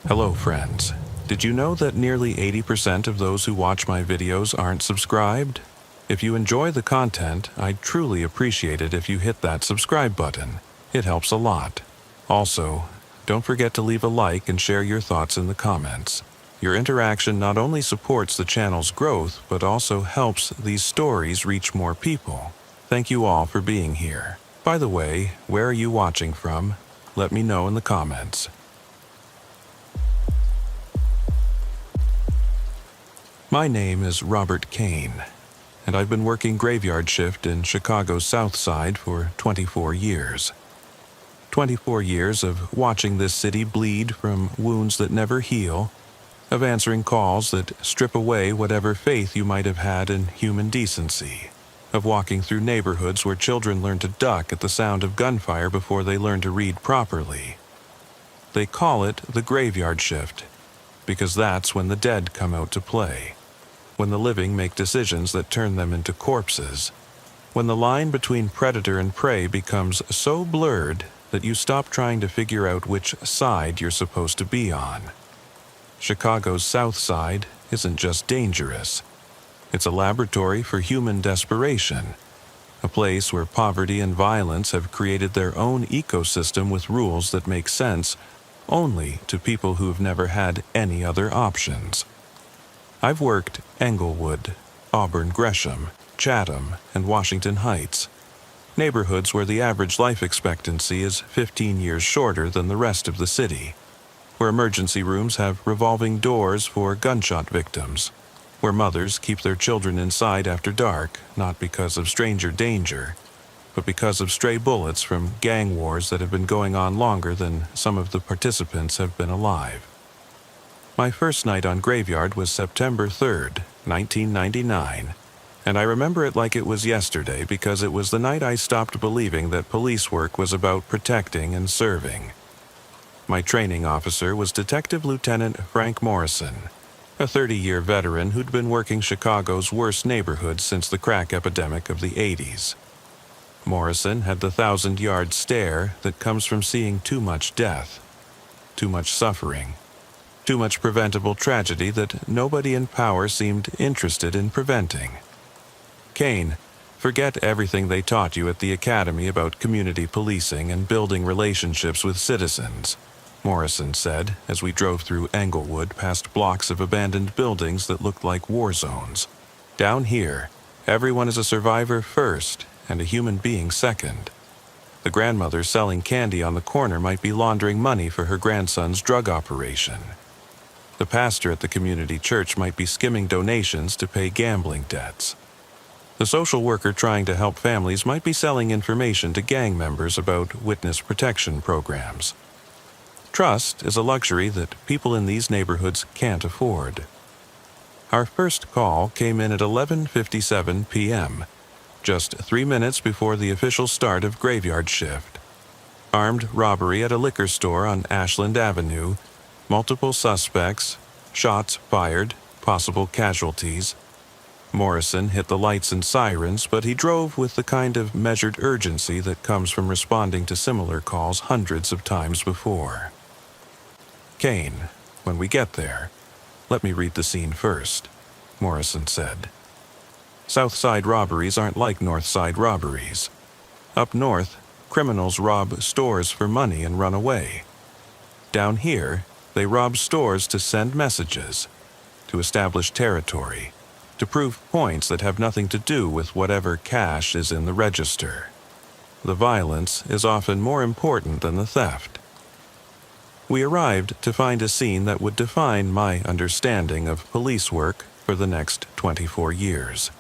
Hello friends. Did you know that nearly 80% of those who watch my videos aren't subscribed? If you enjoy the content, I'd truly appreciate it if you hit that subscribe button. It helps a lot. Also, don't forget to leave a like and share your thoughts in the comments. Your interaction not only supports the channel's growth, but also helps these stories reach more people. Thank you all for being here. By the way, where are you watching from? Let me know in the comments. My name is Robert Kane, and I've been working graveyard shift in Chicago's South Side for 24 years. 24 years of watching this city bleed from wounds that never heal, of answering calls that strip away whatever faith you might have had in human decency, of walking through neighborhoods where children learn to duck at the sound of gunfire before they learn to read properly. They call it the graveyard shift, because that's when the dead come out to play. When the living make decisions that turn them into corpses. When the line between predator and prey becomes so blurred that you stop trying to figure out which side you're supposed to be on. Chicago's South Side isn't just dangerous. It's a laboratory for human desperation. A place where poverty and violence have created their own ecosystem with rules that make sense only to people who've never had any other options. I've worked Englewood, Auburn Gresham, Chatham, and Washington Heights, neighborhoods where the average life expectancy is 15 years shorter than the rest of the city, where emergency rooms have revolving doors for gunshot victims, where mothers keep their children inside after dark, not because of stranger danger, but because of stray bullets from gang wars that have been going on longer than some of the participants have been alive. My first night on Graveyard was September 3rd, 1999, and I remember it like it was yesterday because it was the night I stopped believing that police work was about protecting and serving. My training officer was Detective Lieutenant Frank Morrison, a 30-year veteran who'd been working Chicago's worst neighborhoods since the crack epidemic of the 80s. Morrison had the 1,000-yard stare that comes from seeing too much death, too much suffering, too much preventable tragedy that nobody in power seemed interested in preventing. Kane, forget everything they taught you at the academy about community policing and building relationships with citizens, Morrison said as we drove through Englewood past blocks of abandoned buildings that looked like war zones. Down here, everyone is a survivor first and a human being second. The grandmother selling candy on the corner might be laundering money for her grandson's drug operation. The pastor at the community church might be skimming donations to pay gambling debts. The social worker trying to help families might be selling information to gang members about witness protection programs. Trust is a luxury that people in these neighborhoods can't afford. Our first call came in at 11:57 p.m., just 3 minutes before the official start of graveyard shift. Armed robbery at a liquor store on Ashland Avenue, multiple suspects, shots fired, possible casualties. Morrison hit the lights and sirens, but he drove with the kind of measured urgency that comes from responding to similar calls hundreds of times before. Kane, when we get there, let me read the scene first, Morrison said. South Side robberies aren't like North Side robberies. Up north, criminals rob stores for money and run away. Down here, they rob stores to send messages, to establish territory, to prove points that have nothing to do with whatever cash is in the register. The violence is often more important than the theft. We arrived to find a scene that would define my understanding of police work for the next 24 years.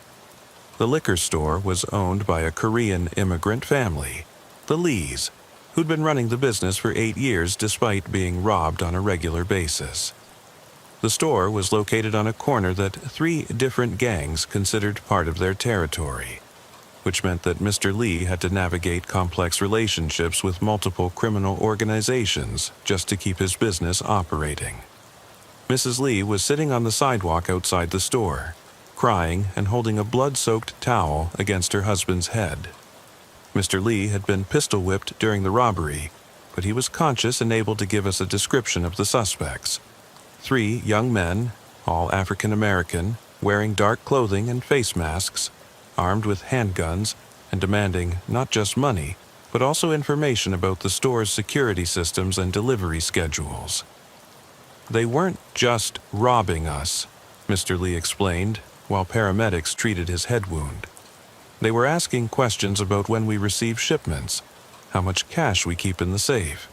The liquor store was owned by a Korean immigrant family, the Lees, who'd been running the business for 8 years despite being robbed on a regular basis. The store was located on a corner that 3 different gangs considered part of their territory, which meant that Mr. Lee had to navigate complex relationships with multiple criminal organizations just to keep his business operating. Mrs. Lee was sitting on the sidewalk outside the store, crying and holding a blood-soaked towel against her husband's head. Mr. Lee had been pistol-whipped during the robbery, but he was conscious and able to give us a description of the suspects. 3 young men, all African American, wearing dark clothing and face masks, armed with handguns, and demanding not just money, but also information about the store's security systems and delivery schedules. They weren't just robbing us, Mr. Lee explained, while paramedics treated his head wound. They were asking questions about when we receive shipments, how much cash we keep in the safe,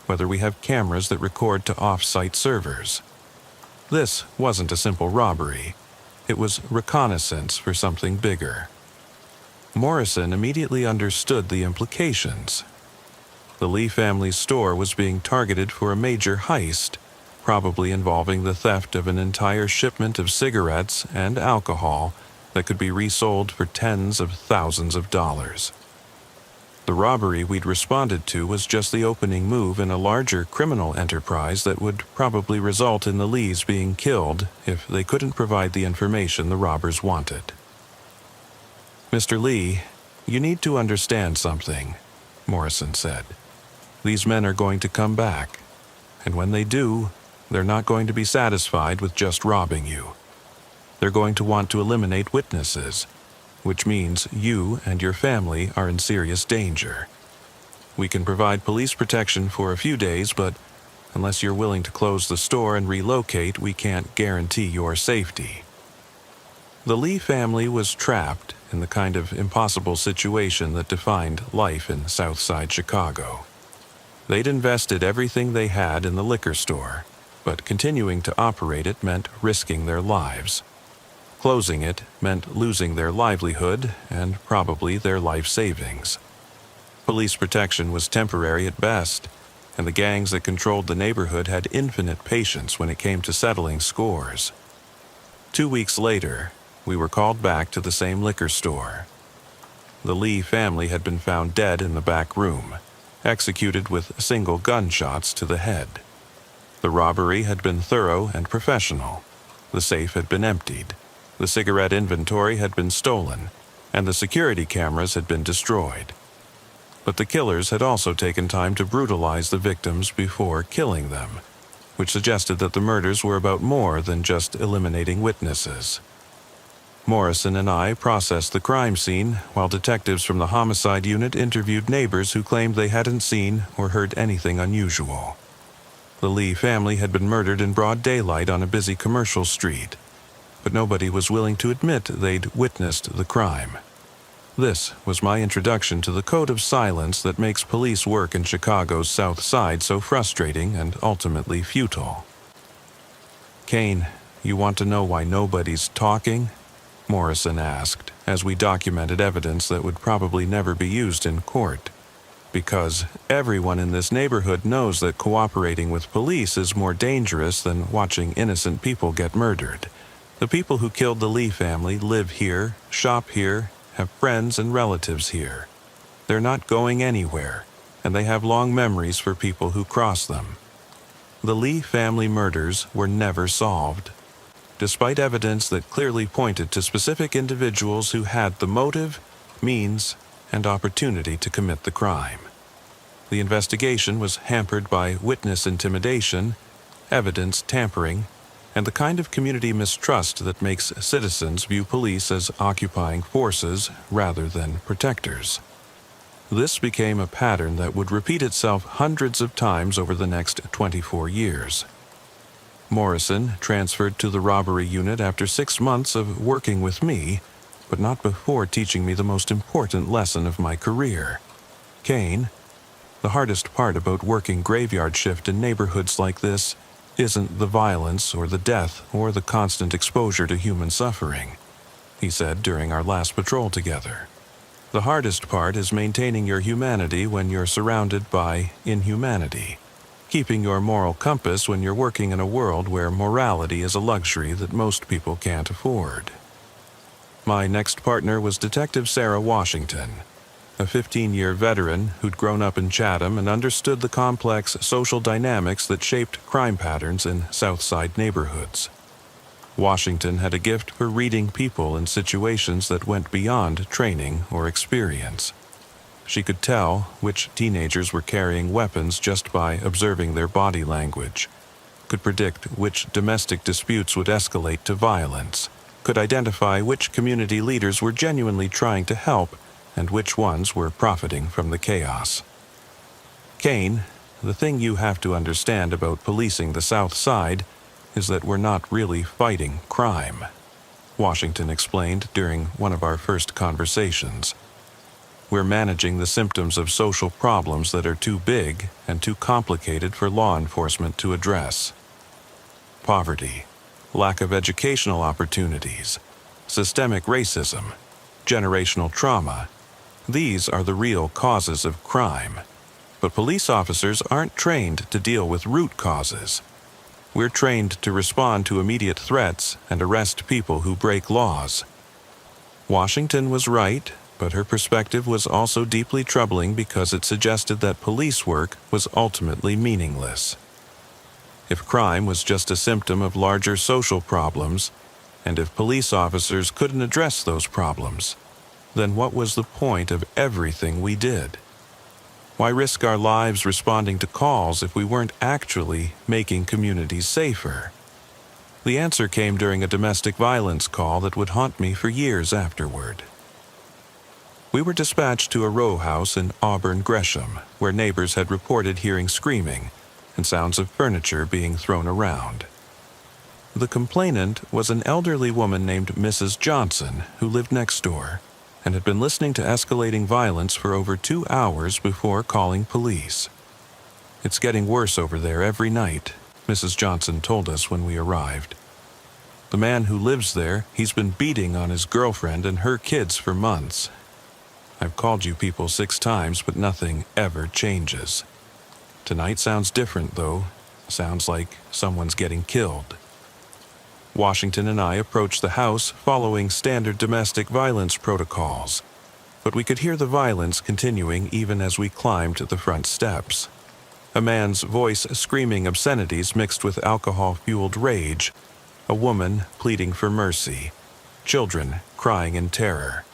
whether we have cameras that record to off-site servers. This wasn't a simple robbery. It was reconnaissance for something bigger. Morrison immediately understood the implications. The Lee family's store was being targeted for a major heist, probably involving the theft of an entire shipment of cigarettes and alcohol that could be resold for tens of thousands of dollars. The robbery we'd responded to was just the opening move in a larger criminal enterprise that would probably result in the Lees being killed if they couldn't provide the information the robbers wanted. Mr. Lee, you need to understand something, Morrison said. These men are going to come back, and when they do, they're not going to be satisfied with just robbing you. They're going to want to eliminate witnesses, which means you and your family are in serious danger. We can provide police protection for a few days, but unless you're willing to close the store and relocate, we can't guarantee your safety. The Lee family was trapped in the kind of impossible situation that defined life in Southside Chicago. They'd invested everything they had in the liquor store, but continuing to operate it meant risking their lives. Closing it meant losing their livelihood and probably their life savings. Police protection was temporary at best, and the gangs that controlled the neighborhood had infinite patience when it came to settling scores. 2 weeks later, we were called back to the same liquor store. The Lee family had been found dead in the back room, executed with single gunshots to the head. The robbery had been thorough and professional. The safe had been emptied. The cigarette inventory had been stolen, and the security cameras had been destroyed. But the killers had also taken time to brutalize the victims before killing them, which suggested that the murders were about more than just eliminating witnesses. Morrison and I processed the crime scene, while detectives from the homicide unit interviewed neighbors who claimed they hadn't seen or heard anything unusual. The Lee family had been murdered in broad daylight on a busy commercial street, but nobody was willing to admit they'd witnessed the crime. This was my introduction to the code of silence that makes police work in Chicago's South Side so frustrating and ultimately futile. "Kane, you want to know why nobody's talking?" Morrison asked, as we documented evidence that would probably never be used in court. "Because everyone in this neighborhood knows that cooperating with police is more dangerous than watching innocent people get murdered. The people who killed the Lee family live here, shop here, have friends and relatives here. They're not going anywhere, and they have long memories for people who cross them. The Lee family murders were never solved, despite evidence that clearly pointed to specific individuals who had the motive, means, and opportunity to commit the crime. The investigation was hampered by witness intimidation, evidence tampering, and the kind of community mistrust that makes citizens view police as occupying forces rather than protectors. This became a pattern that would repeat itself hundreds of times over the next 24 years. Morrison transferred to the robbery unit after 6 months of working with me, but not before teaching me the most important lesson of my career. "Kane, the hardest part about working graveyard shift in neighborhoods like this isn't the violence or the death or the constant exposure to human suffering," he said during our last patrol together. "The hardest part is maintaining your humanity when you're surrounded by inhumanity, keeping your moral compass when you're working in a world where morality is a luxury that most people can't afford." My next partner was Detective Sarah Washington, a 15-year veteran who'd grown up in Chatham and understood the complex social dynamics that shaped crime patterns in Southside neighborhoods. Washington had a gift for reading people in situations that went beyond training or experience. She could tell which teenagers were carrying weapons just by observing their body language, could predict which domestic disputes would escalate to violence, could identify which community leaders were genuinely trying to help and which ones were profiting from the chaos. Kane, the thing you have to understand about policing the South Side is that we're not really fighting crime, Washington explained during one of our first conversations. We're managing the symptoms of social problems that are too big and too complicated for law enforcement to address. Poverty, lack of educational opportunities, systemic racism, generational trauma. These are the real causes of crime. But police officers aren't trained to deal with root causes. We're trained to respond to immediate threats and arrest people who break laws. Washington was right, but her perspective was also deeply troubling because it suggested that police work was ultimately meaningless. If crime was just a symptom of larger social problems, and if police officers couldn't address those problems, then what was the point of everything we did? Why risk our lives responding to calls if we weren't actually making communities safer? The answer came during a domestic violence call that would haunt me for years afterward. We were dispatched to a row house in Auburn, Gresham, where neighbors had reported hearing screaming and sounds of furniture being thrown around. The complainant was an elderly woman named Mrs. Johnson, who lived next door and had been listening to escalating violence for over 2 hours before calling police. "It's getting worse over there every night," Mrs. Johnson told us when we arrived. "The man who lives there, he's been beating on his girlfriend and her kids for months. I've called you people 6 times, but nothing ever changes. Tonight sounds different, though. Sounds like someone's getting killed." Washington and I approached the house following standard domestic violence protocols, but we could hear the violence continuing even as we climbed the front steps. A man's voice screaming obscenities mixed with alcohol-fueled rage, a woman pleading for mercy, children crying in terror.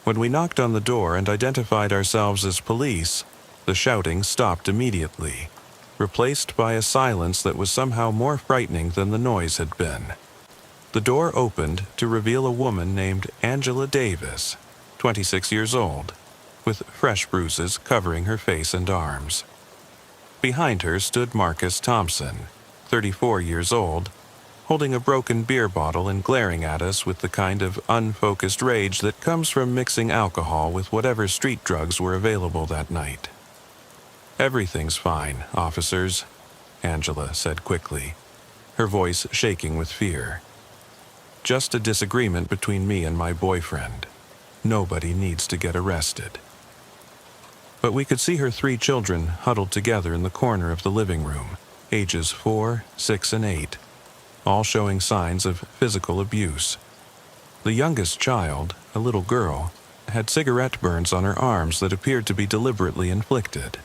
When we knocked on the door and identified ourselves as police, the shouting stopped immediately, replaced by a silence that was somehow more frightening than the noise had been. The door opened to reveal a woman named Angela Davis, 26 years old, with fresh bruises covering her face and arms. Behind her stood Marcus Thompson, 34 years old, holding a broken beer bottle and glaring at us with the kind of unfocused rage that comes from mixing alcohol with whatever street drugs were available that night. "Everything's fine, officers," Angela said quickly, her voice shaking with fear. "Just a disagreement between me and my boyfriend. Nobody needs to get arrested." But we could see her 3 children huddled together in the corner of the living room, ages 4, 6, and 8, all showing signs of physical abuse. The youngest child, a little girl, had cigarette burns on her arms that appeared to be deliberately inflicted.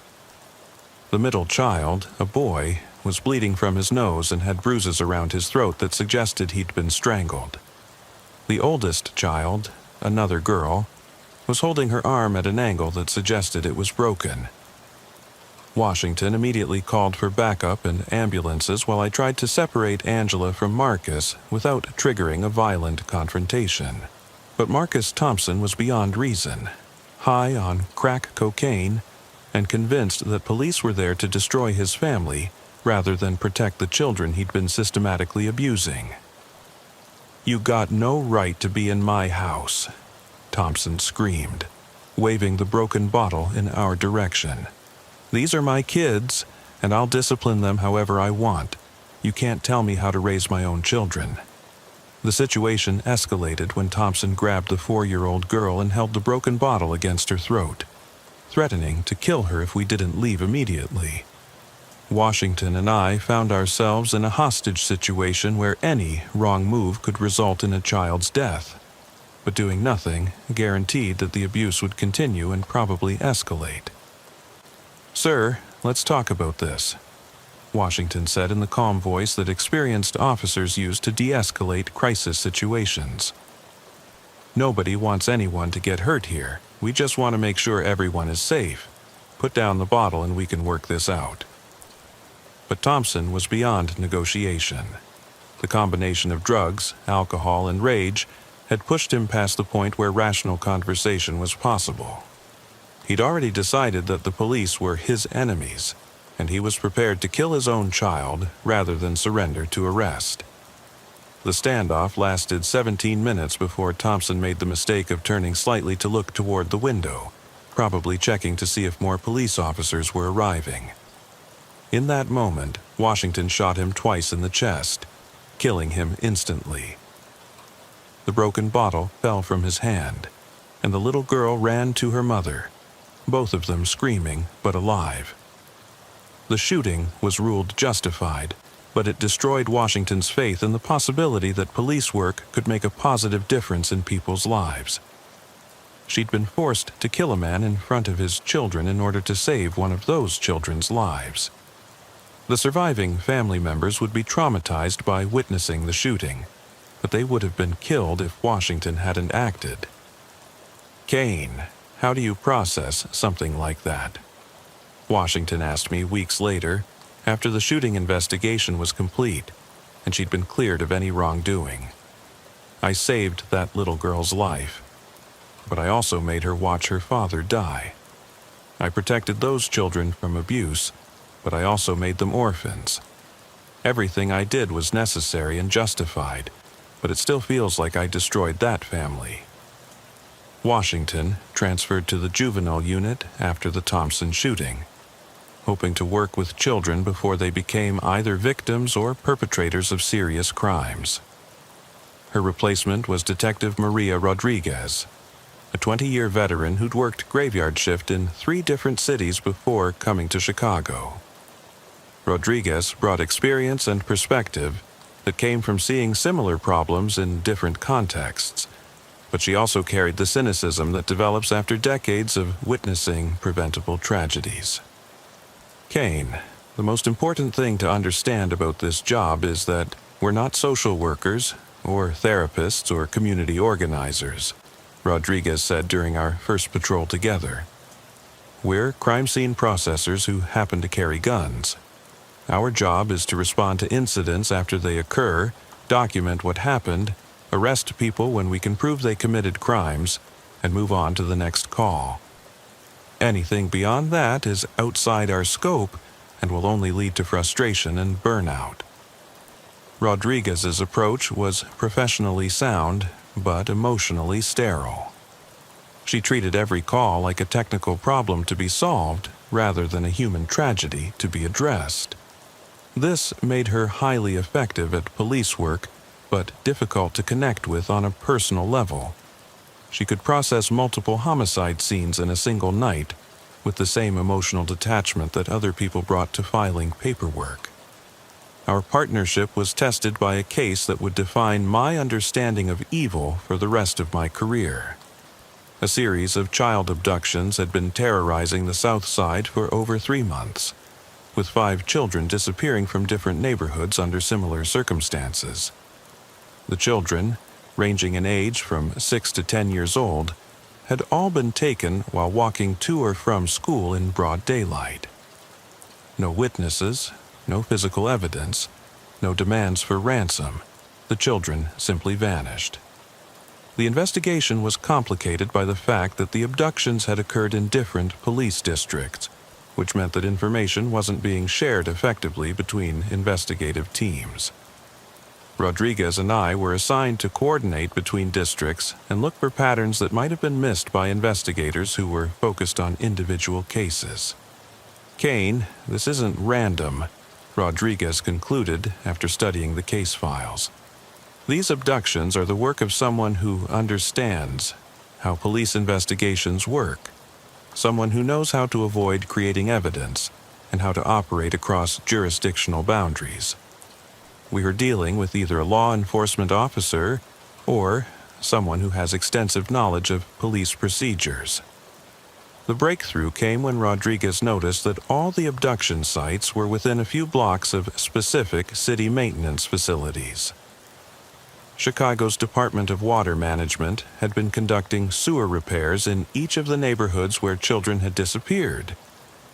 The middle child, a boy, was bleeding from his nose and had bruises around his throat that suggested he'd been strangled. The oldest child, another girl, was holding her arm at an angle that suggested it was broken. Washington immediately called for backup and ambulances while I tried to separate Angela from Marcus without triggering a violent confrontation. But Marcus Thompson was beyond reason, high on crack cocaine, and convinced that police were there to destroy his family rather than protect the children he'd been systematically abusing. "You got no right to be in my house," Thompson screamed, waving the broken bottle in our direction. "These are my kids, and I'll discipline them however I want. You can't tell me how to raise my own children." The situation escalated when Thompson grabbed the 4-year-old girl and held the broken bottle against her throat, threatening to kill her if we didn't leave immediately. Washington and I found ourselves in a hostage situation where any wrong move could result in a child's death, but doing nothing guaranteed that the abuse would continue and probably escalate. "Sir, let's talk about this," Washington said in the calm voice that experienced officers use to de-escalate crisis situations. Nobody wants anyone to get hurt here. We just want to make sure everyone is safe. Put down the bottle and we can work this out." But Thompson was beyond negotiation. The combination of drugs, alcohol, and rage had pushed him past the point where rational conversation was possible. He'd already decided that the police were his enemies, and he was prepared to kill his own child rather than surrender to arrest. The standoff lasted 17 minutes before Thompson made the mistake of turning slightly to look toward the window, probably checking to see if more police officers were arriving. In that moment, Washington shot him twice in the chest, killing him instantly. The broken bottle fell from his hand, and the little girl ran to her mother, both of them screaming but alive. The shooting was ruled justified, but it destroyed Washington's faith in the possibility that police work could make a positive difference in people's lives. She'd been forced to kill a man in front of his children in order to save one of those children's lives. The surviving family members would be traumatized by witnessing the shooting, but they would have been killed if Washington hadn't acted. "Kane, how do you process something like that?" Washington asked me weeks later, after the shooting investigation was complete, and she'd been cleared of any wrongdoing. "I saved that little girl's life, but I also made her watch her father die. I protected those children from abuse, but I also made them orphans. Everything I did was necessary and justified, but it still feels like I destroyed that family." Washington transferred to the juvenile unit after the Thompson shooting, hoping to work with children before they became either victims or perpetrators of serious crimes. Her replacement was Detective Maria Rodriguez, a 20-year veteran who'd worked graveyard shift in 3 different cities before coming to Chicago. Rodriguez brought experience and perspective that came from seeing similar problems in different contexts, but she also carried the cynicism that develops after decades of witnessing preventable tragedies. "Kane, the most important thing to understand about this job is that we're not social workers or therapists or community organizers," Rodriguez said during our first patrol together. "We're crime scene processors who happen to carry guns. Our job is to respond to incidents after they occur, document what happened, arrest people when we can prove they committed crimes, and move on to the next call. Anything beyond that is outside our scope and will only lead to frustration and burnout." Rodriguez's approach was professionally sound, but emotionally sterile. She treated every call like a technical problem to be solved, rather than a human tragedy to be addressed. This made her highly effective at police work, but difficult to connect with on a personal level. She could process multiple homicide scenes in a single night, with the same emotional detachment that other people brought to filing paperwork. Our partnership was tested by a case that would define my understanding of evil for the rest of my career. A series of child abductions had been terrorizing the South Side for over 3 months, with 5 children disappearing from different neighborhoods under similar circumstances. The children, ranging in age from 6 to 10 years old, had all been taken while walking to or from school in broad daylight. No witnesses, no physical evidence, no demands for ransom. The children simply vanished. The investigation was complicated by the fact that the abductions had occurred in different police districts, which meant that information wasn't being shared effectively between investigative teams. Rodriguez and I were assigned to coordinate between districts and look for patterns that might have been missed by investigators who were focused on individual cases. "Kane, this isn't random," Rodriguez concluded after studying the case files. "These abductions are the work of someone who understands how police investigations work, someone who knows how to avoid creating evidence and how to operate across jurisdictional boundaries. We are dealing with either a law enforcement officer or someone who has extensive knowledge of police procedures." The breakthrough came when Rodriguez noticed that all the abduction sites were within a few blocks of specific city maintenance facilities. Chicago's Department of Water Management had been conducting sewer repairs in each of the neighborhoods where children had disappeared,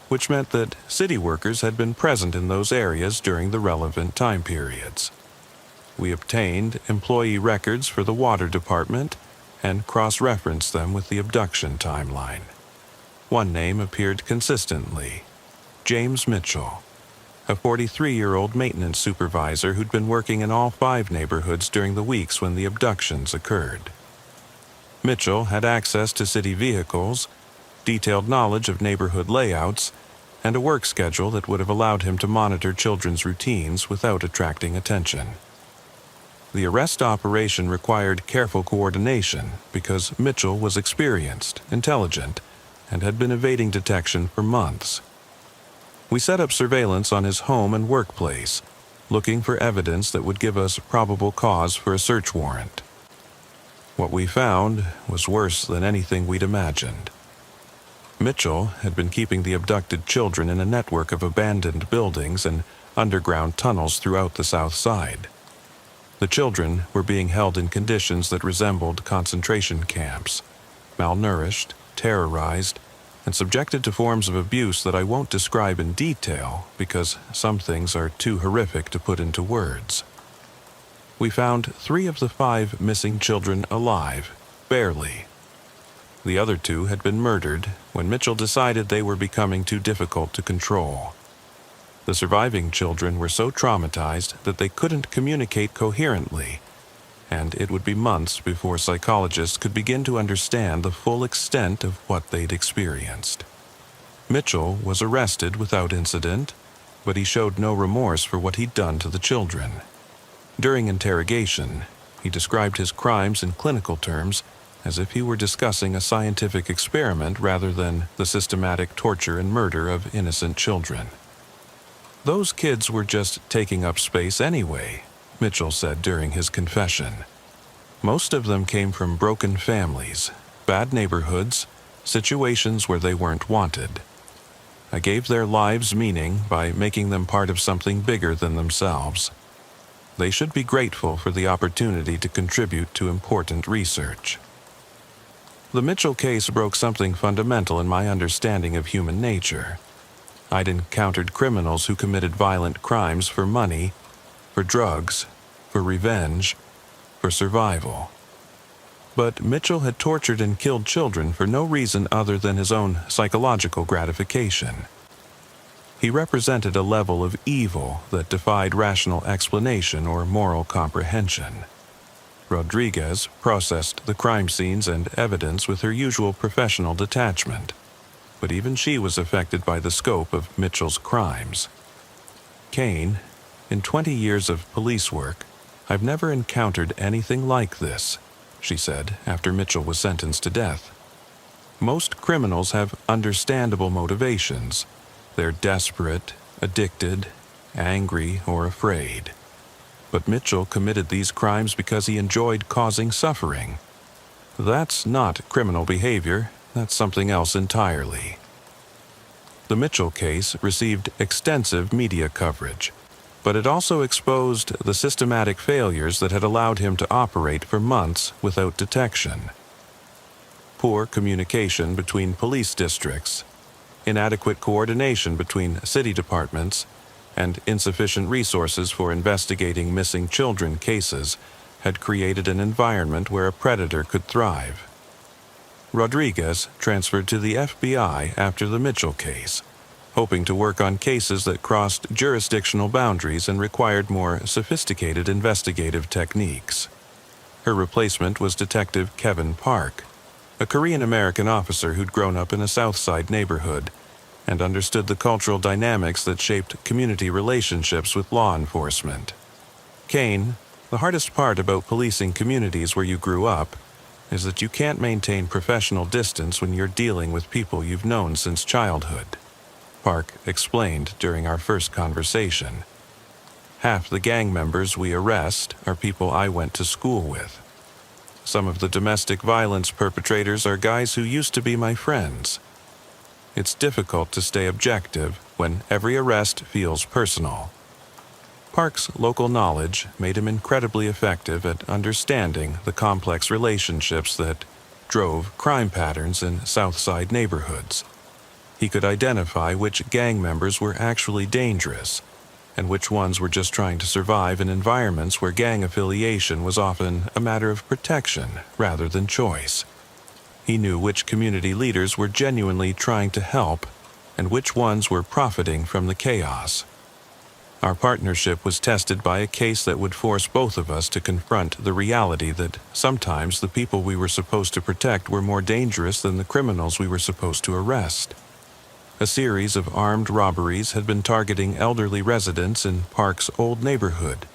which meant that city workers had been present in those areas during the relevant time periods. We obtained employee records for the water department and cross-referenced them with the abduction timeline. One name appeared consistently: James Mitchell, a 43-year-old maintenance supervisor who'd been working in all 5 neighborhoods during the weeks when the abductions occurred. Mitchell had access to city vehicles, detailed knowledge of neighborhood layouts, and a work schedule that would have allowed him to monitor children's routines without attracting attention. The arrest operation required careful coordination because Mitchell was experienced, intelligent, and had been evading detection for months. We set up surveillance on his home and workplace, looking for evidence that would give us probable cause for a search warrant. What we found was worse than anything we'd imagined. Mitchell had been keeping the abducted children in a network of abandoned buildings and underground tunnels throughout the South Side. The children were being held in conditions that resembled concentration camps, malnourished, terrorized, and subjected to forms of abuse that I won't describe in detail because some things are too horrific to put into words. We found 3 of the 5 missing children alive, barely. The other 2 had been murdered when Mitchell decided they were becoming too difficult to control. The surviving children were so traumatized that they couldn't communicate coherently, and it would be months before psychologists could begin to understand the full extent of what they'd experienced. Mitchell was arrested without incident, but he showed no remorse for what he'd done to the children. During interrogation, he described his crimes in clinical terms as if he were discussing a scientific experiment rather than the systematic torture and murder of innocent children. "Those kids were just taking up space anyway," Mitchell said during his confession. "Most of them came from broken families, bad neighborhoods, situations where they weren't wanted. I gave their lives meaning by making them part of something bigger than themselves. They should be grateful for the opportunity to contribute to important research." The Mitchell case broke something fundamental in my understanding of human nature. I'd encountered criminals who committed violent crimes for money, for drugs, for revenge, for survival. But Mitchell had tortured and killed children for no reason other than his own psychological gratification. He represented a level of evil that defied rational explanation or moral comprehension. Rodriguez processed the crime scenes and evidence with her usual professional detachment, but even she was affected by the scope of Mitchell's crimes. "Kane, in 20 years of police work, I've never encountered anything like this," she said after Mitchell was sentenced to death. "Most criminals have understandable motivations. They're desperate, addicted, angry, or afraid. But Mitchell committed these crimes because he enjoyed causing suffering. That's not criminal behavior. That's something else entirely." The Mitchell case received extensive media coverage, but it also exposed the systematic failures that had allowed him to operate for months without detection. Poor communication between police districts, inadequate coordination between city departments, and insufficient resources for investigating missing children cases had created an environment where a predator could thrive. Rodriguez transferred to the FBI after the Mitchell case, hoping to work on cases that crossed jurisdictional boundaries and required more sophisticated investigative techniques. Her replacement was Detective Kevin Park, a Korean-American officer who'd grown up in a South Side neighborhood and understood the cultural dynamics that shaped community relationships with law enforcement. "Kane, the hardest part about policing communities where you grew up is that you can't maintain professional distance when you're dealing with people you've known since childhood," Park explained during our first conversation. "Half the gang members we arrest are people I went to school with. Some of the domestic violence perpetrators are guys who used to be my friends. It's difficult to stay objective when every arrest feels personal." Park's local knowledge made him incredibly effective at understanding the complex relationships that drove crime patterns in Southside neighborhoods. He could identify which gang members were actually dangerous and which ones were just trying to survive in environments where gang affiliation was often a matter of protection rather than choice. He knew which community leaders were genuinely trying to help and which ones were profiting from the chaos. Our partnership was tested by a case that would force both of us to confront the reality that sometimes the people we were supposed to protect were more dangerous than the criminals we were supposed to arrest. A series of armed robberies had been targeting elderly residents in Park's old neighborhood,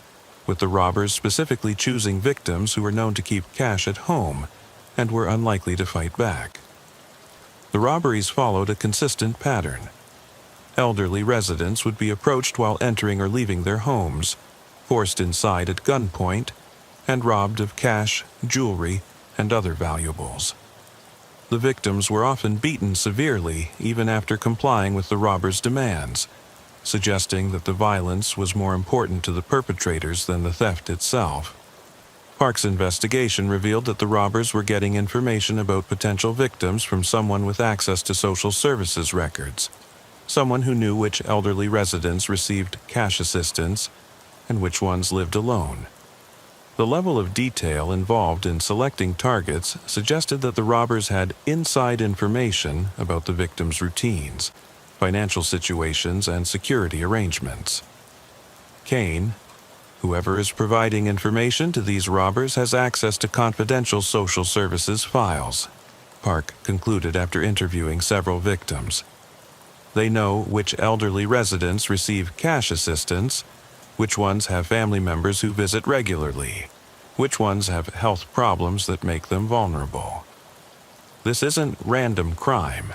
with the robbers specifically choosing victims who were known to keep cash at home and were unlikely to fight back. The robberies followed a consistent pattern. Elderly residents would be approached while entering or leaving their homes, forced inside at gunpoint, and robbed of cash, jewelry, and other valuables. The victims were often beaten severely even after complying with the robbers' demands, suggesting that the violence was more important to the perpetrators than the theft itself. Park's investigation revealed that the robbers were getting information about potential victims from someone with access to social services records, someone who knew which elderly residents received cash assistance and which ones lived alone. The level of detail involved in selecting targets suggested that the robbers had inside information about the victims' routines, financial situations, and security arrangements. Kane, whoever is providing information to these robbers, has access to confidential social services files, Park concluded after interviewing several victims. They know which elderly residents receive cash assistance, which ones have family members who visit regularly, which ones have health problems that make them vulnerable. This isn't random crime.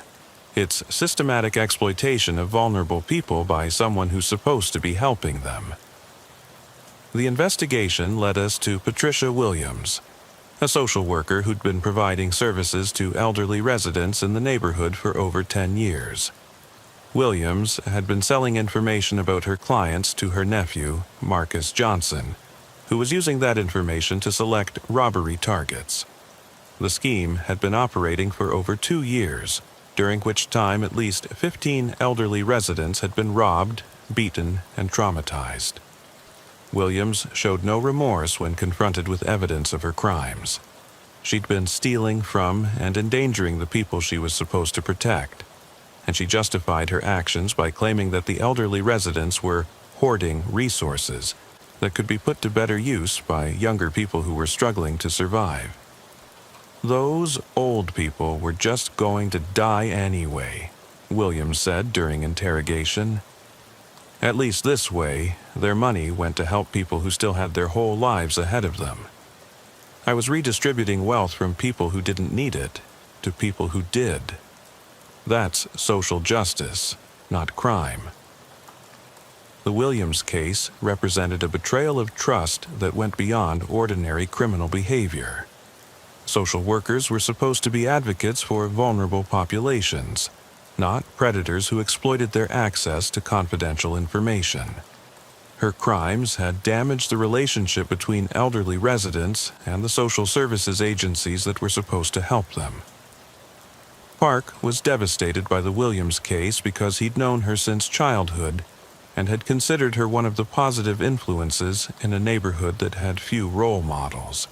It's systematic exploitation of vulnerable people by someone who's supposed to be helping them. The investigation led us to Patricia Williams, a social worker who'd been providing services to elderly residents in the neighborhood for over 10 years. Williams had been selling information about her clients to her nephew, Marcus Johnson, who was using that information to select robbery targets. The scheme had been operating for over 2 years, during which time at least 15 elderly residents had been robbed, beaten, and traumatized. Williams showed no remorse when confronted with evidence of her crimes. She'd been stealing from and endangering the people she was supposed to protect, and she justified her actions by claiming that the elderly residents were hoarding resources that could be put to better use by younger people who were struggling to survive. Those old people were just going to die anyway, Williams said during interrogation. At least this way, their money went to help people who still had their whole lives ahead of them. I was redistributing wealth from people who didn't need it to people who did. That's social justice, not crime. The Williams case represented a betrayal of trust that went beyond ordinary criminal behavior. Social workers were supposed to be advocates for vulnerable populations, not predators who exploited their access to confidential information. Her crimes had damaged the relationship between elderly residents and the social services agencies that were supposed to help them. Park was devastated by the Williams case because he'd known her since childhood and had considered her one of the positive influences in a neighborhood that had few role models.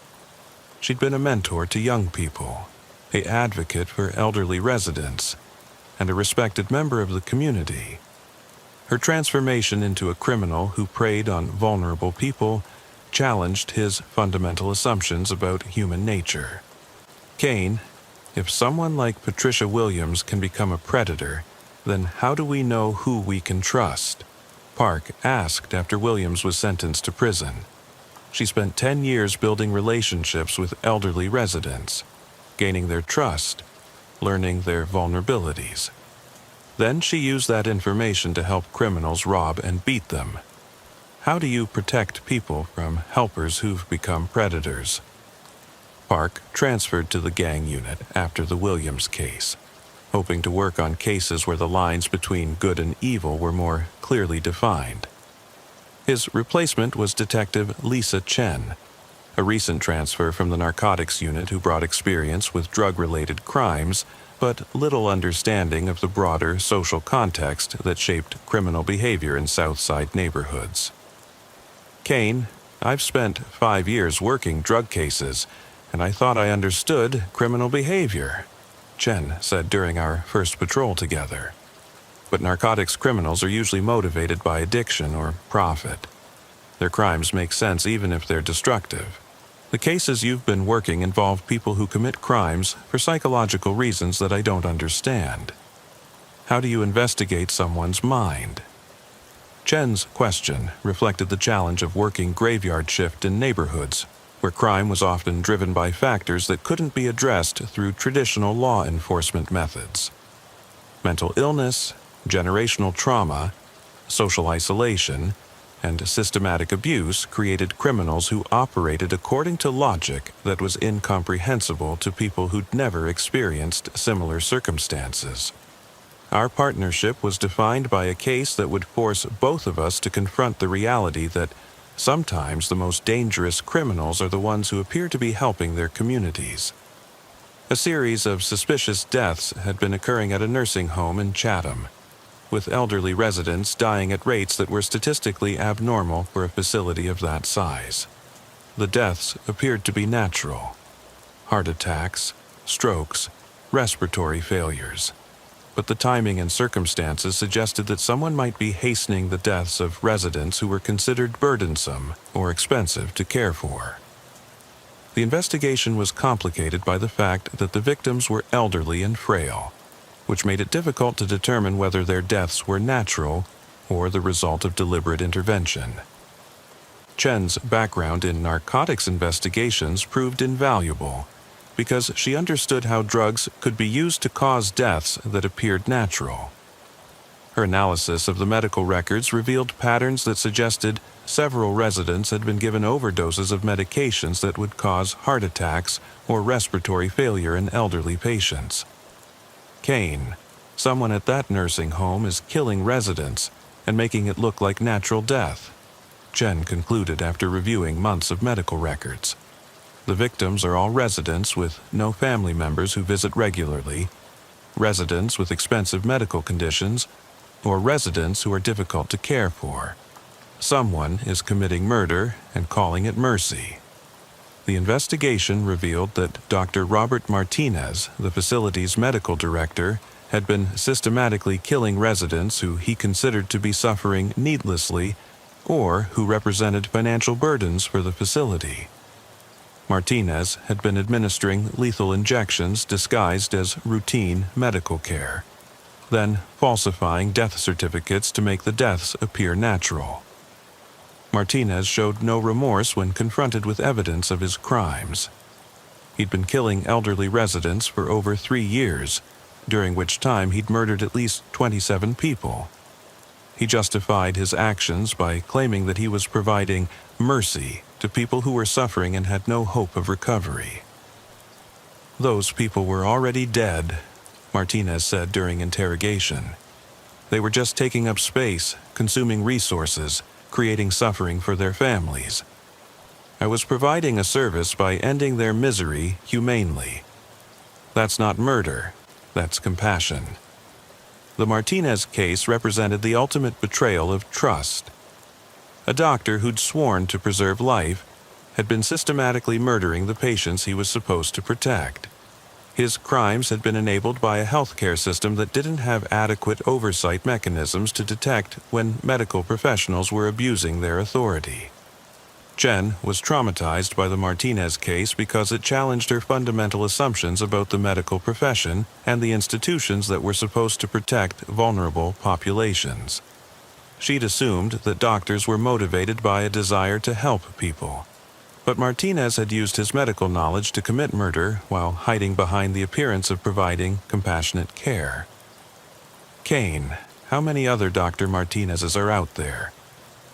She'd been a mentor to young people, an advocate for elderly residents, and a respected member of the community. Her transformation into a criminal who preyed on vulnerable people challenged his fundamental assumptions about human nature. Kane, if someone like Patricia Williams can become a predator, then how do we know who we can trust? Park asked after Williams was sentenced to prison. She spent 10 years building relationships with elderly residents, gaining their trust, learning their vulnerabilities. Then she used that information to help criminals rob and beat them. How do you protect people from helpers who've become predators? Park transferred to the gang unit after the Williams case, hoping to work on cases where the lines between good and evil were more clearly defined. His replacement was Detective Lisa Chen, a recent transfer from the narcotics unit who brought experience with drug-related crimes, but little understanding of the broader social context that shaped criminal behavior in Southside neighborhoods. Kane, I've spent 5 years working drug cases, and I thought I understood criminal behavior, Chen said during our first patrol together. But narcotics criminals are usually motivated by addiction or profit. Their crimes make sense even if they're destructive. The cases you've been working involve people who commit crimes for psychological reasons that I don't understand. How do you investigate someone's mind? Chen's question reflected the challenge of working graveyard shift in neighborhoods, where crime was often driven by factors that couldn't be addressed through traditional law enforcement methods. Mental illness, generational trauma, social isolation, and systematic abuse created criminals who operated according to logic that was incomprehensible to people who'd never experienced similar circumstances. Our partnership was defined by a case that would force both of us to confront the reality that sometimes the most dangerous criminals are the ones who appear to be helping their communities. A series of suspicious deaths had been occurring at a nursing home in Chatham, with elderly residents dying at rates that were statistically abnormal for a facility of that size. The deaths appeared to be natural: heart attacks, strokes, respiratory failures. But the timing and circumstances suggested that someone might be hastening the deaths of residents who were considered burdensome or expensive to care for. The investigation was complicated by the fact that the victims were elderly and frail, which made it difficult to determine whether their deaths were natural or the result of deliberate intervention. Chen's background in narcotics investigations proved invaluable because she understood how drugs could be used to cause deaths that appeared natural. Her analysis of the medical records revealed patterns that suggested several residents had been given overdoses of medications that would cause heart attacks or respiratory failure in elderly patients. Kane, someone at that nursing home, is killing residents and making it look like natural death, Chen concluded after reviewing months of medical records. The victims are all residents with no family members who visit regularly, residents with expensive medical conditions, or residents who are difficult to care for. Someone is committing murder and calling it mercy. The investigation revealed that Dr. Robert Martinez, the facility's medical director, had been systematically killing residents who he considered to be suffering needlessly or who represented financial burdens for the facility. Martinez had been administering lethal injections disguised as routine medical care, then falsifying death certificates to make the deaths appear natural. Martinez showed no remorse when confronted with evidence of his crimes. He'd been killing elderly residents for over 3 years, during which time he'd murdered at least 27 people. He justified his actions by claiming that he was providing mercy to people who were suffering and had no hope of recovery. Those people were already dead, Martinez said during interrogation. They were just taking up space, consuming resources, creating suffering for their families. I was providing a service by ending their misery humanely. That's not murder, that's compassion. The Martinez case represented the ultimate betrayal of trust. A doctor who'd sworn to preserve life had been systematically murdering the patients he was supposed to protect. His crimes had been enabled by a healthcare system that didn't have adequate oversight mechanisms to detect when medical professionals were abusing their authority. Chen was traumatized by the Martinez case because it challenged her fundamental assumptions about the medical profession and the institutions that were supposed to protect vulnerable populations. She'd assumed that doctors were motivated by a desire to help people. But Martinez had used his medical knowledge to commit murder while hiding behind the appearance of providing compassionate care. Kane, how many other Dr. Martinezes are out there?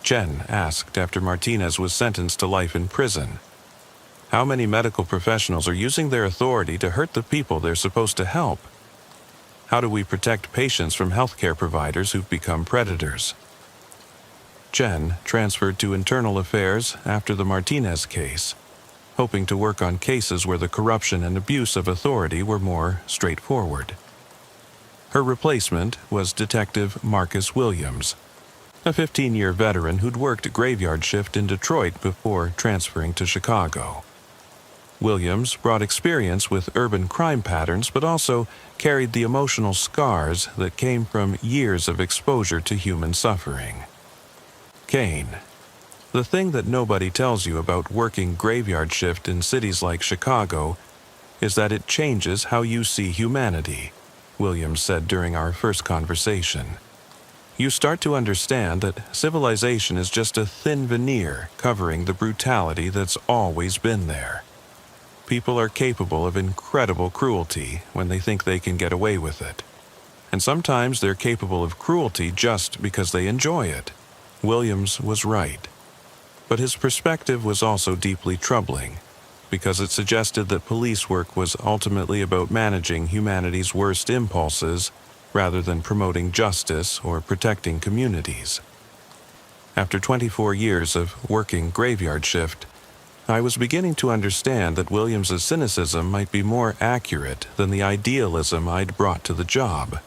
Chen asked after Martinez was sentenced to life in prison. How many medical professionals are using their authority to hurt the people they're supposed to help? How do we protect patients from healthcare providers who've become predators? Jen transferred to internal affairs after the Martinez case, hoping to work on cases where the corruption and abuse of authority were more straightforward. Her replacement was Detective Marcus Williams, a 15-year veteran who'd worked graveyard shift in Detroit before transferring to Chicago. Williams brought experience with urban crime patterns, but also carried the emotional scars that came from years of exposure to human suffering. Kane. The thing that nobody tells you about working graveyard shift in cities like Chicago is that it changes how you see humanity, Williams said during our first conversation. You start to understand that civilization is just a thin veneer covering the brutality that's always been there. People are capable of incredible cruelty when they think they can get away with it. And sometimes they're capable of cruelty just because they enjoy it. Williams was right. But his perspective was also deeply troubling, because it suggested that police work was ultimately about managing humanity's worst impulses rather than promoting justice or protecting communities. After 24 years of working graveyard shift, I was beginning to understand that Williams's cynicism might be more accurate than the idealism I'd brought to the job.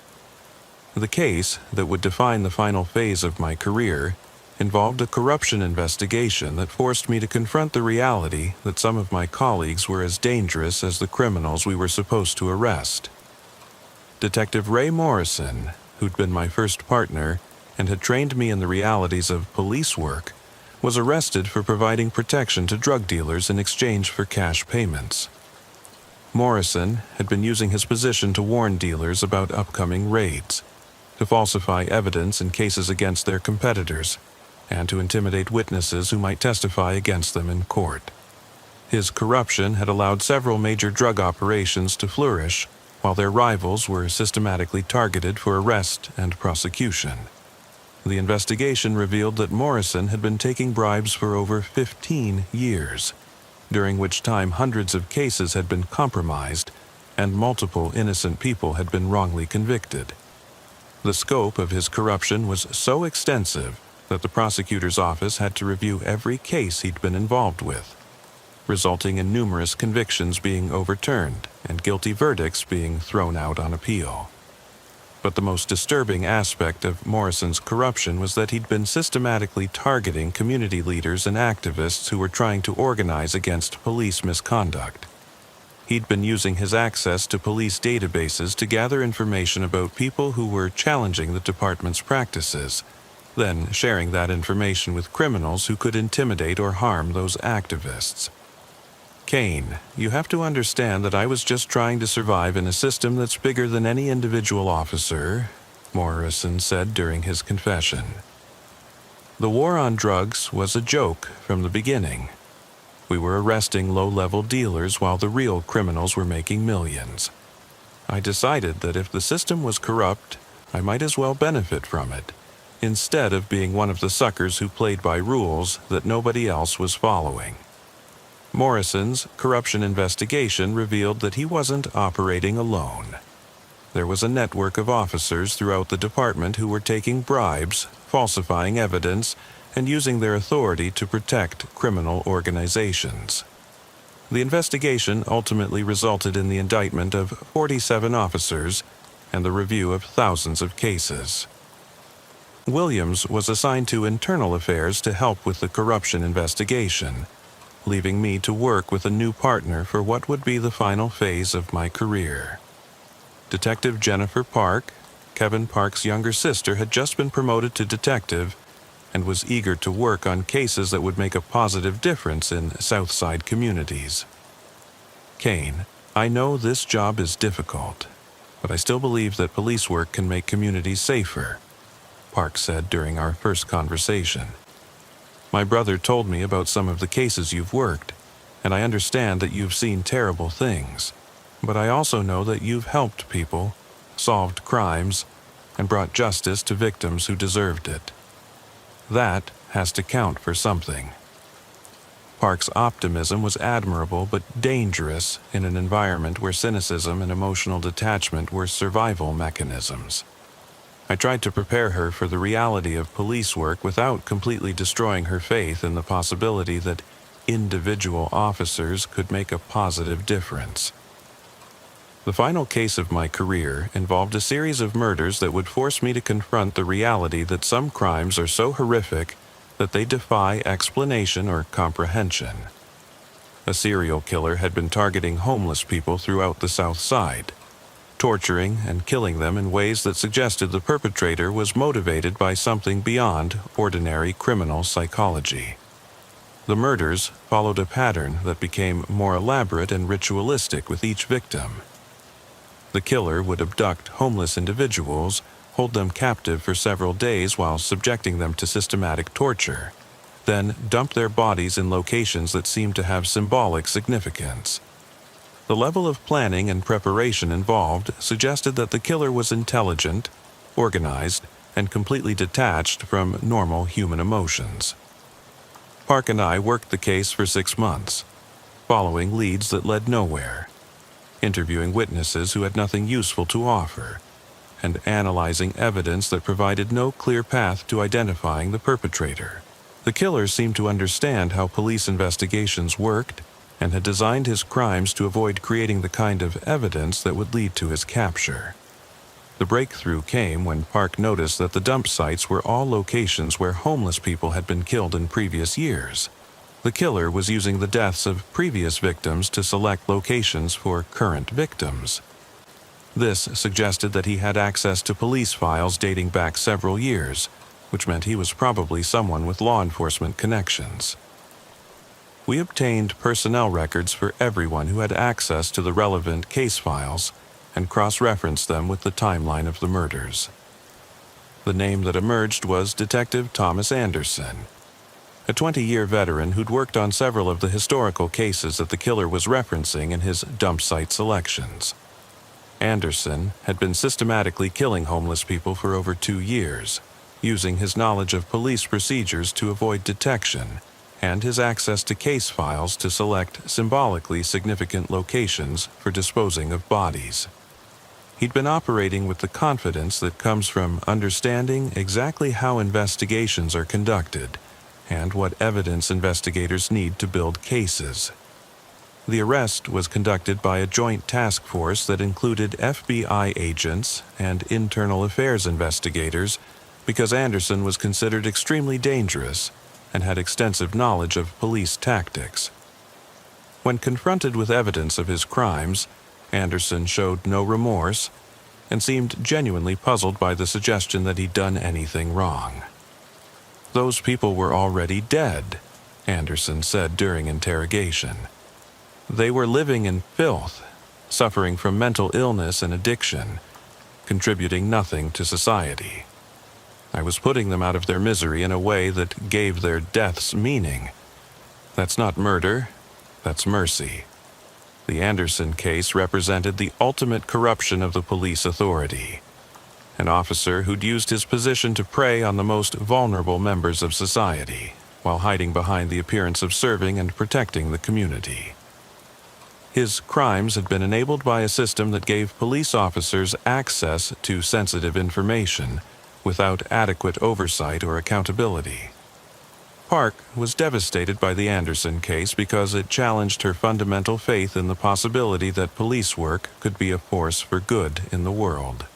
The case that would define the final phase of my career involved a corruption investigation that forced me to confront the reality that some of my colleagues were as dangerous as the criminals we were supposed to arrest. Detective Ray Morrison, who'd been my first partner and had trained me in the realities of police work, was arrested for providing protection to drug dealers in exchange for cash payments. Morrison had been using his position to warn dealers about upcoming raids, to falsify evidence in cases against their competitors, and to intimidate witnesses who might testify against them in court. His corruption had allowed several major drug operations to flourish, while their rivals were systematically targeted for arrest and prosecution. The investigation revealed that Morrison had been taking bribes for over 15 years, during which time hundreds of cases had been compromised and multiple innocent people had been wrongly convicted. The scope of his corruption was so extensive that the prosecutor's office had to review every case he'd been involved with, resulting in numerous convictions being overturned and guilty verdicts being thrown out on appeal. But the most disturbing aspect of Morrison's corruption was that he'd been systematically targeting community leaders and activists who were trying to organize against police misconduct. He'd been using his access to police databases to gather information about people who were challenging the department's practices, then sharing that information with criminals who could intimidate or harm those activists. Kane, you have to understand that I was just trying to survive in a system that's bigger than any individual officer, Morrison said during his confession. The war on drugs was a joke from the beginning. We were arresting low-level dealers while the real criminals were making millions. I decided that if the system was corrupt, I might as well benefit from it, instead of being one of the suckers who played by rules that nobody else was following. Morrison's corruption investigation revealed that he wasn't operating alone. There was a network of officers throughout the department who were taking bribes, falsifying evidence, and using their authority to protect criminal organizations. The investigation ultimately resulted in the indictment of 47 officers and the review of thousands of cases. Williams was assigned to internal affairs to help with the corruption investigation, leaving me to work with a new partner for what would be the final phase of my career. Detective Jennifer Park, Kevin Park's younger sister, had just been promoted to detective and was eager to work on cases that would make a positive difference in Southside communities. Kane, I know this job is difficult, but I still believe that police work can make communities safer, Park said during our first conversation. My brother told me about some of the cases you've worked, and I understand that you've seen terrible things, but I also know that you've helped people, solved crimes, and brought justice to victims who deserved it. That has to count for something. Park's optimism was admirable but dangerous in an environment where cynicism and emotional detachment were survival mechanisms. I tried to prepare her for the reality of police work without completely destroying her faith in the possibility that individual officers could make a positive difference. The final case of my career involved a series of murders that would force me to confront the reality that some crimes are so horrific that they defy explanation or comprehension. A serial killer had been targeting homeless people throughout the South Side, torturing and killing them in ways that suggested the perpetrator was motivated by something beyond ordinary criminal psychology. The murders followed a pattern that became more elaborate and ritualistic with each victim. The killer would abduct homeless individuals, hold them captive for several days while subjecting them to systematic torture, then dump their bodies in locations that seemed to have symbolic significance. The level of planning and preparation involved suggested that the killer was intelligent, organized, and completely detached from normal human emotions. Park and I worked the case for 6 months, following leads that led nowhere, interviewing witnesses who had nothing useful to offer, and analyzing evidence that provided no clear path to identifying the perpetrator. The killer seemed to understand how police investigations worked and had designed his crimes to avoid creating the kind of evidence that would lead to his capture. The breakthrough came when Park noticed that the dump sites were all locations where homeless people had been killed in previous years. The killer was using the deaths of previous victims to select locations for current victims. This suggested that he had access to police files dating back several years, which meant he was probably someone with law enforcement connections. We obtained personnel records for everyone who had access to the relevant case files and cross-referenced them with the timeline of the murders. The name that emerged was Detective Thomas Anderson, a 20-year veteran who'd worked on several of the historical cases that the killer was referencing in his dump site selections. Anderson had been systematically killing homeless people for over 2 years, using his knowledge of police procedures to avoid detection and his access to case files to select symbolically significant locations for disposing of bodies. He'd been operating with the confidence that comes from understanding exactly how investigations are conducted and what evidence investigators need to build cases. The arrest was conducted by a joint task force that included FBI agents and internal affairs investigators because Anderson was considered extremely dangerous and had extensive knowledge of police tactics. When confronted with evidence of his crimes, Anderson showed no remorse and seemed genuinely puzzled by the suggestion that he'd done anything wrong. "Those people were already dead," Anderson said during interrogation. "They were living in filth, suffering from mental illness and addiction, contributing nothing to society. I was putting them out of their misery in a way that gave their deaths meaning. That's not murder, that's mercy." The Anderson case represented the ultimate corruption of the police authority. An officer who'd used his position to prey on the most vulnerable members of society, while hiding behind the appearance of serving and protecting the community. His crimes had been enabled by a system that gave police officers access to sensitive information without adequate oversight or accountability. Park was devastated by the Anderson case because it challenged her fundamental faith in the possibility that police work could be a force for good in the world.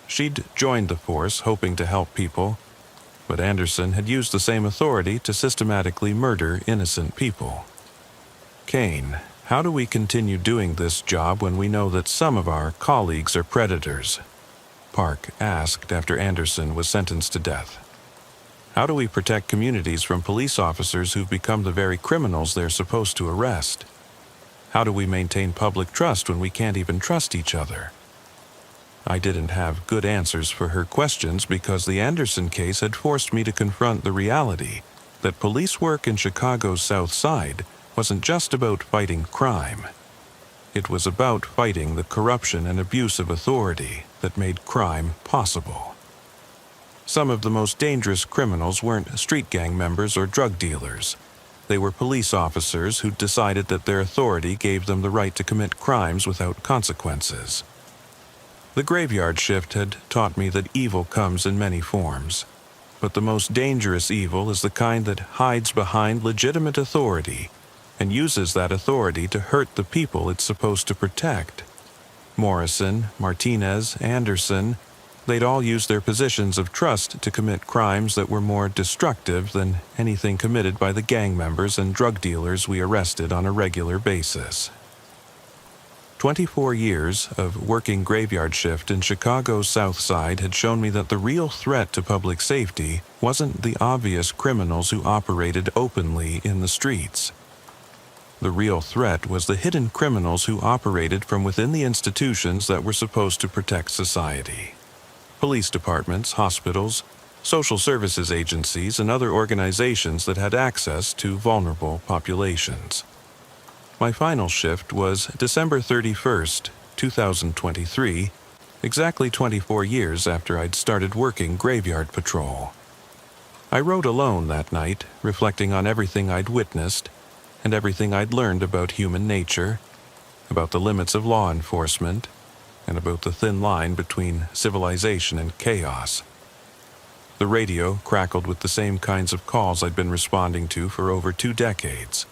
She'd joined the force hoping to help people, but Anderson had used the same authority to systematically murder innocent people. "Kane, how do we continue doing this job when we know that some of our colleagues are predators?" Park asked after Anderson was sentenced to death. "How do we protect communities from police officers who've become the very criminals they're supposed to arrest? How do we maintain public trust when we can't even trust each other?" I didn't have good answers for her questions because the Anderson case had forced me to confront the reality that police work in Chicago's South Side wasn't just about fighting crime. It was about fighting the corruption and abuse of authority that made crime possible. Some of the most dangerous criminals weren't street gang members or drug dealers. They were police officers who decided that their authority gave them the right to commit crimes without consequences. The graveyard shift had taught me that evil comes in many forms, but the most dangerous evil is the kind that hides behind legitimate authority and uses that authority to hurt the people it's supposed to protect. Morrison, Martinez, Anderson, they'd all used their positions of trust to commit crimes that were more destructive than anything committed by the gang members and drug dealers we arrested on a regular basis. 24 years of working graveyard shift in Chicago's South Side had shown me that the real threat to public safety wasn't the obvious criminals who operated openly in the streets. The real threat was the hidden criminals who operated from within the institutions that were supposed to protect society. Police departments, hospitals, social services agencies, and other organizations that had access to vulnerable populations. My final shift was December 31st, 2023, exactly 24 years after I'd started working graveyard patrol. I rode alone that night, reflecting on everything I'd witnessed and everything I'd learned about human nature, about the limits of law enforcement, and about the thin line between civilization and chaos. The radio crackled with the same kinds of calls I'd been responding to for over 2 decades.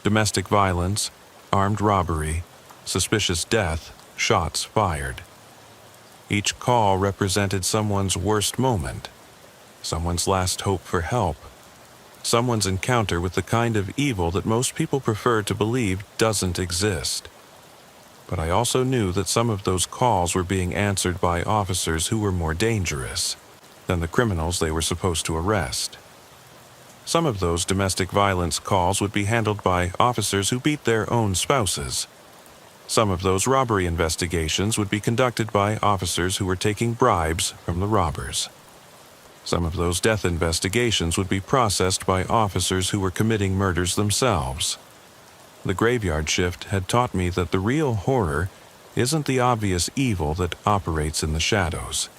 Domestic violence, armed robbery, suspicious death, shots fired. Each call represented someone's worst moment, someone's last hope for help, someone's encounter with the kind of evil that most people prefer to believe doesn't exist. But I also knew that some of those calls were being answered by officers who were more dangerous than the criminals they were supposed to arrest. Some of those domestic violence calls would be handled by officers who beat their own spouses. Some of those robbery investigations would be conducted by officers who were taking bribes from the robbers. Some of those death investigations would be processed by officers who were committing murders themselves. The graveyard shift had taught me that the real horror isn't the obvious evil that operates in the shadows.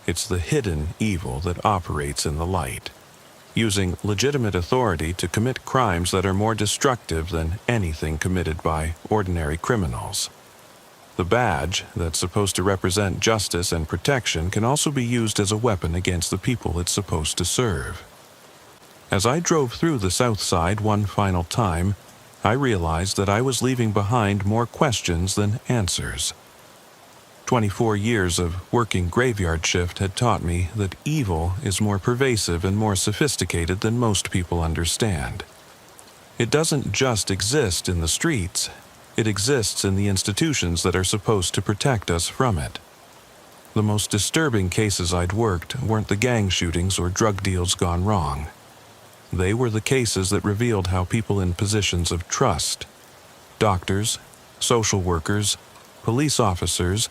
It's the hidden evil that operates in the light, using legitimate authority to commit crimes that are more destructive than anything committed by ordinary criminals. The badge that's supposed to represent justice and protection can also be used as a weapon against the people it's supposed to serve. As I drove through the South Side one final time, I realized that I was leaving behind more questions than answers. 24 years of working graveyard shift had taught me that evil is more pervasive and more sophisticated than most people understand. It doesn't just exist in the streets, it exists in the institutions that are supposed to protect us from it. The most disturbing cases I'd worked weren't the gang shootings or drug deals gone wrong. They were the cases that revealed how people in positions of trust, doctors, social workers, police officers,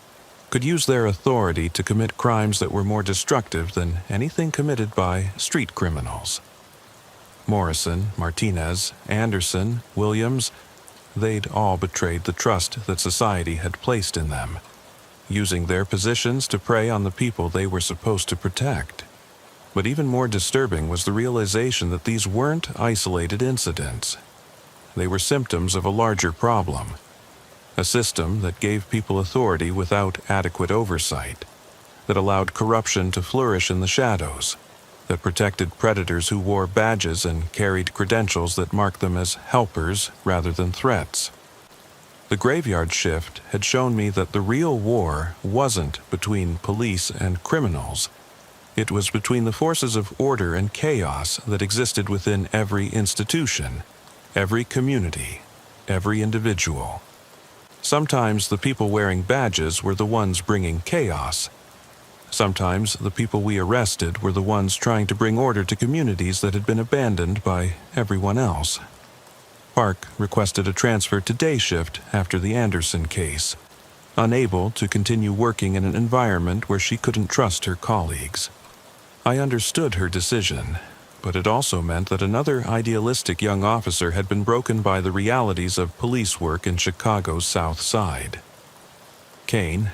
could use their authority to commit crimes that were more destructive than anything committed by street criminals. Morrison, Martinez, Anderson, Williams, they'd all betrayed the trust that society had placed in them, using their positions to prey on the people they were supposed to protect. But even more disturbing was the realization that these weren't isolated incidents. They were symptoms of a larger problem. A system that gave people authority without adequate oversight, that allowed corruption to flourish in the shadows, that protected predators who wore badges and carried credentials that marked them as helpers rather than threats. The graveyard shift had shown me that the real war wasn't between police and criminals. It was between the forces of order and chaos that existed within every institution, every community, every individual. Sometimes the people wearing badges were the ones bringing chaos. Sometimes the people we arrested were the ones trying to bring order to communities that had been abandoned by everyone else. Park requested a transfer to day shift after the Anderson case, unable to continue working in an environment where she couldn't trust her colleagues. I understood her decision, but it also meant that another idealistic young officer had been broken by the realities of police work in Chicago's South Side. Kane,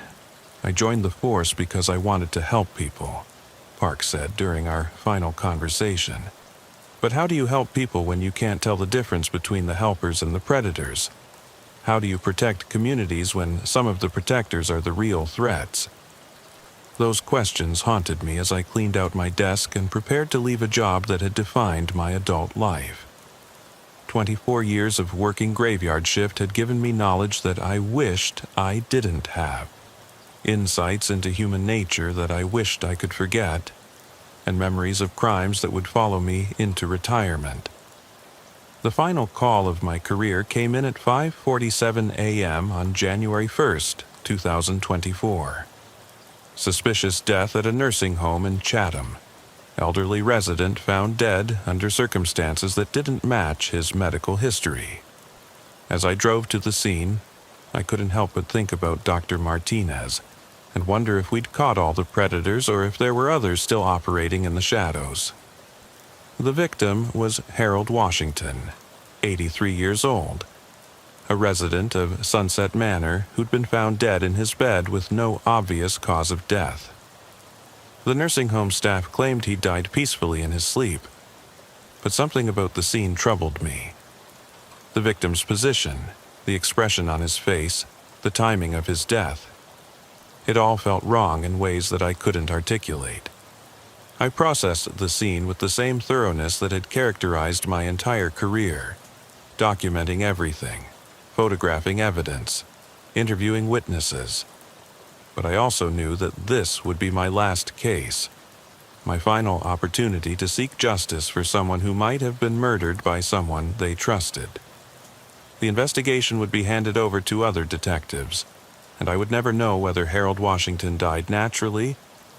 I joined the force because I wanted to help people, Park said during our final conversation. But how do you help people when you can't tell the difference between the helpers and the predators? How do you protect communities when some of the protectors are the real threats? Those questions haunted me as I cleaned out my desk and prepared to leave a job that had defined my adult life. 24 years of working graveyard shift had given me knowledge that I wished I didn't have, insights into human nature that I wished I could forget, and memories of crimes that would follow me into retirement. The final call of my career came in at 5:47 a.m. on January 1st, 2024. Suspicious death at a nursing home in Chatham. Elderly resident found dead under circumstances that didn't match his medical history. As I drove to the scene, I couldn't help but think about Dr. Martinez and wonder if we'd caught all the predators or if there were others still operating in the shadows. The victim was Harold Washington, 83 years old, a resident of Sunset Manor who'd been found dead in his bed with no obvious cause of death. The nursing home staff claimed he died peacefully in his sleep, but something about the scene troubled me. The victim's position, the expression on his face, the timing of his death. It all felt wrong in ways that I couldn't articulate. I processed the scene with the same thoroughness that had characterized my entire career, documenting everything, photographing evidence, interviewing witnesses. But I also knew that this would be my last case, my final opportunity to seek justice for someone who might have been murdered by someone they trusted. The investigation would be handed over to other detectives, and I would never know whether Harold Washington died naturally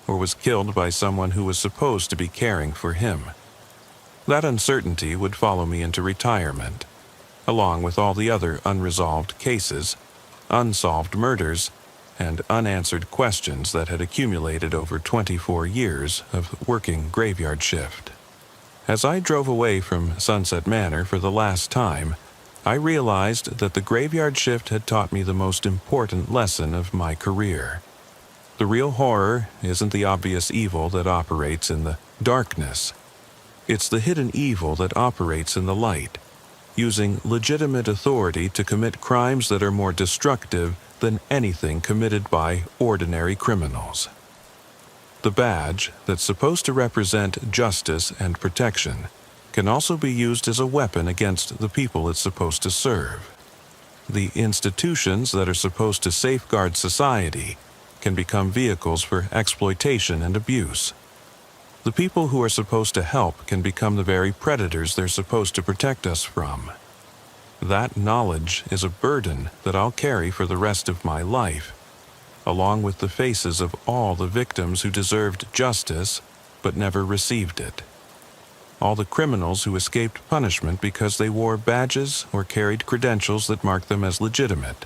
or was killed by someone who was supposed to be caring for him. That uncertainty would follow me into retirement, along with all the other unresolved cases, unsolved murders, and unanswered questions that had accumulated over 24 years of working graveyard shift. As I drove away from Sunset Manor for the last time, I realized that the graveyard shift had taught me the most important lesson of my career. The real horror isn't the obvious evil that operates in the darkness. It's the hidden evil that operates in the light, using legitimate authority to commit crimes that are more destructive than anything committed by ordinary criminals. The badge that's supposed to represent justice and protection can also be used as a weapon against the people it's supposed to serve. The institutions that are supposed to safeguard society can become vehicles for exploitation and abuse. The people who are supposed to help can become the very predators they're supposed to protect us from. That knowledge is a burden that I'll carry for the rest of my life, along with the faces of all the victims who deserved justice but never received it. All the criminals who escaped punishment because they wore badges or carried credentials that marked them as legitimate,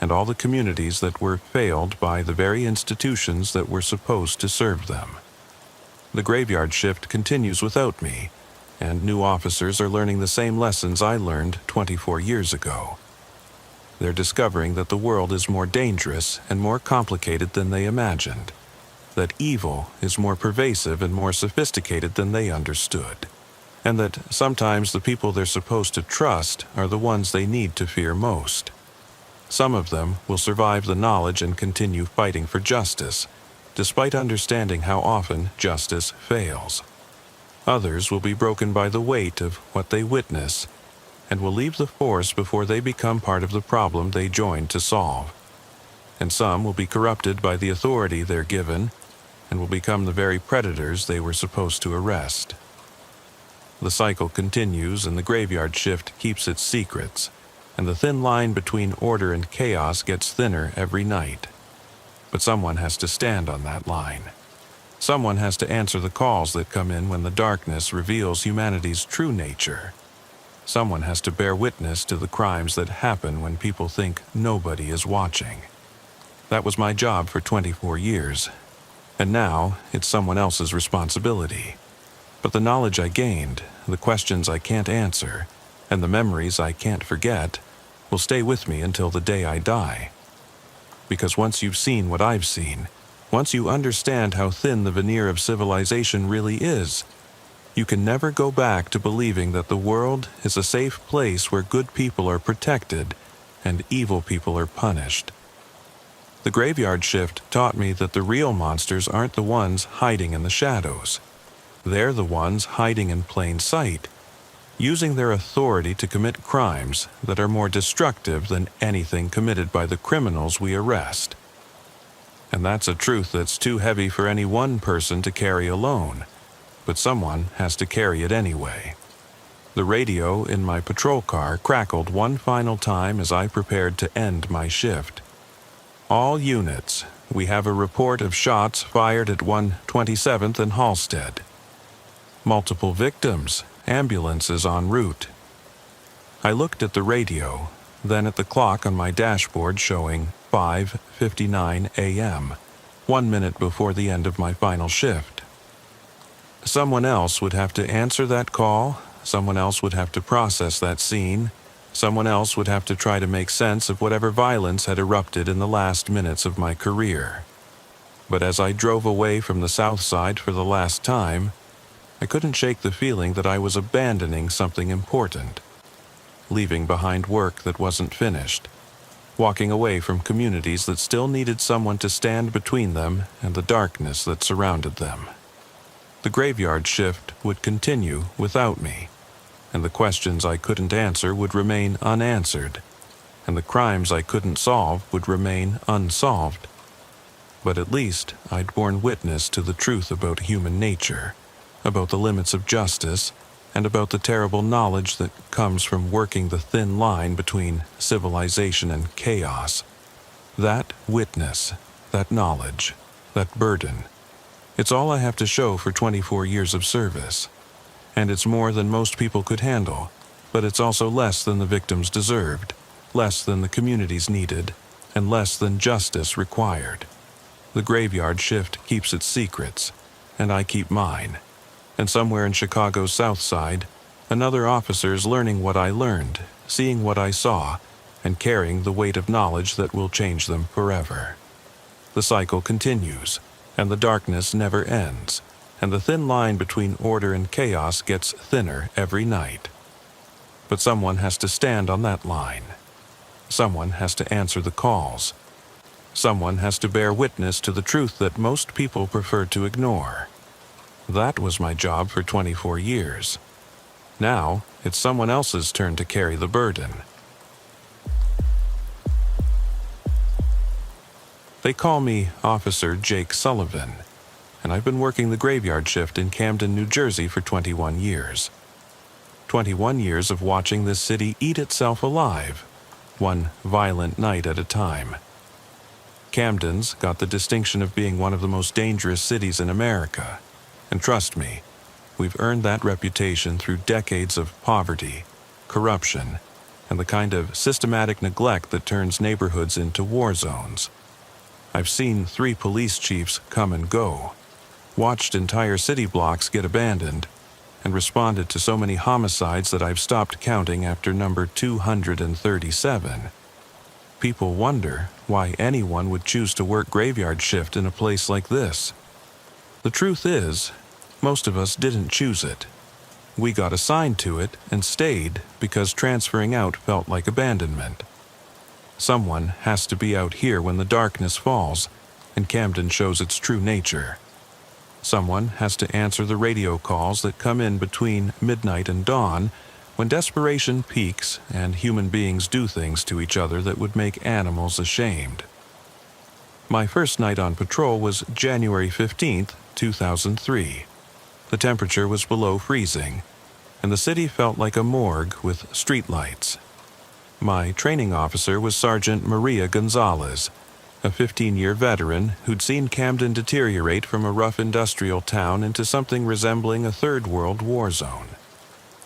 and all the communities that were failed by the very institutions that were supposed to serve them. The graveyard shift continues without me, and new officers are learning the same lessons I learned 24 years ago. They're discovering that the world is more dangerous and more complicated than they imagined, that evil is more pervasive and more sophisticated than they understood, and that sometimes the people they're supposed to trust are the ones they need to fear most. Some of them will survive the knowledge and continue fighting for justice, despite understanding how often justice fails. Others will be broken by the weight of what they witness, and will leave the force before they become part of the problem they joined to solve. And some will be corrupted by the authority they're given, and will become the very predators they were supposed to arrest. The cycle continues, and the graveyard shift keeps its secrets, and the thin line between order and chaos gets thinner every night. But someone has to stand on that line. Someone has to answer the calls that come in when the darkness reveals humanity's true nature. Someone has to bear witness to the crimes that happen when people think nobody is watching. That was my job for 24 years, and now it's someone else's responsibility. But the knowledge I gained, the questions I can't answer, and the memories I can't forget will stay with me until the day I die. Because once you've seen what I've seen, once you understand how thin the veneer of civilization really is, you can never go back to believing that the world is a safe place where good people are protected and evil people are punished. The graveyard shift taught me that the real monsters aren't the ones hiding in the shadows. They're the ones hiding in plain sight, using their authority to commit crimes that are more destructive than anything committed by the criminals we arrest. And that's a truth that's too heavy for any one person to carry alone, but someone has to carry it anyway. The radio in my patrol car crackled one final time as I prepared to end my shift. All units, we have a report of shots fired at 127th and Halstead. Multiple victims, ambulances en route. I looked at the radio, then at the clock on my dashboard showing 5:59 a.m., 1 minute before the end of my final shift. Someone else would have to answer that call, someone else would have to process that scene, someone else would have to try to make sense of whatever violence had erupted in the last minutes of my career. But as I drove away from the South Side for the last time, I couldn't shake the feeling that I was abandoning something important, leaving behind work that wasn't finished, walking away from communities that still needed someone to stand between them and the darkness that surrounded them. The graveyard shift would continue without me, and the questions I couldn't answer would remain unanswered, and the crimes I couldn't solve would remain unsolved. But at least I'd borne witness to the truth about human nature, about the limits of justice, and about the terrible knowledge that comes from working the thin line between civilization and chaos. That witness, that knowledge, that burden, it's all I have to show for 24 years of service. And it's more than most people could handle, but it's also less than the victims deserved, less than the communities needed, and less than justice required. The graveyard shift keeps its secrets, and I keep mine. And somewhere in Chicago's South Side, another officer's learning what I learned, seeing what I saw, and carrying the weight of knowledge that will change them forever. The cycle continues, and the darkness never ends, and the thin line between order and chaos gets thinner every night. But someone has to stand on that line. Someone has to answer the calls. Someone has to bear witness to the truth that most people prefer to ignore. That was my job for 24 years. Now, it's someone else's turn to carry the burden. They call me Officer Jake Sullivan, and I've been working the graveyard shift in Camden, New Jersey for 21 years. 21 years of watching this city eat itself alive, one violent night at a time. Camden's got the distinction of being one of the most dangerous cities in America, and trust me, we've earned that reputation through decades of poverty, corruption, and the kind of systematic neglect that turns neighborhoods into war zones. I've seen 3 police chiefs come and go, watched entire city blocks get abandoned, and responded to so many homicides that I've stopped counting after number 237. People wonder why anyone would choose to work graveyard shift in a place like this. The truth is, most of us didn't choose it. We got assigned to it and stayed because transferring out felt like abandonment. Someone has to be out here when the darkness falls and Camden shows its true nature. Someone has to answer the radio calls that come in between midnight and dawn when desperation peaks and human beings do things to each other that would make animals ashamed. My first night on patrol was January 15th, 2003. The temperature was below freezing, and the city felt like a morgue with streetlights. My training officer was Sergeant Maria Gonzalez, a 15-year veteran who'd seen Camden deteriorate from a rough industrial town into something resembling a third world war zone.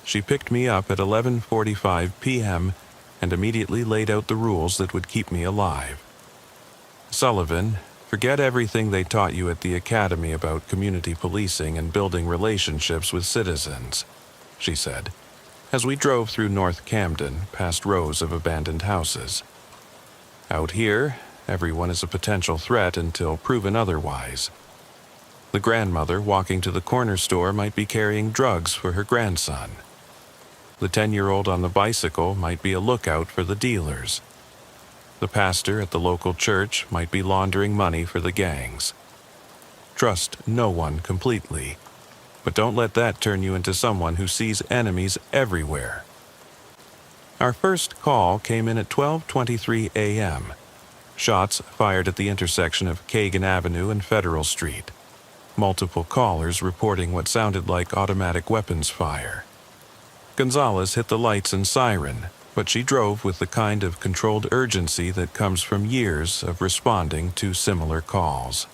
She picked me up at 11:45 p.m. and immediately laid out the rules that would keep me alive. "Sullivan, forget everything they taught you at the academy about community policing and building relationships with citizens," she said, as we drove through North Camden past rows of abandoned houses. "Out here, everyone is a potential threat until proven otherwise. The grandmother walking to the corner store might be carrying drugs for her grandson. The 10-year-old on the bicycle might be a lookout for the dealers. The pastor at the local church might be laundering money for the gangs. Trust no one completely, but don't let that turn you into someone who sees enemies everywhere. Our first call came in at 12:23 a.m. Shots fired at the intersection of Kagan Avenue and Federal Street. Multiple callers reporting what sounded like automatic weapons fire. Gonzalez hit the lights and siren, but she drove with the kind of controlled urgency that comes from years of responding to similar calls.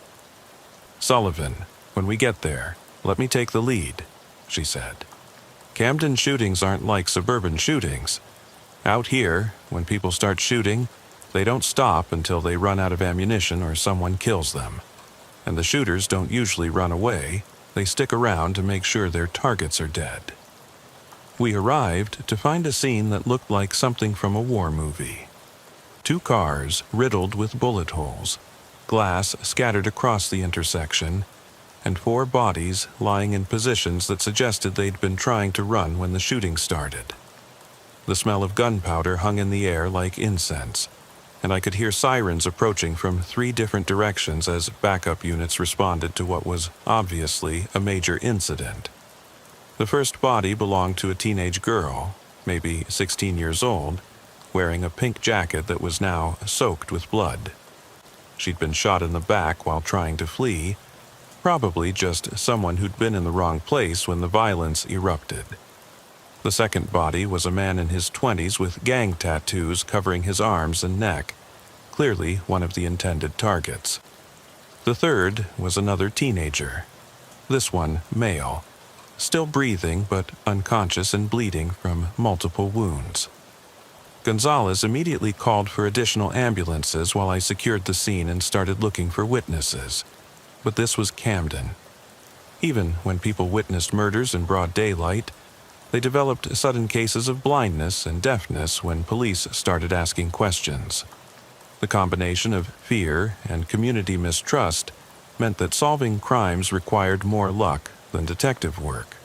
"Sullivan, when we get there, let me take the lead," she said. "Camden shootings aren't like suburban shootings. Out here, when people start shooting, they don't stop until they run out of ammunition or someone kills them. And the shooters don't usually run away, they stick around to make sure their targets are dead." We arrived to find a scene that looked like something from a war movie. 2 cars riddled with bullet holes, glass scattered across the intersection, and 4 bodies lying in positions that suggested they'd been trying to run when the shooting started. The smell of gunpowder hung in the air like incense, and I could hear sirens approaching from 3 different directions as backup units responded to what was obviously a major incident. The first body belonged to a teenage girl, maybe 16 years old, wearing a pink jacket that was now soaked with blood. She'd been shot in the back while trying to flee, probably just someone who'd been in the wrong place when the violence erupted. The second body was a man in his 20s with gang tattoos covering his arms and neck, clearly one of the intended targets. The third was another teenager, this one male, still breathing but unconscious and bleeding from multiple wounds. Gonzalez immediately called for additional ambulances while I secured the scene and started looking for witnesses. But this was Camden. Even when people witnessed murders in broad daylight, they developed sudden cases of blindness and deafness when police started asking questions. The combination of fear and community mistrust meant that solving crimes required more luck than detective work.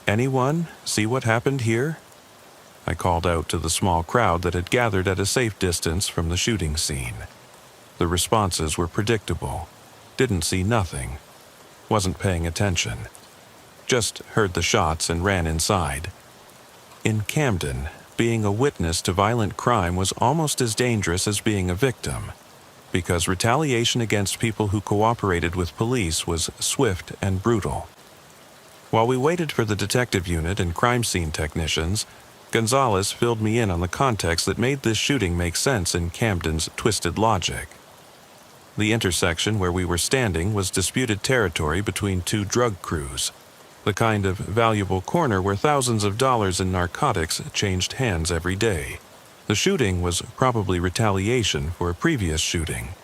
"Anyone see what happened here?" I called out to the small crowd that had gathered at a safe distance from the shooting scene. The responses were predictable. Didn't see nothing. Wasn't paying attention. Just heard the shots and ran inside. In Camden, being a witness to violent crime was almost as dangerous as being a victim, because retaliation against people who cooperated with police was swift and brutal. While we waited for the detective unit and crime scene technicians, Gonzalez filled me in on the context that made this shooting make sense in Camden's twisted logic. The intersection where we were standing was disputed territory between 2 drug crews, the kind of valuable corner where thousands of dollars in narcotics changed hands every day. The shooting was probably retaliation for a previous shooting,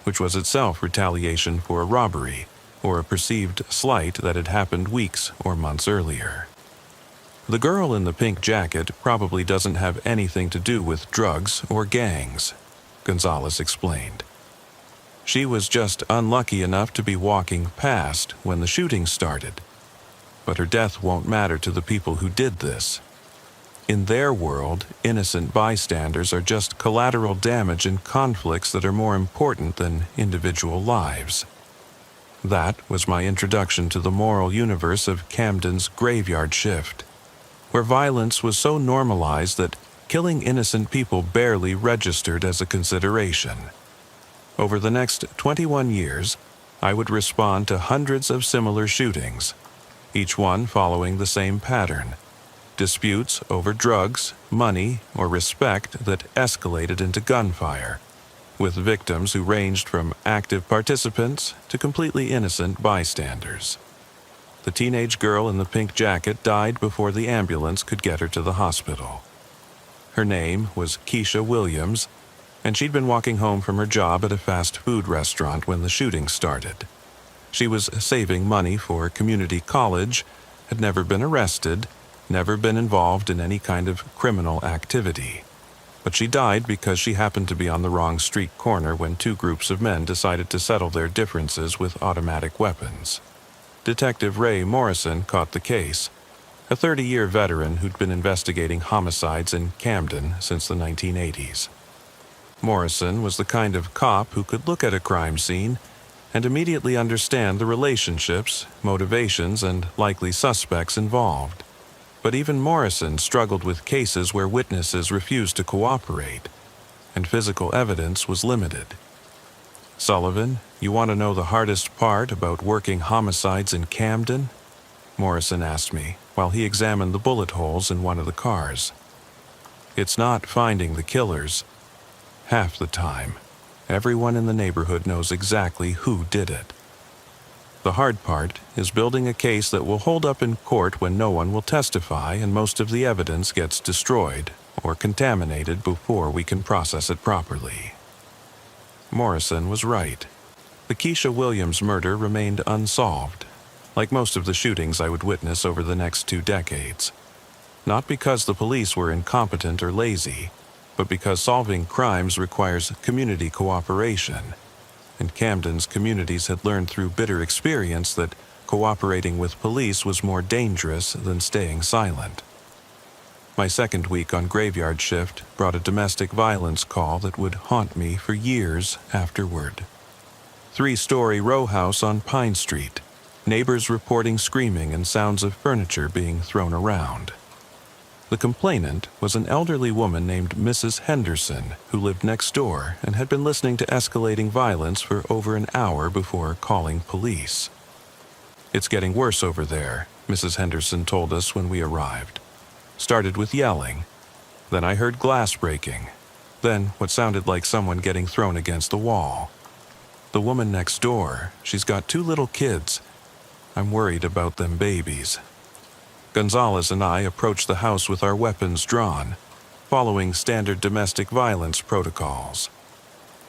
which was itself retaliation for a robbery or a perceived slight that had happened weeks or months earlier. The girl in the pink jacket probably doesn't have anything to do with drugs or gangs, Gonzalez explained. She was just unlucky enough to be walking past when the shooting started. But her death won't matter to the people who did this. In their world, innocent bystanders are just collateral damage in conflicts that are more important than individual lives. That was my introduction to the moral universe of Camden's graveyard shift, where violence was so normalized that killing innocent people barely registered as a consideration. Over the next 21 years, I would respond to hundreds of similar shootings, each one following the same pattern: disputes over drugs, money, or respect that escalated into gunfire, with victims who ranged from active participants to completely innocent bystanders. The teenage girl in the pink jacket died before the ambulance could get her to the hospital. Her name was Keisha Williams, and she'd been walking home from her job at a fast food restaurant when the shooting started. She was saving money for community college, had never been arrested, never been involved in any kind of criminal activity. But she died because she happened to be on the wrong street corner when 2 groups of men decided to settle their differences with automatic weapons. Detective Ray Morrison caught the case, a 30-year veteran who'd been investigating homicides in Camden since the 1980s. Morrison was the kind of cop who could look at a crime scene and immediately understand the relationships, motivations, and likely suspects involved. But even Morrison struggled with cases where witnesses refused to cooperate, and physical evidence was limited. "Sullivan, you want to know the hardest part about working homicides in Camden?" Morrison asked me while he examined the bullet holes in one of the cars. "It's not finding the killers. Half the time, everyone in the neighborhood knows exactly who did it. The hard part is building a case that will hold up in court when no one will testify and most of the evidence gets destroyed or contaminated before we can process it properly." Morrison was right. The Keisha Williams murder remained unsolved, like most of the shootings I would witness over the next 2 decades. Not because the police were incompetent or lazy, but because solving crimes requires community cooperation, and Camden's communities had learned through bitter experience that cooperating with police was more dangerous than staying silent. My second week on graveyard shift brought a domestic violence call that would haunt me for years afterward. 3-story row house on Pine Street. Neighbors reporting screaming and sounds of furniture being thrown around. The complainant was an elderly woman named Mrs. Henderson, who lived next door and had been listening to escalating violence for over an hour before calling police. "It's getting worse over there," Mrs. Henderson told us when we arrived. "Started with yelling. Then I heard glass breaking. Then what sounded like someone getting thrown against the wall. The woman next door, she's got 2 little kids. I'm worried about them babies." Gonzalez and I approached the house with our weapons drawn, following standard domestic violence protocols.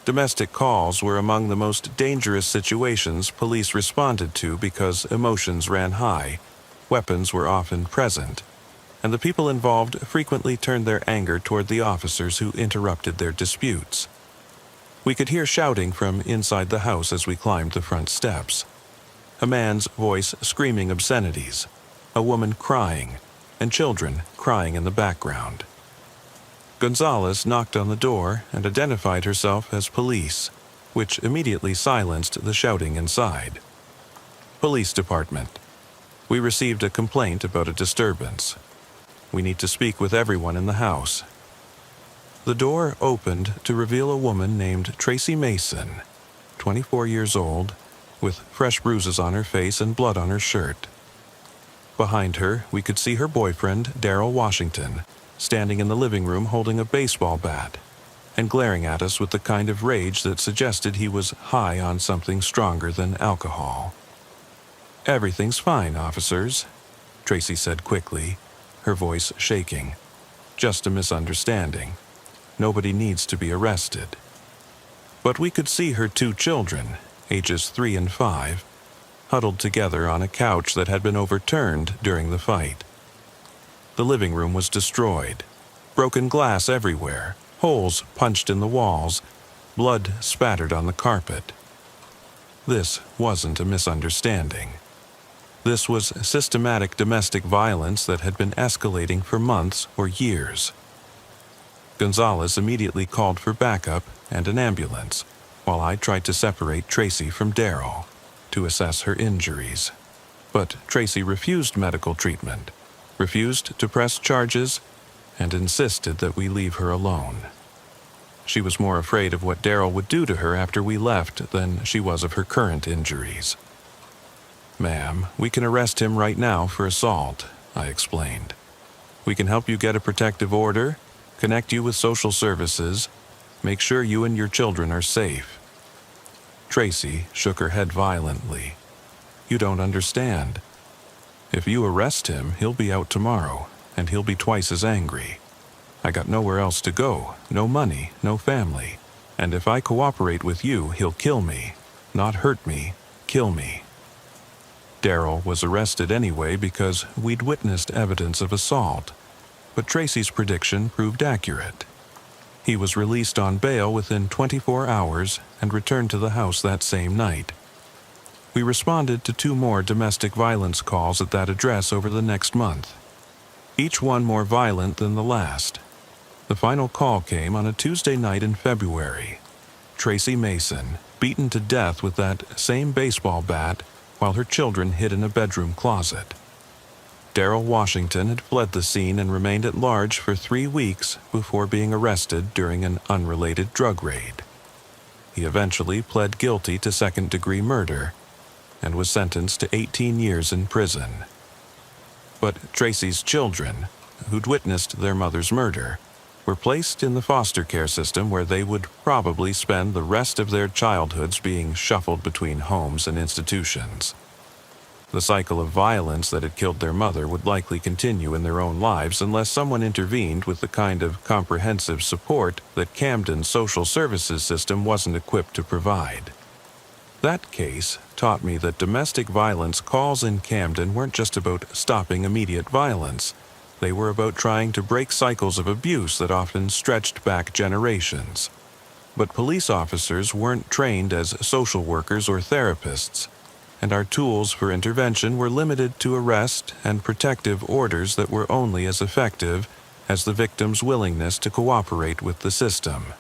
Domestic calls were among the most dangerous situations police responded to because emotions ran high, weapons were often present, and the people involved frequently turned their anger toward the officers who interrupted their disputes. We could hear shouting from inside the house as we climbed the front steps. A man's voice screaming obscenities, a woman crying, and children crying in the background. Gonzalez knocked on the door and identified herself as police, which immediately silenced the shouting inside. "Police department. We received a complaint about a disturbance. We need to speak with everyone in the house." The door opened to reveal a woman named Tracy Mason, 24 years old, with fresh bruises on her face and blood on her shirt. Behind her, we could see her boyfriend, Daryl Washington, standing in the living room holding a baseball bat and glaring at us with the kind of rage that suggested he was high on something stronger than alcohol. "Everything's fine, officers," Tracy said quickly, her voice shaking. "Just a misunderstanding. Nobody needs to be arrested." But we could see her 2 children, ages 3 and 5, huddled together on a couch that had been overturned during the fight. The living room was destroyed, broken glass everywhere, holes punched in the walls, blood spattered on the carpet. This wasn't a misunderstanding. This was systematic domestic violence that had been escalating for months or years. Gonzalez immediately called for backup and an ambulance, while I tried to separate Tracy from Daryl to assess her injuries. But Tracy refused medical treatment, refused to press charges, and insisted that we leave her alone. She was more afraid of what Daryl would do to her after we left than she was of her current injuries. "Ma'am, we can arrest him right now for assault," I explained. "We can help you get a protective order, connect you with social services, make sure you and your children are safe." Tracy shook her head violently. "You don't understand. If you arrest him, he'll be out tomorrow, and he'll be twice as angry. I got nowhere else to go, no money, no family, and if I cooperate with you, he'll kill me. Not hurt me, kill me." Daryl was arrested anyway because we'd witnessed evidence of assault, but Tracy's prediction proved accurate. He was released on bail within 24 hours and returned to the house that same night. We responded to 2 more domestic violence calls at that address over the next month, each one more violent than the last. The final call came on a Tuesday night in February. Tracy Mason, beaten to death with that same baseball bat while her children hid in a bedroom closet. Darrell Washington had fled the scene and remained at large for 3 weeks before being arrested during an unrelated drug raid. He eventually pled guilty to second-degree murder and was sentenced to 18 years in prison. But Tracy's children, who'd witnessed their mother's murder, were placed in the foster care system where they would probably spend the rest of their childhoods being shuffled between homes and institutions. The cycle of violence that had killed their mother would likely continue in their own lives unless someone intervened with the kind of comprehensive support that Camden's social services system wasn't equipped to provide. That case taught me that domestic violence calls in Camden weren't just about stopping immediate violence. They were about trying to break cycles of abuse that often stretched back generations. But police officers weren't trained as social workers or therapists, and our tools for intervention were limited to arrest and protective orders that were only as effective as the victim's willingness to cooperate with the system.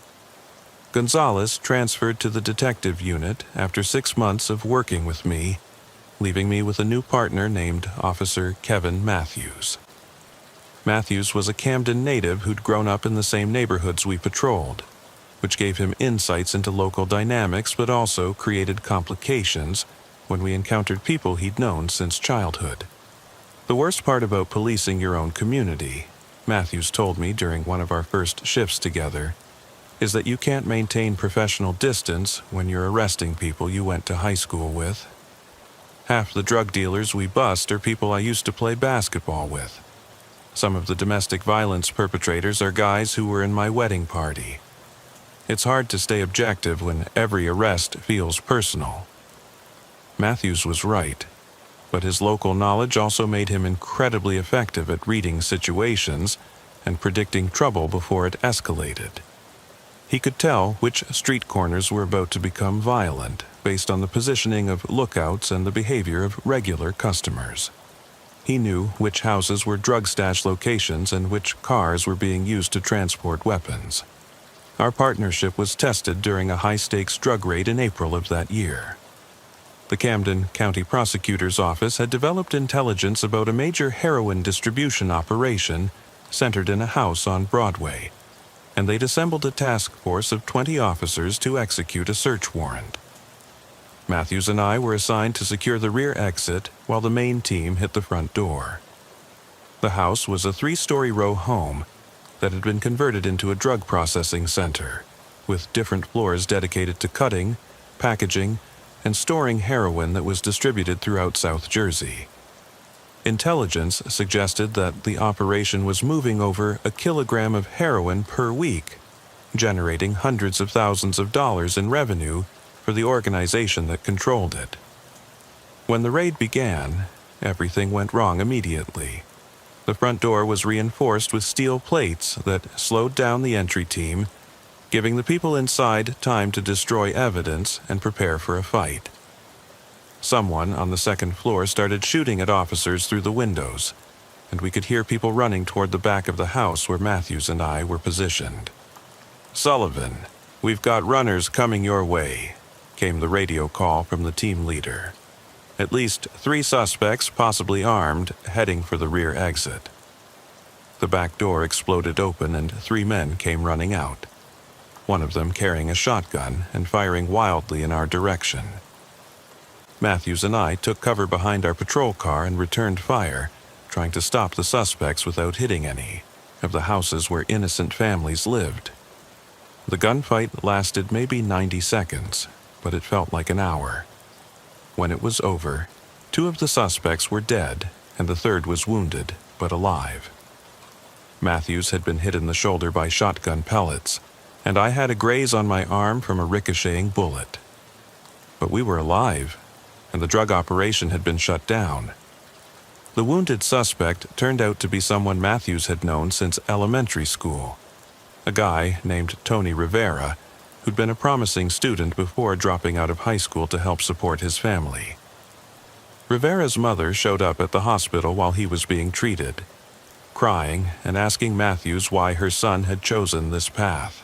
Gonzalez transferred to the detective unit after 6 months of working with me, leaving me with a new partner named Officer Kevin Matthews. Matthews was a Camden native who'd grown up in the same neighborhoods we patrolled, which gave him insights into local dynamics but also created complications when we encountered people he'd known since childhood. The worst part about policing your own community, Matthews told me during one of our first shifts together, is that you can't maintain professional distance when you're arresting people you went to high school with. Half the drug dealers we bust are people I used to play basketball with. Some of the domestic violence perpetrators are guys who were in my wedding party. It's hard to stay objective when every arrest feels personal. Matthews was right, but his local knowledge also made him incredibly effective at reading situations and predicting trouble before it escalated. He could tell which street corners were about to become violent based on the positioning of lookouts and the behavior of regular customers. He knew which houses were drug stash locations and which cars were being used to transport weapons. Our partnership was tested during a high-stakes drug raid in April of that year. The Camden County Prosecutor's Office had developed intelligence about a major heroin distribution operation centered in a house on Broadway, and they'd assembled a task force of 20 officers to execute a search warrant. Matthews and I were assigned to secure the rear exit while the main team hit the front door. The house was a 3-story row home that had been converted into a drug processing center, with different floors dedicated to cutting, packaging, and storing heroin that was distributed throughout South Jersey. Intelligence suggested that the operation was moving over 1 kilogram of heroin per week, generating hundreds of thousands of dollars in revenue for the organization that controlled it. When the raid began, everything went wrong immediately. The front door was reinforced with steel plates that slowed down the entry team, giving the people inside time to destroy evidence and prepare for a fight. Someone on the second floor started shooting at officers through the windows, and we could hear people running toward the back of the house where Matthews and I were positioned. "Sullivan, we've got runners coming your way," came the radio call from the team leader. At least 3 suspects, possibly armed, heading for the rear exit. The back door exploded open and 3 men came running out, one of them carrying a shotgun and firing wildly in our direction. Matthews and I took cover behind our patrol car and returned fire, trying to stop the suspects without hitting any of the houses where innocent families lived. The gunfight lasted maybe 90 seconds, but it felt like an hour. When it was over, 2 of the suspects were dead and the third was wounded, but alive. Matthews had been hit in the shoulder by shotgun pellets, and I had a graze on my arm from a ricocheting bullet. But we were alive, and the drug operation had been shut down. The wounded suspect turned out to be someone Matthews had known since elementary school, a guy named Tony Rivera, who'd been a promising student before dropping out of high school to help support his family. Rivera's mother showed up at the hospital while he was being treated. crying and asking Matthews why her son had chosen this path.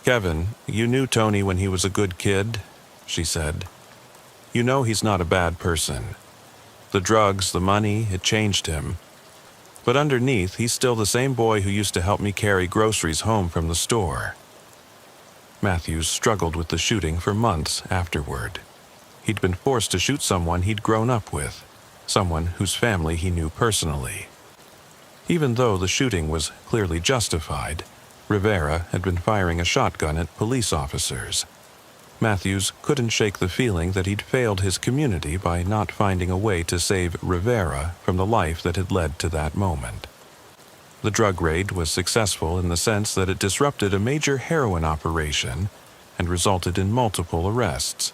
"Kevin, you knew Tony when he was a good kid," she said. "You know he's not a bad person. The drugs, the money, it changed him. But underneath, he's still the same boy who used to help me carry groceries home from the store." Matthews struggled with the shooting for months afterward. He'd been forced to shoot someone he'd grown up with, someone whose family he knew personally. Even though the shooting was clearly justified, Rivera had been firing a shotgun at police officers. Matthews couldn't shake the feeling that he'd failed his community by not finding a way to save Rivera from the life that had led to that moment. The drug raid was successful in the sense that it disrupted a major heroin operation and resulted in multiple arrests.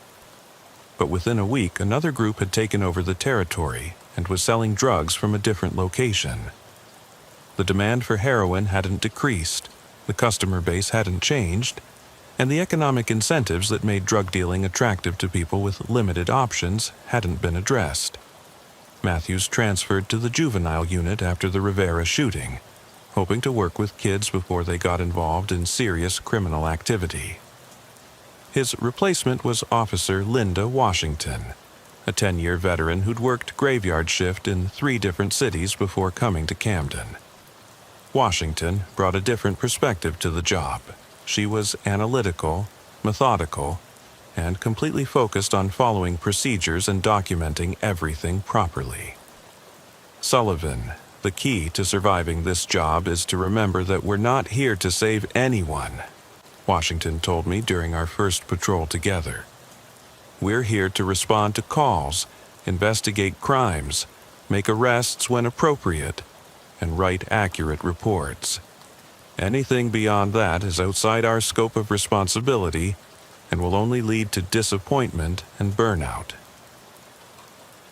But within a week, another group had taken over the territory and was selling drugs from a different location. The demand for heroin hadn't decreased, the customer base hadn't changed, and the economic incentives that made drug dealing attractive to people with limited options hadn't been addressed. Matthews transferred to the juvenile unit after the Rivera shooting, hoping to work with kids before they got involved in serious criminal activity. His replacement was Officer Linda Washington, a 10-year veteran who'd worked graveyard shift in 3 different cities before coming to Camden. Washington brought a different perspective to the job. She was analytical, methodical, and completely focused on following procedures and documenting everything properly. "Sullivan, the key to surviving this job is to remember that we're not here to save anyone," Washington told me during our first patrol together. "We're here to respond to calls, investigate crimes, make arrests when appropriate, and write accurate reports. Anything beyond that is outside our scope of responsibility and will only lead to disappointment and burnout."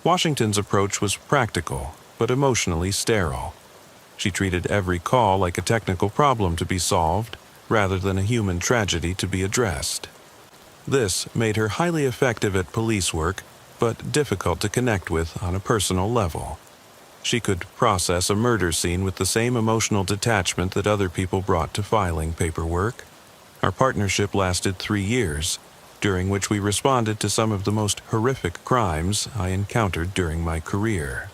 Washington's approach was practical, but emotionally sterile. She treated every call like a technical problem to be solved, rather than a human tragedy to be addressed. This made her highly effective at police work, but difficult to connect with on a personal level. She could process a murder scene with the same emotional detachment that other people brought to filing paperwork. Our partnership lasted 3 years, during which we responded to some of the most horrific crimes I encountered during my career.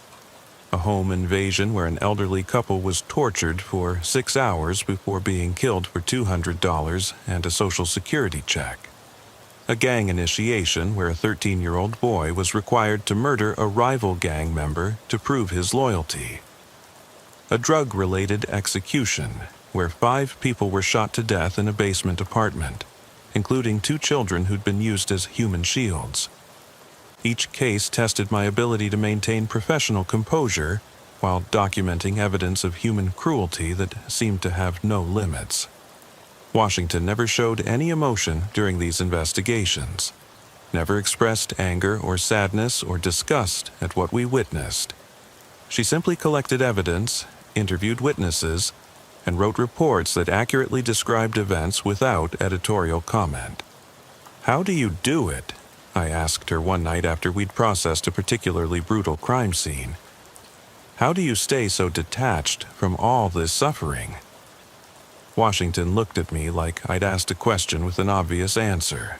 A home invasion where an elderly couple was tortured for 6 hours before being killed for $200 and a Social Security check. A gang initiation where a 13-year-old boy was required to murder a rival gang member to prove his loyalty. A drug-related execution where 5 people were shot to death in a basement apartment, including 2 children who'd been used as human shields. Each case tested my ability to maintain professional composure while documenting evidence of human cruelty that seemed to have no limits. Washington never showed any emotion during these investigations, never expressed anger or sadness or disgust at what we witnessed. She simply collected evidence, interviewed witnesses, and wrote reports that accurately described events without editorial comment. "How do you do it?" I asked her one night after we'd processed a particularly brutal crime scene. "How do you stay so detached from all this suffering?" Washington looked at me like I'd asked a question with an obvious answer.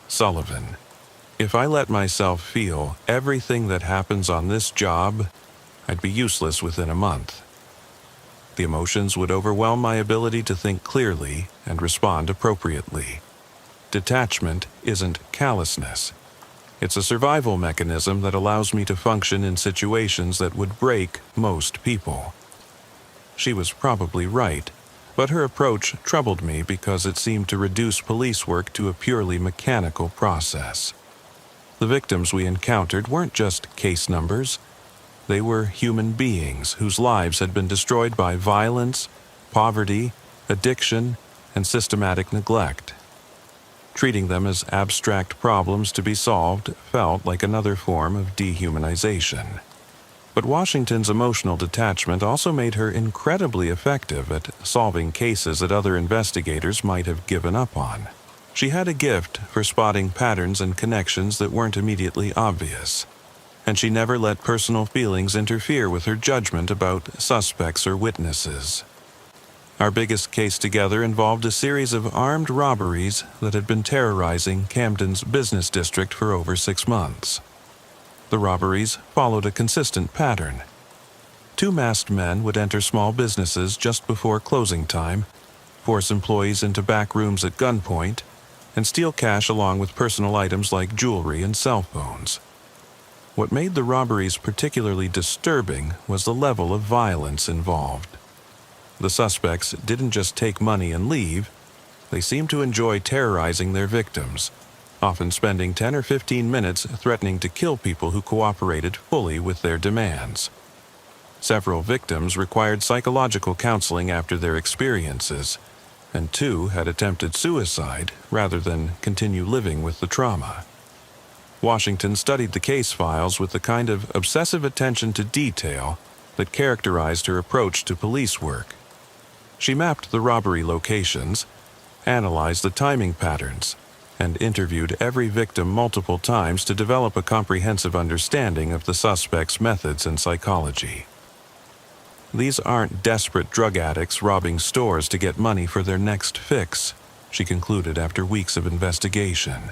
"Sullivan, if I let myself feel everything that happens on this job, I'd be useless within a month. The emotions would overwhelm my ability to think clearly and respond appropriately. Detachment isn't callousness. It's a survival mechanism that allows me to function in situations that would break most people." She was probably right, but her approach troubled me because it seemed to reduce police work to a purely mechanical process. The victims we encountered weren't just case numbers. They were human beings whose lives had been destroyed by violence, poverty, addiction, and systematic neglect. Treating them as abstract problems to be solved felt like another form of dehumanization. But Washington's emotional detachment also made her incredibly effective at solving cases that other investigators might have given up on. She had a gift for spotting patterns and connections that weren't immediately obvious. and she never let personal feelings interfere with her judgment about suspects or witnesses. Our biggest case together involved a series of armed robberies that had been terrorizing Camden's business district for over 6 months. The robberies followed a consistent pattern. 2 masked men would enter small businesses just before closing time, force employees into back rooms at gunpoint, and steal cash along with personal items like jewelry and cell phones. What made the robberies particularly disturbing was the level of violence involved. The suspects didn't just take money and leave, they seemed to enjoy terrorizing their victims, often spending 10 or 15 minutes threatening to kill people who cooperated fully with their demands. Several victims required psychological counseling after their experiences, and 2 had attempted suicide rather than continue living with the trauma. Washington studied the case files with the kind of obsessive attention to detail that characterized her approach to police work. She mapped the robbery locations, analyzed the timing patterns, and interviewed every victim multiple times to develop a comprehensive understanding of the suspect's methods and psychology. These aren't desperate drug addicts robbing stores to get money for their next fix, she concluded after weeks of investigation.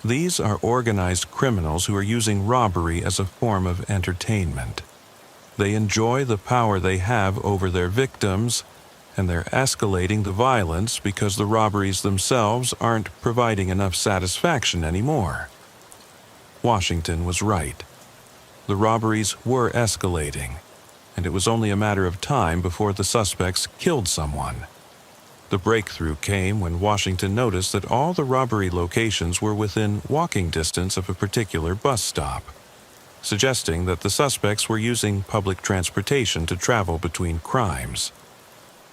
These are organized criminals who are using robbery as a form of entertainment. They enjoy the power they have over their victims, and they're escalating the violence because the robberies themselves aren't providing enough satisfaction anymore. Washington was right. The robberies were escalating, and it was only a matter of time before the suspects killed someone. The breakthrough came when Washington noticed that all the robbery locations were within walking distance of a particular bus stop, suggesting that the suspects were using public transportation to travel between crimes.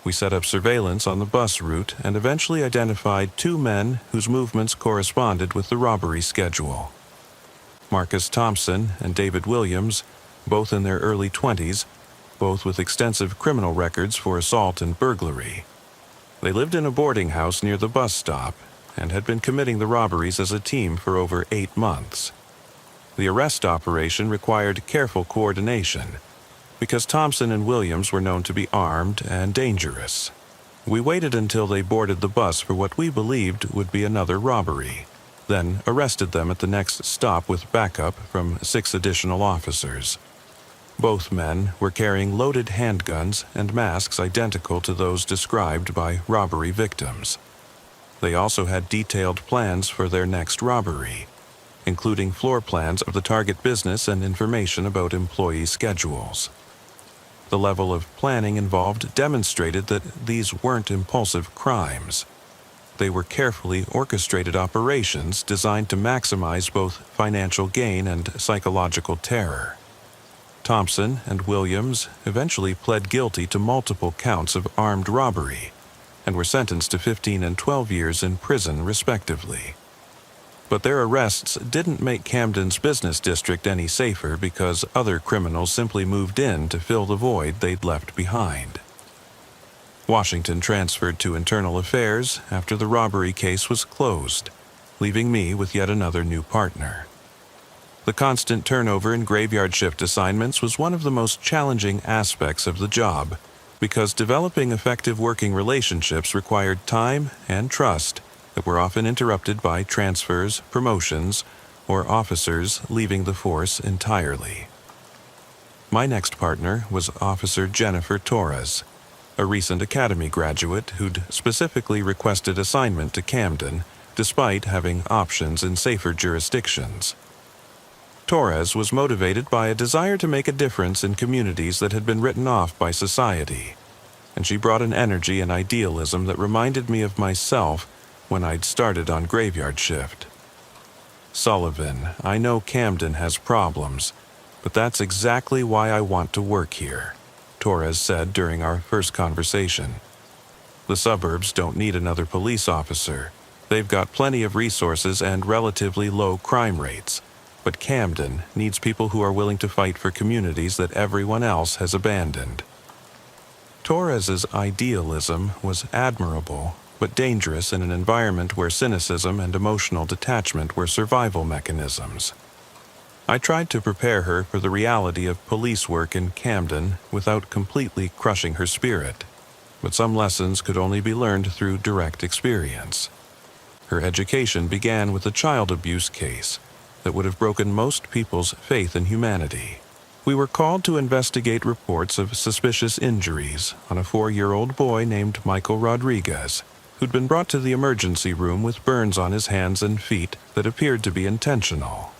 We set up surveillance on the bus route and eventually identified 2 men whose movements corresponded with the robbery schedule. Marcus Thompson and David Williams, both in their early 20s, both with extensive criminal records for assault and burglary. They lived in a boarding house near the bus stop and had been committing the robberies as a team for over 8 months. The arrest operation required careful coordination because Thompson and Williams were known to be armed and dangerous. We waited until they boarded the bus for what we believed would be another robbery, then arrested them at the next stop with backup from 6 additional officers. Both men were carrying loaded handguns and masks identical to those described by robbery victims. They also had detailed plans for their next robbery, including floor plans of the target business and information about employee schedules. The level of planning involved demonstrated that these weren't impulsive crimes. They were carefully orchestrated operations designed to maximize both financial gain and psychological terror. Thompson and Williams eventually pled guilty to multiple counts of armed robbery and were sentenced to 15 and 12 years in prison, respectively. But their arrests didn't make Camden's business district any safer because other criminals simply moved in to fill the void they'd left behind. Washington transferred to Internal Affairs after the robbery case was closed, leaving me with yet another new partner. The constant turnover in graveyard shift assignments was one of the most challenging aspects of the job because developing effective working relationships required time and trust that were often interrupted by transfers, promotions, or officers leaving the force entirely. My next partner was Officer Jennifer Torres, a recent academy graduate who'd specifically requested assignment to Camden despite having options in safer jurisdictions. Torres was motivated by a desire to make a difference in communities that had been written off by society, and she brought an energy and idealism that reminded me of myself when I'd started on graveyard shift. "Sullivan, I know Camden has problems, but that's exactly why I want to work here," Torres said during our first conversation. "The suburbs don't need another police officer. They've got plenty of resources and relatively low crime rates. But Camden needs people who are willing to fight for communities that everyone else has abandoned." Torres's idealism was admirable, but dangerous in an environment where cynicism and emotional detachment were survival mechanisms. I tried to prepare her for the reality of police work in Camden without completely crushing her spirit, but some lessons could only be learned through direct experience. Her education began with a child abuse case that would have broken most people's faith in humanity. We were called to investigate reports of suspicious injuries on a 4-year-old boy named Michael Rodriguez, who'd been brought to the emergency room with burns on his hands and feet that appeared to be intentional.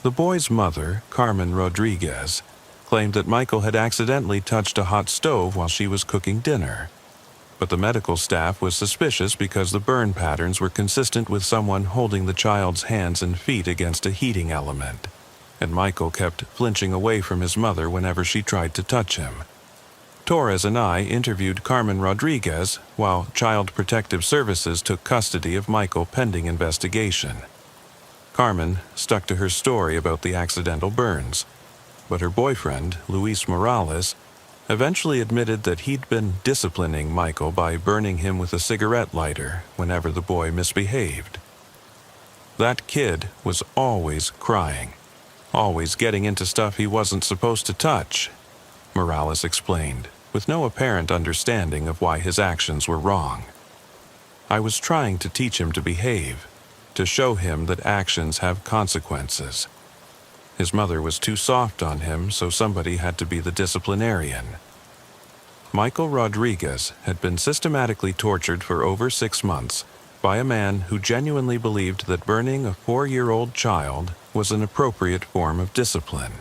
The boy's mother, Carmen Rodriguez, claimed that Michael had accidentally touched a hot stove while she was cooking dinner. But the medical staff was suspicious because the burn patterns were consistent with someone holding the child's hands and feet against a heating element, and Michael kept flinching away from his mother whenever she tried to touch him. Torres and I interviewed Carmen Rodriguez while Child Protective Services took custody of Michael pending investigation. Carmen stuck to her story about the accidental burns, but her boyfriend, Luis Morales, eventually admitted that he'd been disciplining Michael by burning him with a cigarette lighter whenever the boy misbehaved. That kid was always crying, always getting into stuff he wasn't supposed to touch, Morales explained, with no apparent understanding of why his actions were wrong. I was trying to teach him to behave, to show him that actions have consequences. His mother was too soft on him, so somebody had to be the disciplinarian. Michael Rodriguez had been systematically tortured for over 6 months by a man who genuinely believed that burning a 4-year-old child was an appropriate form of discipline.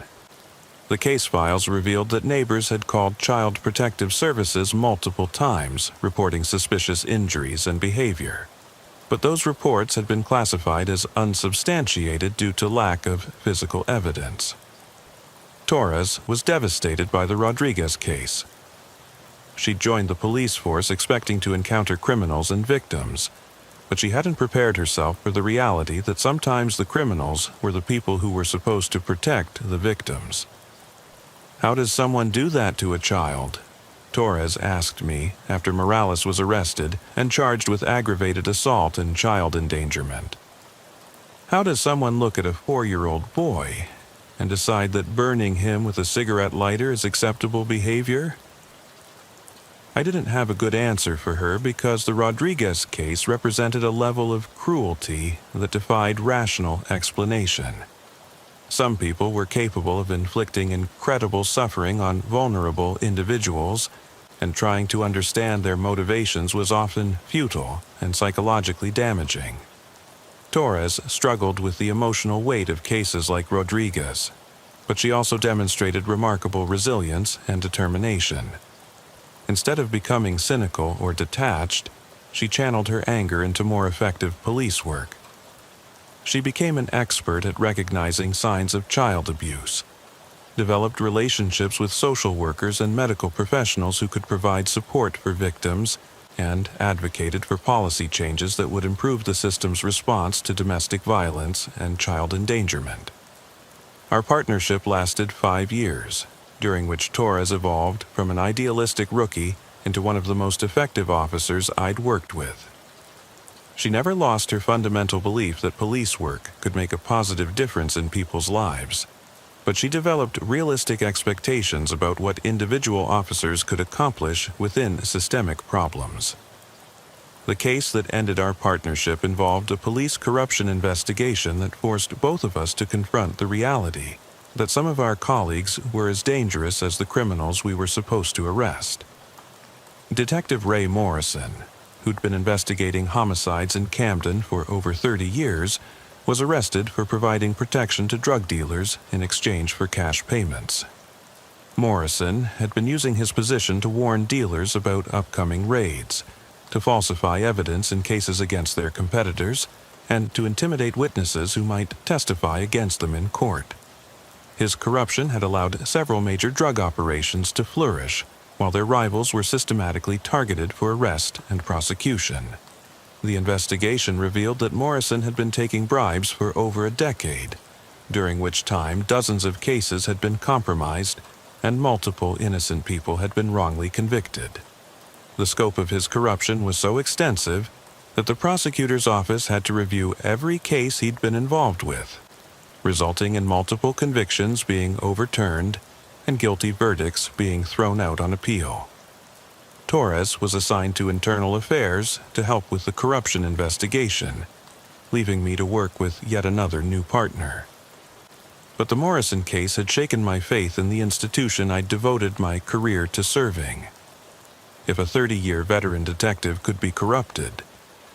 The case files revealed that neighbors had called Child Protective Services multiple times, reporting suspicious injuries and behavior. But those reports had been classified as unsubstantiated due to lack of physical evidence. Torres was devastated by the Rodriguez case. She joined the police force expecting to encounter criminals and victims, but she hadn't prepared herself for the reality that sometimes the criminals were the people who were supposed to protect the victims. "How does someone do that to a child?" Torres asked me after Morales was arrested and charged with aggravated assault and child endangerment. How does someone look at a 4-year-old boy and decide that burning him with a cigarette lighter is acceptable behavior? I didn't have a good answer for her because the Rodriguez case represented a level of cruelty that defied rational explanation. Some people were capable of inflicting incredible suffering on vulnerable individuals, and trying to understand their motivations was often futile and psychologically damaging. Torres struggled with the emotional weight of cases like Rodriguez, but she also demonstrated remarkable resilience and determination. Instead of becoming cynical or detached, she channeled her anger into more effective police work. She became an expert at recognizing signs of child abuse, developed relationships with social workers and medical professionals who could provide support for victims, and advocated for policy changes that would improve the system's response to domestic violence and child endangerment. Our partnership lasted 5 years, during which Torres evolved from an idealistic rookie into one of the most effective officers I'd worked with. She never lost her fundamental belief that police work could make a positive difference in people's lives, but she developed realistic expectations about what individual officers could accomplish within systemic problems. The case that ended our partnership involved a police corruption investigation that forced both of us to confront the reality that some of our colleagues were as dangerous as the criminals we were supposed to arrest. Detective Ray Morrison, who'd been investigating homicides in Camden for over 30 years, was arrested for providing protection to drug dealers in exchange for cash payments. Morrison had been using his position to warn dealers about upcoming raids, to falsify evidence in cases against their competitors, and to intimidate witnesses who might testify against them in court. His corruption had allowed several major drug operations to flourish, while their rivals were systematically targeted for arrest and prosecution. The investigation revealed that Morrison had been taking bribes for over a decade, during which time dozens of cases had been compromised and multiple innocent people had been wrongly convicted. The scope of his corruption was so extensive that the prosecutor's office had to review every case he'd been involved with. resulting in multiple convictions being overturned and guilty verdicts being thrown out on appeal. Torres was assigned to internal affairs to help with the corruption investigation, leaving me to work with yet another new partner. But the Morrison case had shaken my faith in the institution I'd devoted my career to serving. If a 30-year veteran detective could be corrupted,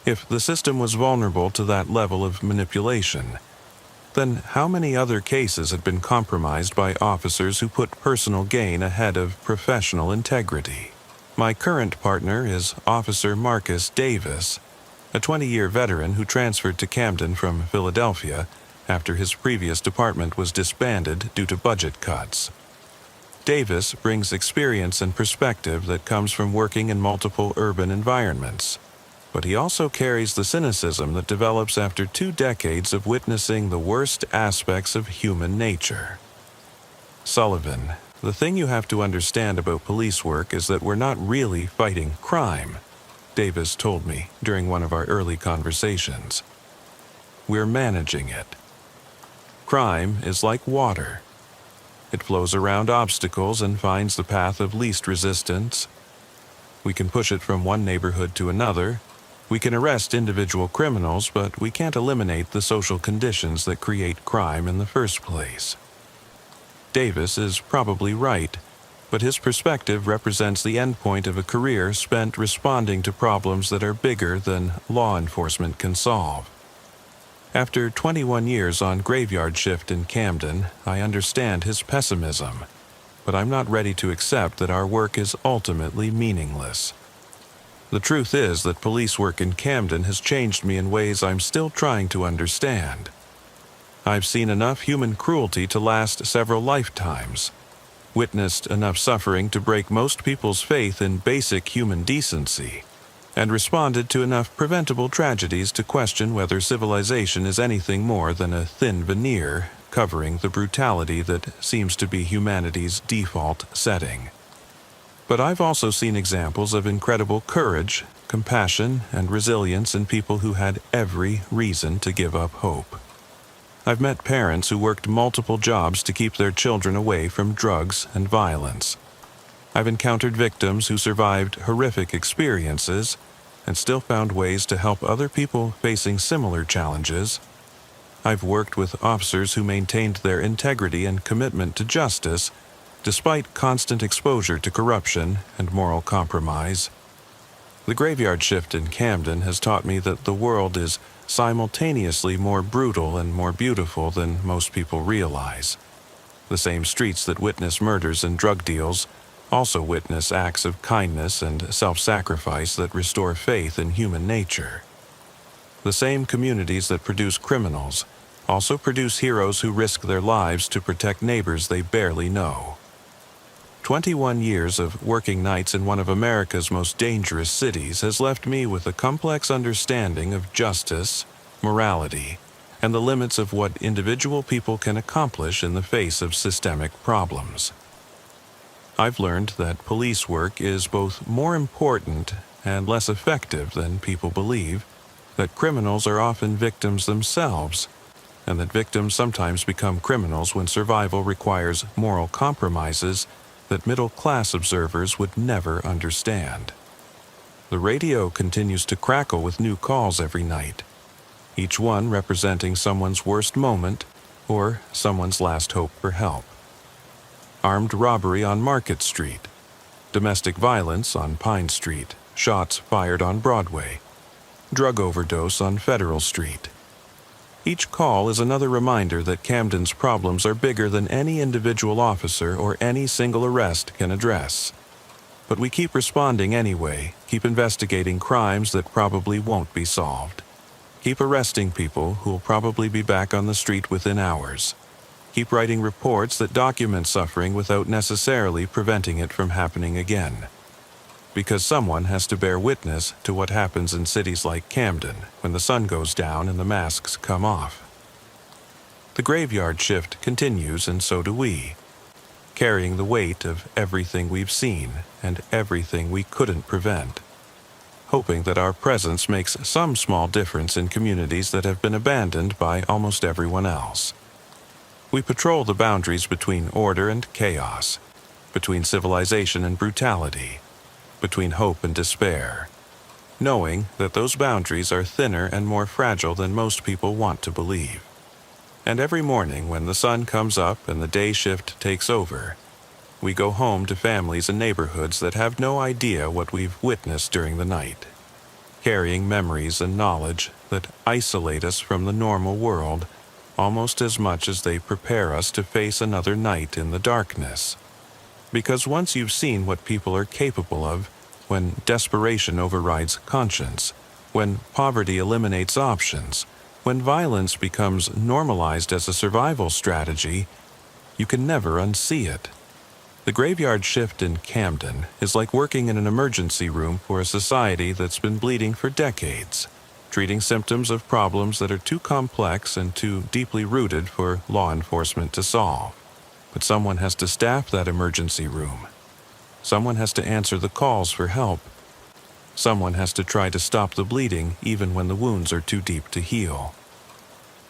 if the system was vulnerable to that level of manipulation, then how many other cases had been compromised by officers who put personal gain ahead of professional integrity? My current partner is Officer Marcus Davis, a 20-year veteran who transferred to Camden from Philadelphia after his previous department was disbanded due to budget cuts. Davis brings experience and perspective that comes from working in multiple urban environments, but he also carries the cynicism that develops after 2 decades of witnessing the worst aspects of human nature. Sullivan, the thing you have to understand about police work is that we're not really fighting crime, Davis told me during one of our early conversations. We're managing it. Crime is like water. It flows around obstacles and finds the path of least resistance. We can push it from one neighborhood to another. We can arrest individual criminals, but we can't eliminate the social conditions that create crime in the first place. Davis is probably right, but his perspective represents the endpoint of a career spent responding to problems that are bigger than law enforcement can solve. After 21 years on graveyard shift in Camden, I understand his pessimism, but I'm not ready to accept that our work is ultimately meaningless. The truth is that police work in Camden has changed me in ways I'm still trying to understand. I've seen enough human cruelty to last several lifetimes, witnessed enough suffering to break most people's faith in basic human decency, and responded to enough preventable tragedies to question whether civilization is anything more than a thin veneer covering the brutality that seems to be humanity's default setting. But I've also seen examples of incredible courage, compassion, and resilience in people who had every reason to give up hope. I've met parents who worked multiple jobs to keep their children away from drugs and violence. I've encountered victims who survived horrific experiences and still found ways to help other people facing similar challenges. I've worked with officers who maintained their integrity and commitment to justice despite constant exposure to corruption and moral compromise. The graveyard shift in Camden has taught me that the world is simultaneously more brutal and more beautiful than most people realize. The same streets that witness murders and drug deals also witness acts of kindness and self-sacrifice that restore faith in human nature. The same communities that produce criminals also produce heroes who risk their lives to protect neighbors they barely know. 21 years of working nights in one of America's most dangerous cities has left me with a complex understanding of justice, morality, and the limits of what individual people can accomplish in the face of systemic problems. I've learned that police work is both more important and less effective than people believe, that criminals are often victims themselves, and that victims sometimes become criminals when survival requires moral compromises that middle-class observers would never understand. The radio continues to crackle with new calls every night, each one representing someone's worst moment or someone's last hope for help. Armed robbery on Market Street, domestic violence on Pine Street, shots fired on Broadway, drug overdose on Federal Street. Each call is another reminder that Camden's problems are bigger than any individual officer or any single arrest can address. But we keep responding anyway, keep investigating crimes that probably won't be solved. Keep arresting people who'll probably be back on the street within hours. Keep writing reports that document suffering without necessarily preventing it from happening again. Because someone has to bear witness to what happens in cities like Camden when the sun goes down and the masks come off. The graveyard shift continues, and so do we, carrying the weight of everything we've seen and everything we couldn't prevent, hoping that our presence makes some small difference in communities that have been abandoned by almost everyone else. We patrol the boundaries between order and chaos, between civilization and brutality, between hope and despair, knowing that those boundaries are thinner and more fragile than most people want to believe. And every morning when the sun comes up and the day shift takes over, we go home to families and neighborhoods that have no idea what we've witnessed during the night, carrying memories and knowledge that isolate us from the normal world almost as much as they prepare us to face another night in the darkness. Because once you've seen what people are capable of, when desperation overrides conscience, when poverty eliminates options, when violence becomes normalized as a survival strategy, you can never unsee it. The graveyard shift in Camden is like working in an emergency room for a society that's been bleeding for decades, treating symptoms of problems that are too complex and too deeply rooted for law enforcement to solve. But someone has to staff that emergency room. Someone has to answer the calls for help. Someone has to try to stop the bleeding even when the wounds are too deep to heal.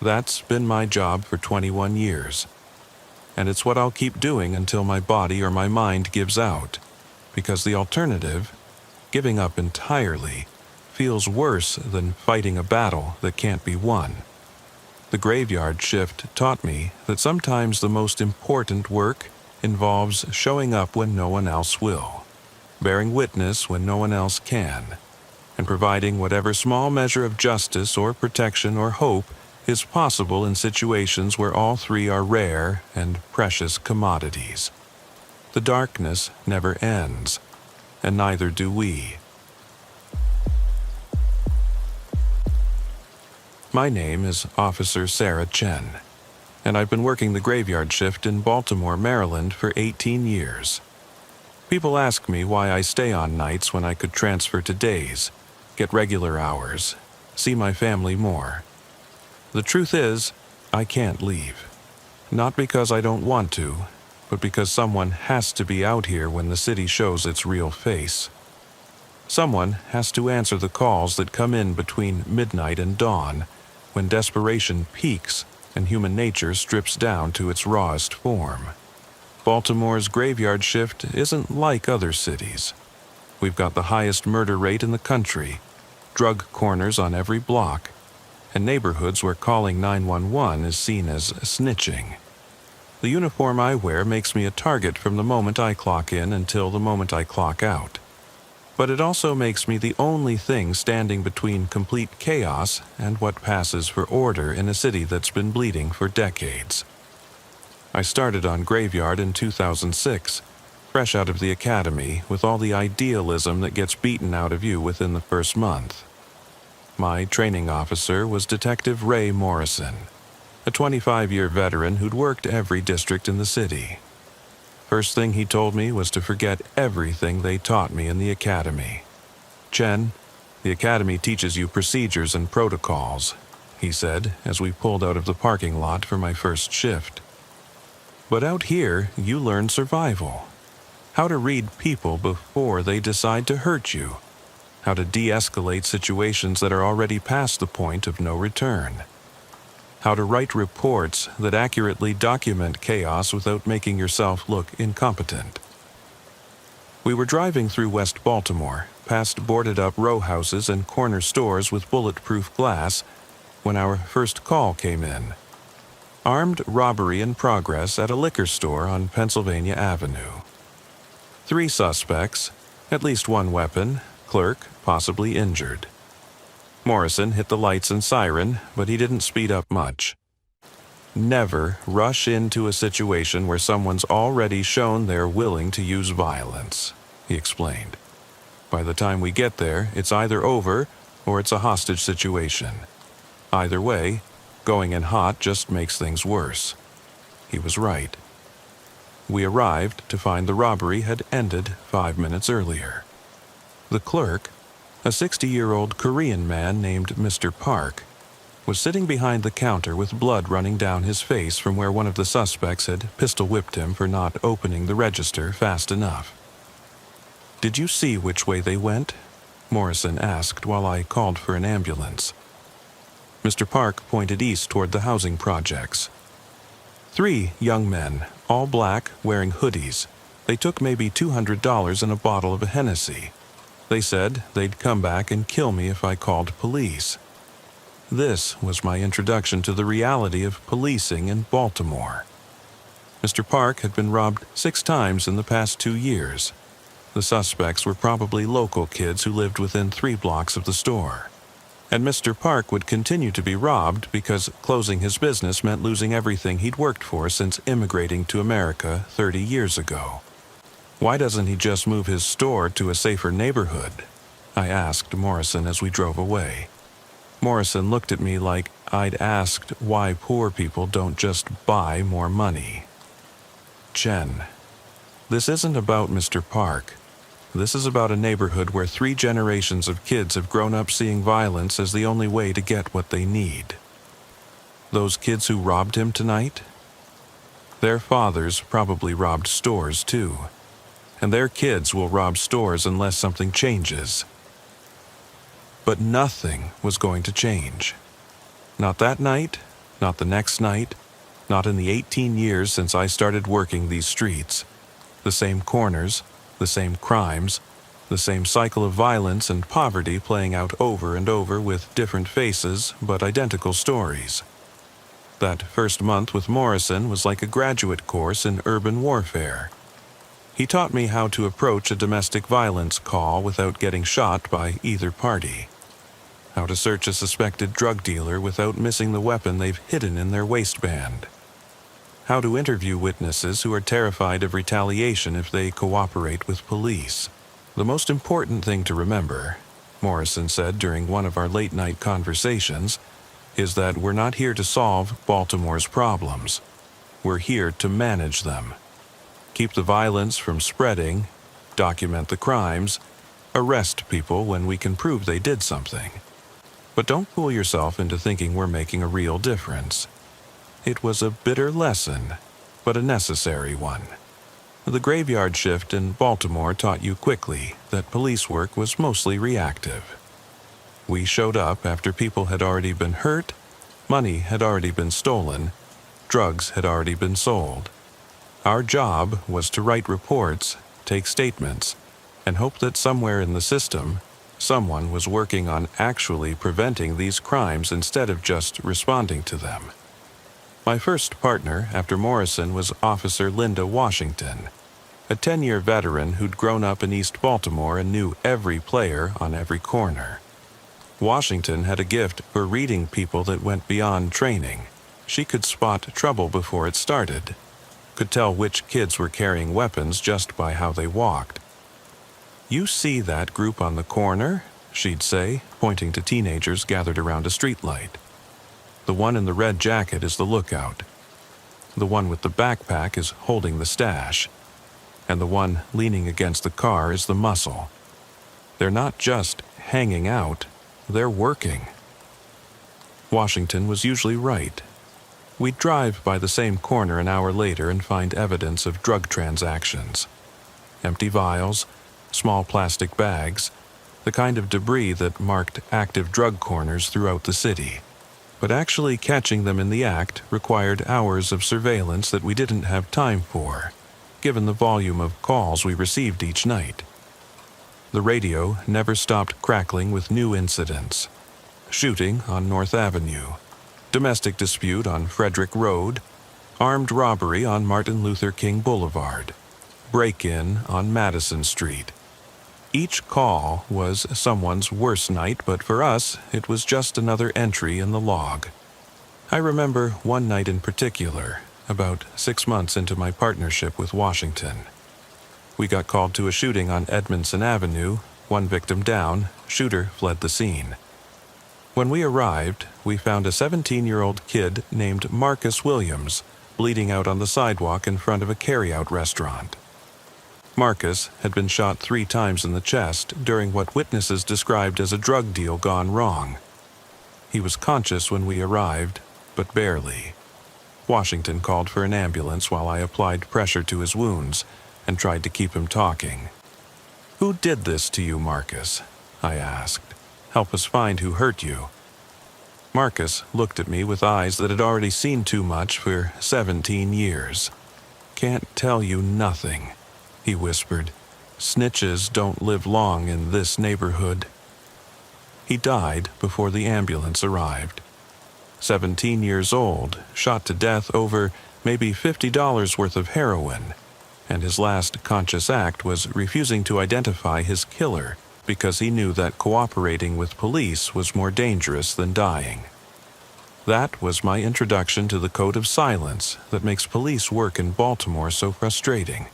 That's been my job for 21 years. And it's what I'll keep doing until my body or my mind gives out, because the alternative, giving up entirely, feels worse than fighting a battle that can't be won. The graveyard shift taught me that sometimes the most important work involves showing up when no one else will, bearing witness when no one else can, and providing whatever small measure of justice or protection or hope is possible in situations where all three are rare and precious commodities. The darkness never ends, and neither do we. My name is Officer Sarah Chen, and I've been working the graveyard shift in Baltimore, Maryland for 18 years. People ask me why I stay on nights when I could transfer to days, get regular hours, see my family more. The truth is, I can't leave. Not because I don't want to, but because someone has to be out here when the city shows its real face. Someone has to answer the calls that come in between midnight and dawn, when desperation peaks and human nature strips down to its rawest form. Baltimore's graveyard shift isn't like other cities. We've got the highest murder rate in the country, drug corners on every block, and neighborhoods where calling 911 is seen as snitching. The uniform I wear makes me a target from the moment I clock in until the moment I clock out. But it also makes me the only thing standing between complete chaos and what passes for order in a city that's been bleeding for decades. I started on Graveyard in 2006, fresh out of the academy with all the idealism that gets beaten out of you within the first month. My training officer was Detective Ray Morrison, a 25-year veteran who'd worked every district in the city. First thing he told me was to forget everything they taught me in the academy. "Chen, the academy teaches you procedures and protocols," he said as we pulled out of the parking lot for my first shift. "But out here, you learn survival. How to read people before they decide to hurt you. How to de-escalate situations that are already past the point of no return. How to write reports that accurately document chaos without making yourself look incompetent." We were driving through West Baltimore, past boarded-up row houses and corner stores with bulletproof glass, when our first call came in. Armed robbery in progress at a liquor store on Pennsylvania Avenue. 3 suspects, at least one weapon, clerk possibly injured. Morrison hit the lights and siren, but he didn't speed up much. Never rush into a situation where someone's already shown they're willing to use violence, he explained. By the time we get there, it's either over or it's a hostage situation. Either way, going in hot just makes things worse. He was right. We arrived to find the robbery had ended 5 minutes earlier. The clerk, a 60-year-old Korean man named Mr. Park, was sitting behind the counter with blood running down his face from where one of the suspects had pistol-whipped him for not opening the register fast enough. "Did you see which way they went?" Morrison asked while I called for an ambulance. Mr. Park pointed east toward the housing projects. 3 young men, all black, wearing hoodies. They took maybe $200 and a bottle of Hennessy. They said they'd come back and kill me if I called police. This was my introduction to the reality of policing in Baltimore. Mr. Park had been robbed 6 times in the past 2 years. The suspects were probably local kids who lived within 3 blocks of the store. And Mr. Park would continue to be robbed because closing his business meant losing everything he'd worked for since immigrating to America 30 years ago. Why doesn't he just move his store to a safer neighborhood? I asked Morrison as we drove away. Morrison looked at me like I'd asked why poor people don't just buy more money. Jen, this isn't about Mr. Park. This is about a neighborhood where 3 generations of kids have grown up seeing violence as the only way to get what they need. Those kids who robbed him tonight? Their fathers probably robbed stores too. And their kids will rob stores unless something changes. But nothing was going to change. Not that night, not the next night, not in the 18 years since I started working these streets. The same corners, the same crimes, the same cycle of violence and poverty playing out over and over with different faces but identical stories. That first month with Morrison was like a graduate course in urban warfare. He taught me how to approach a domestic violence call without getting shot by either party. How to search a suspected drug dealer without missing the weapon they've hidden in their waistband. How to interview witnesses who are terrified of retaliation if they cooperate with police. The most important thing to remember, Morrison said during one of our late-night conversations, is that we're not here to solve Baltimore's problems. We're here to manage them. Keep the violence from spreading, document the crimes, arrest people when we can prove they did something. But don't fool yourself into thinking we're making a real difference. It was a bitter lesson, but a necessary one. The graveyard shift in Baltimore taught you quickly that police work was mostly reactive. We showed up after people had already been hurt, money had already been stolen, drugs had already been sold. Our job was to write reports, take statements, and hope that somewhere in the system, someone was working on actually preventing these crimes instead of just responding to them. My first partner after Morrison was Officer Linda Washington, a 10-year veteran who'd grown up in East Baltimore and knew every player on every corner. Washington had a gift for reading people that went beyond training. She could spot trouble before it started, could tell which kids were carrying weapons just by how they walked. "You see that group on the corner?" she'd say, pointing to teenagers gathered around a streetlight. "The one in the red jacket is the lookout. The one with the backpack is holding the stash. And the one leaning against the car is the muscle. They're not just hanging out, they're working." Washington was usually right. We'd drive by the same corner an hour later and find evidence of drug transactions. Empty vials, small plastic bags, the kind of debris that marked active drug corners throughout the city. But actually catching them in the act required hours of surveillance that we didn't have time for, given the volume of calls we received each night. The radio never stopped crackling with new incidents. Shooting on North Avenue, domestic dispute on Frederick Road, armed robbery on Martin Luther King Boulevard, break-in on Madison Street. Each call was someone's worst night, but for us, it was just another entry in the log. I remember one night in particular, about 6 months into my partnership with Washington. We got called to a shooting on Edmondson Avenue, 1 victim down, shooter fled the scene. When we arrived, we found a 17-year-old kid named Marcus Williams bleeding out on the sidewalk in front of a carry-out restaurant. Marcus had been shot 3 times in the chest during what witnesses described as a drug deal gone wrong. He was conscious when we arrived, but barely. Washington called for an ambulance while I applied pressure to his wounds and tried to keep him talking. "Who did this to you, Marcus?" I asked. "Help us find who hurt you." Marcus looked at me with eyes that had already seen too much for 17 years. "Can't tell you nothing," he whispered. "Snitches don't live long in this neighborhood." He died before the ambulance arrived. 17 years old, shot to death over maybe $50 worth of heroin, and his last conscious act was refusing to identify his killer because he knew that cooperating with police was more dangerous than dying. That was my introduction to the code of silence that makes police work in Baltimore so frustrating.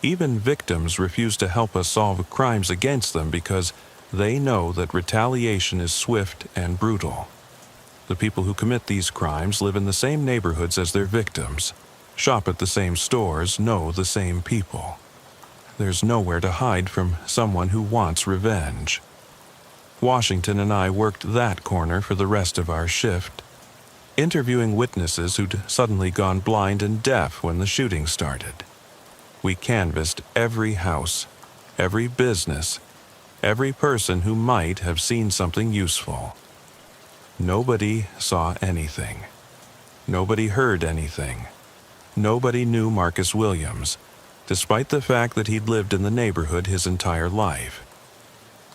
Even victims refuse to help us solve crimes against them because they know that retaliation is swift and brutal. The people who commit these crimes live in the same neighborhoods as their victims, shop at the same stores, know the same people. There's nowhere to hide from someone who wants revenge. Washington and I worked that corner for the rest of our shift, interviewing witnesses who'd suddenly gone blind and deaf when the shooting started. We canvassed every house, every business, every person who might have seen something useful. Nobody saw anything. Nobody heard anything. Nobody knew Marcus Williams, despite the fact that he'd lived in the neighborhood his entire life.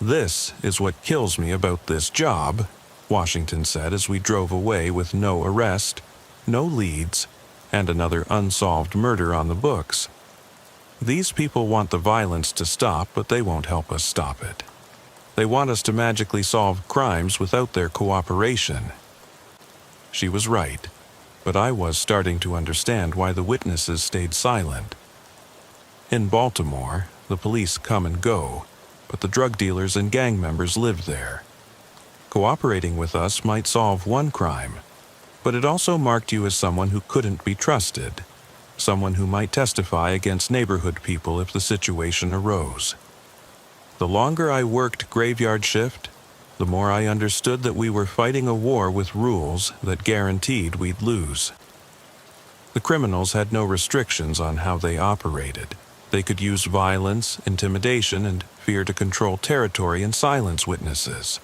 "This is what kills me about this job," Washington said as we drove away with no arrest, no leads, and another unsolved murder on the books. "These people want the violence to stop, but they won't help us stop it. They want us to magically solve crimes without their cooperation." She was right, but I was starting to understand why the witnesses stayed silent. In Baltimore, the police come and go, but the drug dealers and gang members live there. Cooperating with us might solve one crime, but it also marked you as someone who couldn't be trusted, someone who might testify against neighborhood people if the situation arose. The longer I worked graveyard shift, the more I understood that we were fighting a war with rules that guaranteed we'd lose. The criminals had no restrictions on how they operated. They could use violence, intimidation, and fear to control territory and silence witnesses.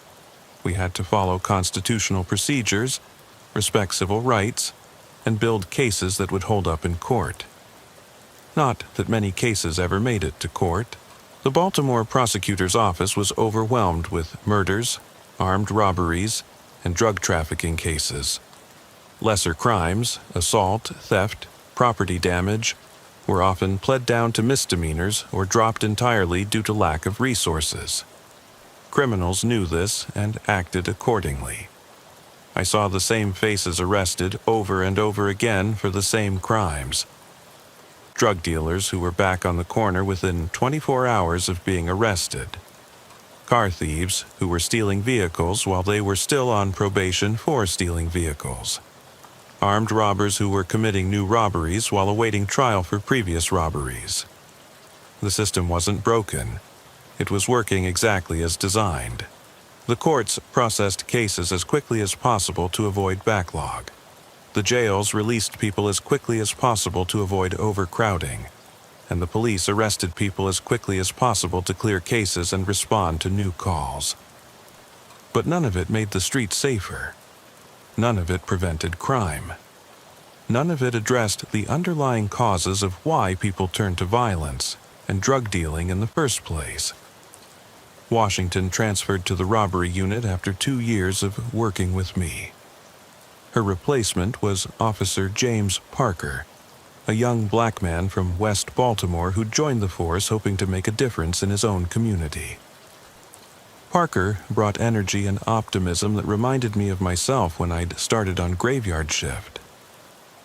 We had to follow constitutional procedures, respect civil rights, and build cases that would hold up in court. Not that many cases ever made it to court. The Baltimore prosecutor's office was overwhelmed with murders, armed robberies, and drug trafficking cases. Lesser crimes, assault, theft, property damage, were often pled down to misdemeanors or dropped entirely due to lack of resources. Criminals knew this and acted accordingly. I saw the same faces arrested over and over again for the same crimes. Drug dealers who were back on the corner within 24 hours of being arrested. Car thieves who were stealing vehicles while they were still on probation for stealing vehicles. Armed robbers who were committing new robberies while awaiting trial for previous robberies. The system wasn't broken. It was working exactly as designed. The courts processed cases as quickly as possible to avoid backlog. The jails released people as quickly as possible to avoid overcrowding, and the police arrested people as quickly as possible to clear cases and respond to new calls. But none of it made the streets safer. None of it prevented crime. None of it addressed the underlying causes of why people turned to violence and drug dealing in the first place. Washington transferred to the robbery unit after 2 years of working with me. Her replacement was Officer James Parker, a young black man from West Baltimore who joined the force hoping to make a difference in his own community. Parker brought energy and optimism that reminded me of myself when I'd started on graveyard shift.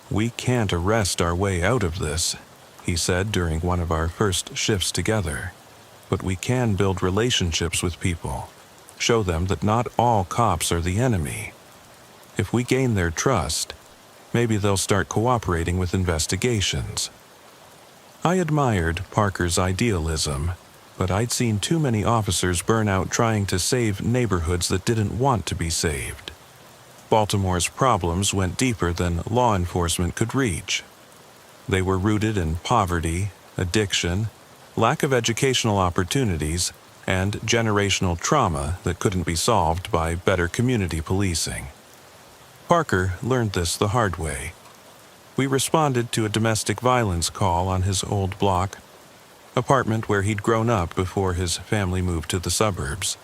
"We can't arrest our way out of this," he said during one of our first shifts together. "But we can build relationships with people, show them that not all cops are the enemy. If we gain their trust, maybe they'll start cooperating with investigations." I admired Parker's idealism, but I'd seen too many officers burn out trying to save neighborhoods that didn't want to be saved. Baltimore's problems went deeper than law enforcement could reach. They were rooted in poverty, addiction, lack of educational opportunities, and generational trauma that couldn't be solved by better community policing. Parker learned this the hard way. We responded to a domestic violence call on his old block, apartment where he'd grown up before his family moved to the suburbs.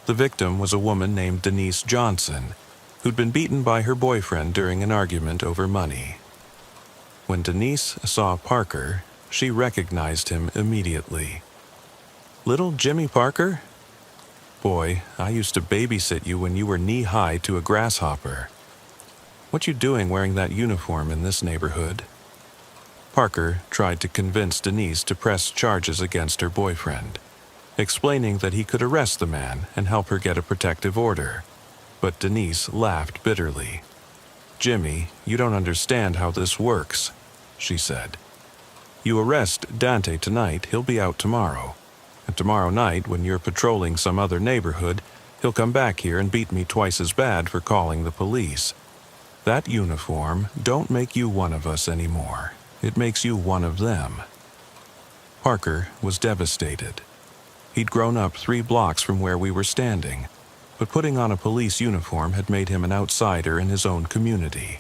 The victim was a woman named Denise Johnson, who'd been beaten by her boyfriend during an argument over money. When Denise saw Parker, she recognized him immediately. "Little Jimmy Parker? Boy, I used to babysit you when you were knee-high to a grasshopper. What you doing wearing that uniform in this neighborhood?" Parker tried to convince Denise to press charges against her boyfriend, explaining that he could arrest the man and help her get a protective order. But Denise laughed bitterly. "Jimmy, you don't understand how this works," she said. "You arrest Dante tonight, he'll be out tomorrow. And tomorrow night, when you're patrolling some other neighborhood, he'll come back here and beat me twice as bad for calling the police. That uniform don't make you one of us anymore. It makes you one of them." Parker was devastated. He'd grown up 3 blocks from where we were standing, but putting on a police uniform had made him an outsider in his own community.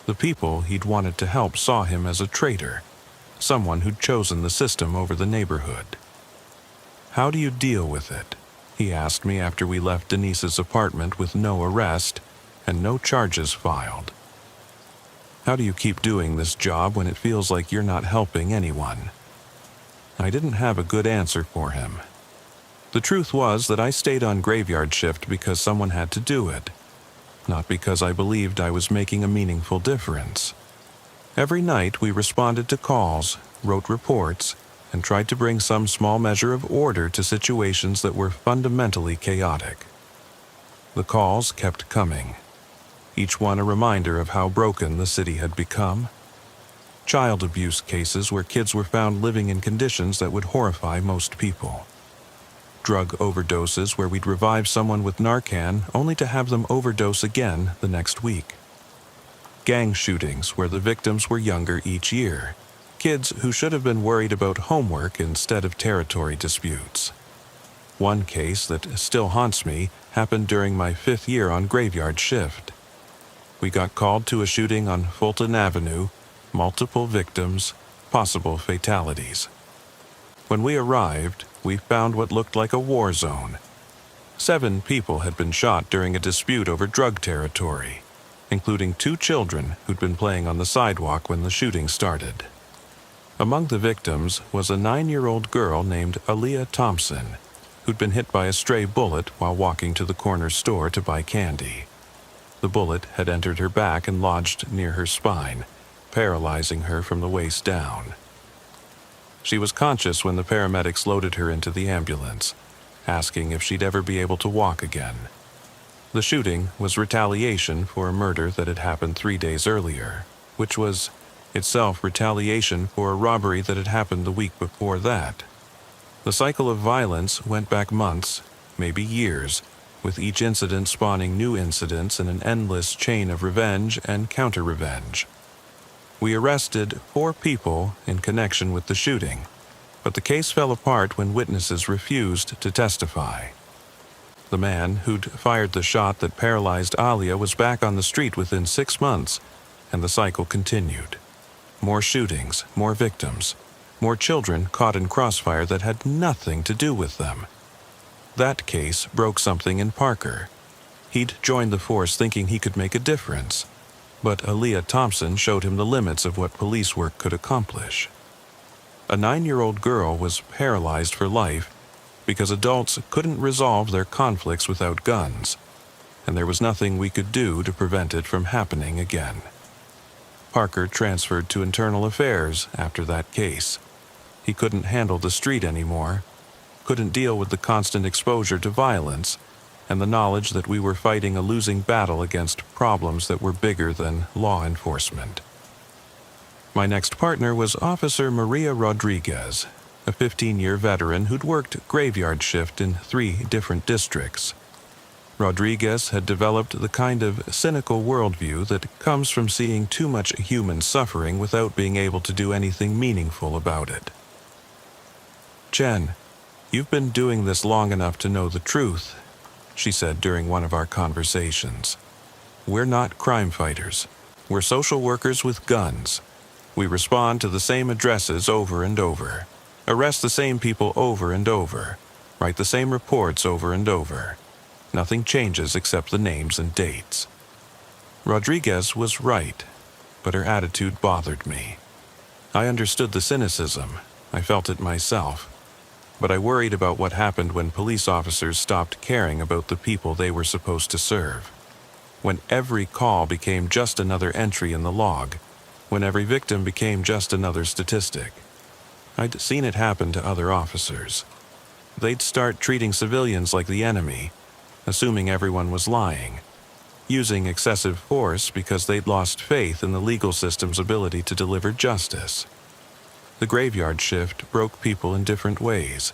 The people he'd wanted to help saw him as a traitor, someone who'd chosen the system over the neighborhood. "How do you deal with it?" he asked me after we left Denise's apartment with no arrest and no charges filed. "How do you keep doing this job when it feels like you're not helping anyone?" I didn't have a good answer for him. The truth was that I stayed on graveyard shift because someone had to do it, not because I believed I was making a meaningful difference. Every night we responded to calls, wrote reports, and tried to bring some small measure of order to situations that were fundamentally chaotic. The calls kept coming, each one a reminder of how broken the city had become. Child abuse cases where kids were found living in conditions that would horrify most people. Drug overdoses where we'd revive someone with Narcan only to have them overdose again the next week. Gang shootings where the victims were younger each year. Kids who should have been worried about homework instead of territory disputes. One case that still haunts me happened during my 5th year on graveyard shift. We got called to a shooting on Fulton Avenue, multiple victims, possible fatalities. When we arrived, we found what looked like a war zone. 7 people had been shot during a dispute over drug territory, including 2 children who'd been playing on the sidewalk when the shooting started. Among the victims was a 9-year-old girl named Aaliyah Thompson, who'd been hit by a stray bullet while walking to the corner store to buy candy. The bullet had entered her back and lodged near her spine, paralyzing her from the waist down. She was conscious when the paramedics loaded her into the ambulance, asking if she'd ever be able to walk again. The shooting was retaliation for a murder that had happened 3 days earlier, which was itself retaliation for a robbery that had happened the week before that. The cycle of violence went back months, maybe years, with each incident spawning new incidents in an endless chain of revenge and counter-revenge. We arrested 4 people in connection with the shooting, but the case fell apart when witnesses refused to testify. The man who'd fired the shot that paralyzed Aaliyah was back on the street within 6 months, and the cycle continued. More shootings, more victims, more children caught in crossfire that had nothing to do with them. That case broke something in Parker. He'd joined the force thinking he could make a difference, but Aaliyah Thompson showed him the limits of what police work could accomplish. A 9-year-old girl was paralyzed for life because adults couldn't resolve their conflicts without guns, and there was nothing we could do to prevent it from happening again. Parker transferred to internal affairs after that case. He couldn't handle the street anymore, couldn't deal with the constant exposure to violence, and the knowledge that we were fighting a losing battle against problems that were bigger than law enforcement. My next partner was Officer Maria Rodriguez, a 15-year veteran who'd worked graveyard shift in 3 different districts. Rodriguez had developed the kind of cynical worldview that comes from seeing too much human suffering without being able to do anything meaningful about it. "Jen, you've been doing this long enough to know the truth," she said during one of our conversations. we're not crime fighters. We're social workers with guns. We respond to the same addresses over and over, arrest the same people over and over, write the same reports over and over. Nothing changes except the names and dates. Rodriguez was right, but her attitude bothered me. I understood the cynicism. I felt it myself. But I worried about what happened when police officers stopped caring about the people they were supposed to serve. When every call became just another entry in the log. When every victim became just another statistic. I'd seen it happen to other officers. They'd start treating civilians like the enemy, assuming everyone was lying, using excessive force because they'd lost faith in the legal system's ability to deliver justice. The graveyard shift broke people in different ways,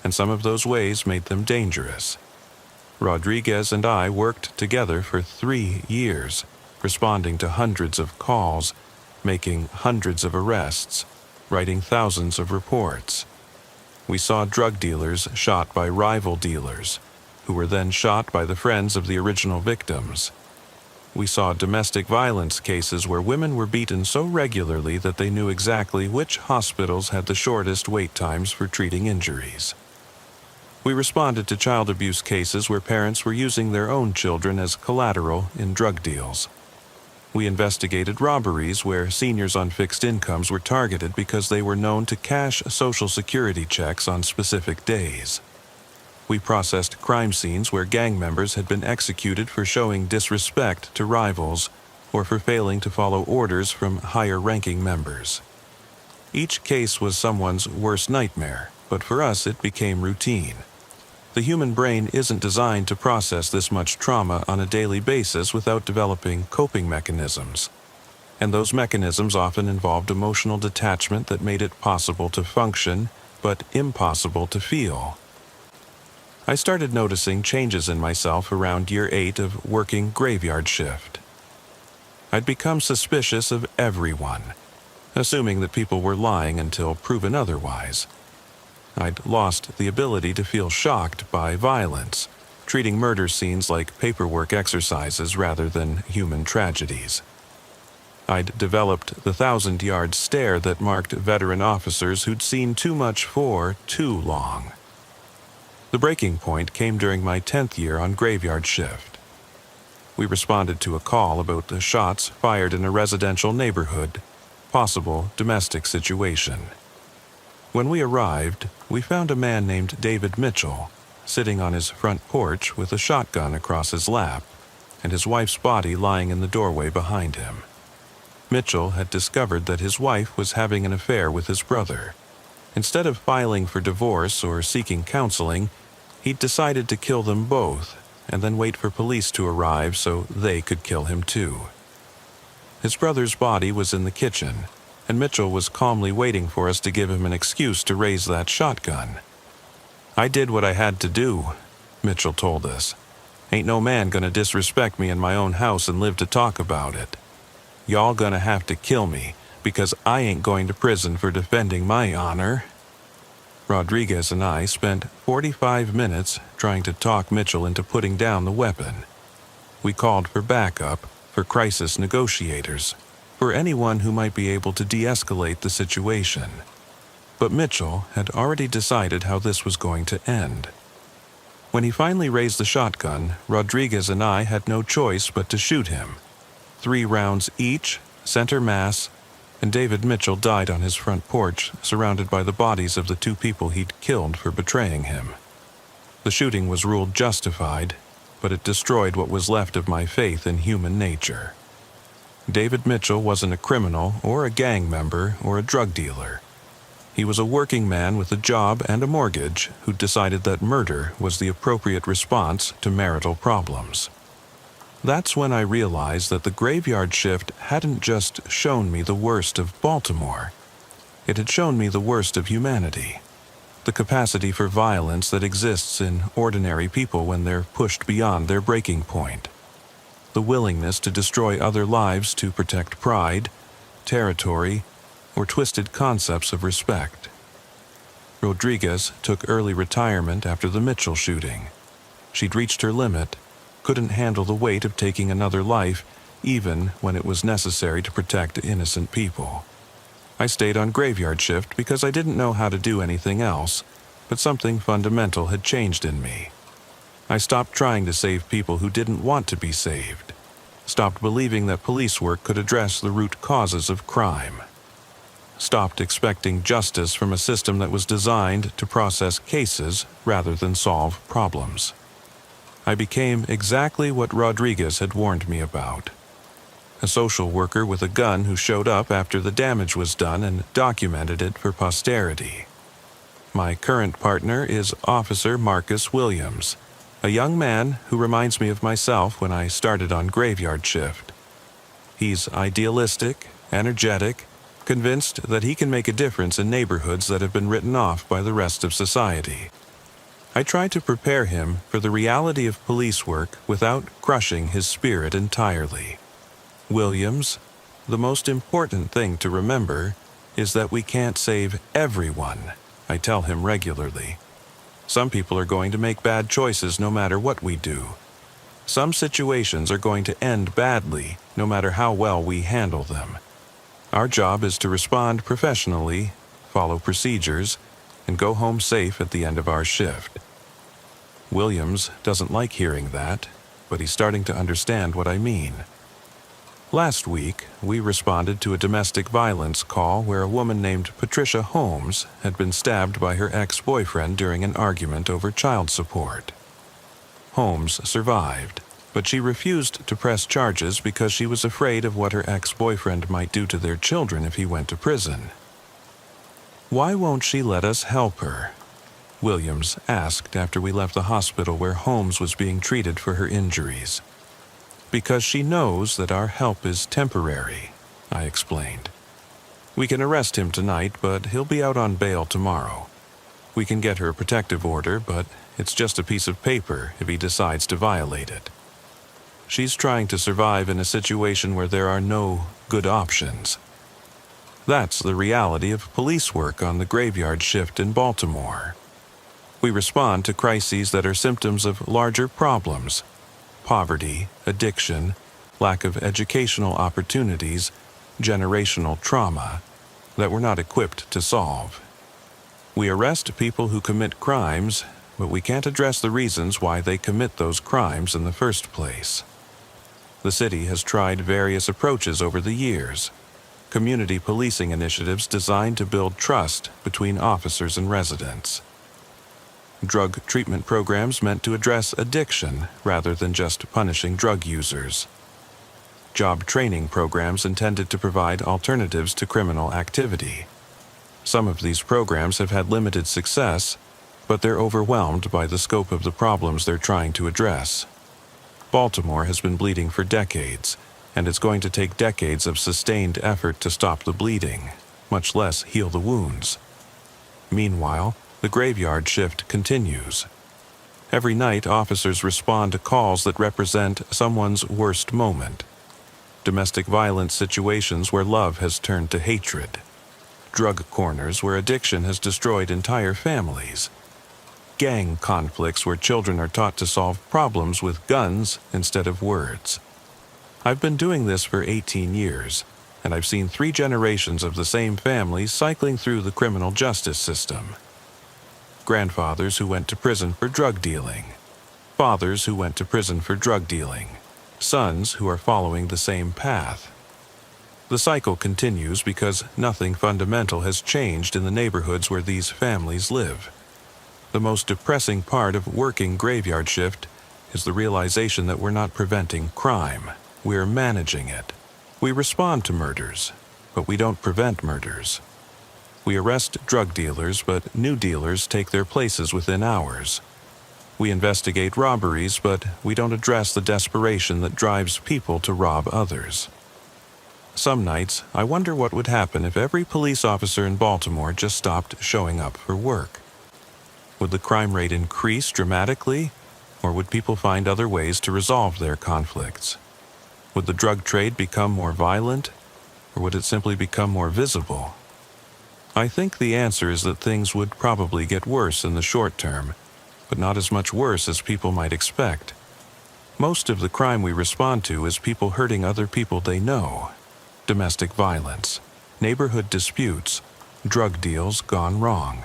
and some of those ways made them dangerous. Rodriguez and I worked together for 3 years, responding to hundreds of calls, making hundreds of arrests, writing thousands of reports. We saw drug dealers shot by rival dealers, who were then shot by the friends of the original victims. We saw domestic violence cases where women were beaten so regularly that they knew exactly which hospitals had the shortest wait times for treating injuries. We responded to child abuse cases where parents were using their own children as collateral in drug deals. We investigated robberies where seniors on fixed incomes were targeted because they were known to cash Social Security checks on specific days. We processed crime scenes where gang members had been executed for showing disrespect to rivals or for failing to follow orders from higher-ranking members. Each case was someone's worst nightmare, but for us it became routine. The human brain isn't designed to process this much trauma on a daily basis without developing coping mechanisms. And those mechanisms often involved emotional detachment that made it possible to function, but impossible to feel. I started noticing changes in myself around year 8 of working graveyard shift. I'd become suspicious of everyone, assuming that people were lying until proven otherwise. I'd lost the ability to feel shocked by violence, treating murder scenes like paperwork exercises rather than human tragedies. I'd developed the 1,000-yard stare that marked veteran officers who'd seen too much for too long. The breaking point came during my 10th year on graveyard shift. We responded to a call about the shots fired in a residential neighborhood, possible domestic situation. When we arrived, we found a man named David Mitchell sitting on his front porch with a shotgun across his lap and his wife's body lying in the doorway behind him. Mitchell had discovered that his wife was having an affair with his brother. Instead of filing for divorce or seeking counseling, he'd decided to kill them both and then wait for police to arrive so they could kill him too. His brother's body was in the kitchen, and Mitchell was calmly waiting for us to give him an excuse to raise that shotgun. "I did what I had to do," Mitchell told us. "Ain't no man gonna disrespect me in my own house and live to talk about it. Y'all gonna have to kill me, because I ain't going to prison for defending my honor." Rodriguez and I spent 45 minutes trying to talk Mitchell into putting down the weapon. We called for backup, for crisis negotiators, for anyone who might be able to de-escalate the situation. But Mitchell had already decided how this was going to end. When he finally raised the shotgun, Rodriguez and I had no choice but to shoot him. 3 rounds each, center mass, and David Mitchell died on his front porch, surrounded by the bodies of the 2 people he'd killed for betraying him. The shooting was ruled justified, but it destroyed what was left of my faith in human nature. David Mitchell wasn't a criminal or a gang member or a drug dealer. He was a working man with a job and a mortgage who decided that murder was the appropriate response to marital problems. That's when I realized that the graveyard shift hadn't just shown me the worst of Baltimore. It had shown me the worst of humanity. The capacity for violence that exists in ordinary people when they're pushed beyond their breaking point. The willingness to destroy other lives to protect pride, territory, or twisted concepts of respect. Rodriguez took early retirement after the Mitchell shooting. She'd reached her limit, couldn't handle the weight of taking another life, even when it was necessary to protect innocent people. I stayed on graveyard shift because I didn't know how to do anything else, but something fundamental had changed in me. I stopped trying to save people who didn't want to be saved. Stopped believing that police work could address the root causes of crime. Stopped expecting justice from a system that was designed to process cases rather than solve problems. I became exactly what Rodriguez had warned me about. A social worker with a gun who showed up after the damage was done and documented it for posterity. My current partner is Officer Marcus Williams, a young man who reminds me of myself when I started on graveyard shift. He's idealistic, energetic, convinced that he can make a difference in neighborhoods that have been written off by the rest of society. I try to prepare him for the reality of police work without crushing his spirit entirely. Williams, the most important thing to remember is that we can't save everyone, I tell him regularly. Some people are going to make bad choices no matter what we do. Some situations are going to end badly no matter how well we handle them. Our job is to respond professionally, follow procedures, and go home safe at the end of our shift. Williams doesn't like hearing that, but he's starting to understand what I mean. Last week, we responded to a domestic violence call where a woman named Patricia Holmes had been stabbed by her ex-boyfriend during an argument over child support. Holmes survived, but she refused to press charges because she was afraid of what her ex-boyfriend might do to their children if he went to prison. "Why won't she let us help her?" Williams asked after we left the hospital where Holmes was being treated for her injuries. "Because she knows that our help is temporary," I explained. "We can arrest him tonight, but he'll be out on bail tomorrow. We can get her a protective order, but it's just a piece of paper if he decides to violate it. She's trying to survive in a situation where there are no good options." That's the reality of police work on the graveyard shift in Baltimore. We respond to crises that are symptoms of larger problems: poverty, addiction, lack of educational opportunities, generational trauma, that we're not equipped to solve. We arrest people who commit crimes, but we can't address the reasons why they commit those crimes in the first place. The city has tried various approaches over the years. Community policing initiatives designed to build trust between officers and residents. Drug treatment programs meant to address addiction rather than just punishing drug users. Job training programs intended to provide alternatives to criminal activity. Some of these programs have had limited success, but they're overwhelmed by the scope of the problems they're trying to address. Baltimore has been bleeding for decades, and it's going to take decades of sustained effort to stop the bleeding, much less heal the wounds. Meanwhile, the graveyard shift continues. Every night, officers respond to calls that represent someone's worst moment. Domestic violence situations where love has turned to hatred. Drug corners where addiction has destroyed entire families. Gang conflicts where children are taught to solve problems with guns instead of words. I've been doing this for 18 years, and I've seen 3 generations of the same families cycling through the criminal justice system. Grandfathers who went to prison for drug dealing. Fathers who went to prison for drug dealing. Sons who are following the same path. The cycle continues because nothing fundamental has changed in the neighborhoods where these families live. The most depressing part of working graveyard shift is the realization that we're not preventing crime. We're managing it. We respond to murders, but we don't prevent murders. We arrest drug dealers, but new dealers take their places within hours. We investigate robberies, but we don't address the desperation that drives people to rob others. Some nights, I wonder what would happen if every police officer in Baltimore just stopped showing up for work. Would the crime rate increase dramatically, or would people find other ways to resolve their conflicts? Would the drug trade become more violent, or would it simply become more visible? I think the answer is that things would probably get worse in the short term, but not as much worse as people might expect. Most of the crime we respond to is people hurting other people they know. Domestic violence, neighborhood disputes, drug deals gone wrong.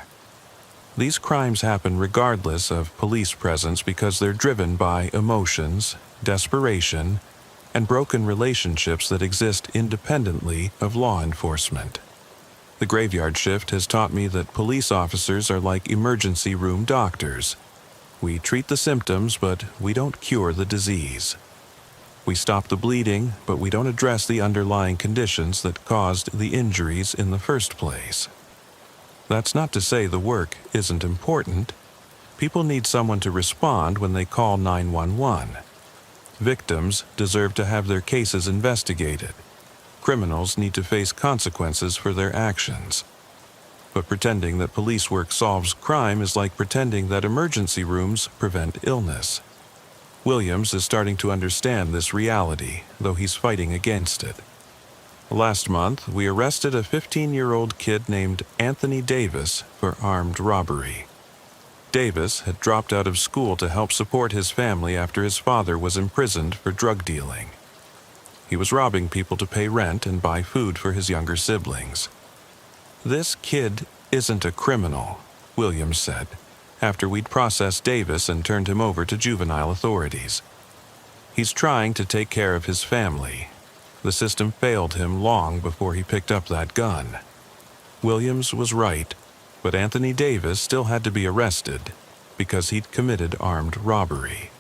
These crimes happen regardless of police presence because they're driven by emotions, desperation, and broken relationships that exist independently of law enforcement. The graveyard shift has taught me that police officers are like emergency room doctors. We treat the symptoms, but we don't cure the disease. We stop the bleeding, but we don't address the underlying conditions that caused the injuries in the first place. That's not to say the work isn't important. People need someone to respond when they call 911. Victims deserve to have their cases investigated. Criminals need to face consequences for their actions. But pretending that police work solves crime is like pretending that emergency rooms prevent illness. Williams is starting to understand this reality, though he's fighting against it. Last month, we arrested a 15-year-old kid named Anthony Davis for armed robbery. Davis had dropped out of school to help support his family after his father was imprisoned for drug dealing. He was robbing people to pay rent and buy food for his younger siblings. "This kid isn't a criminal," Williams said, after we'd processed Davis and turned him over to juvenile authorities. "He's trying to take care of his family. The system failed him long before he picked up that gun." Williams was right, but Anthony Davis still had to be arrested because he'd committed armed robbery.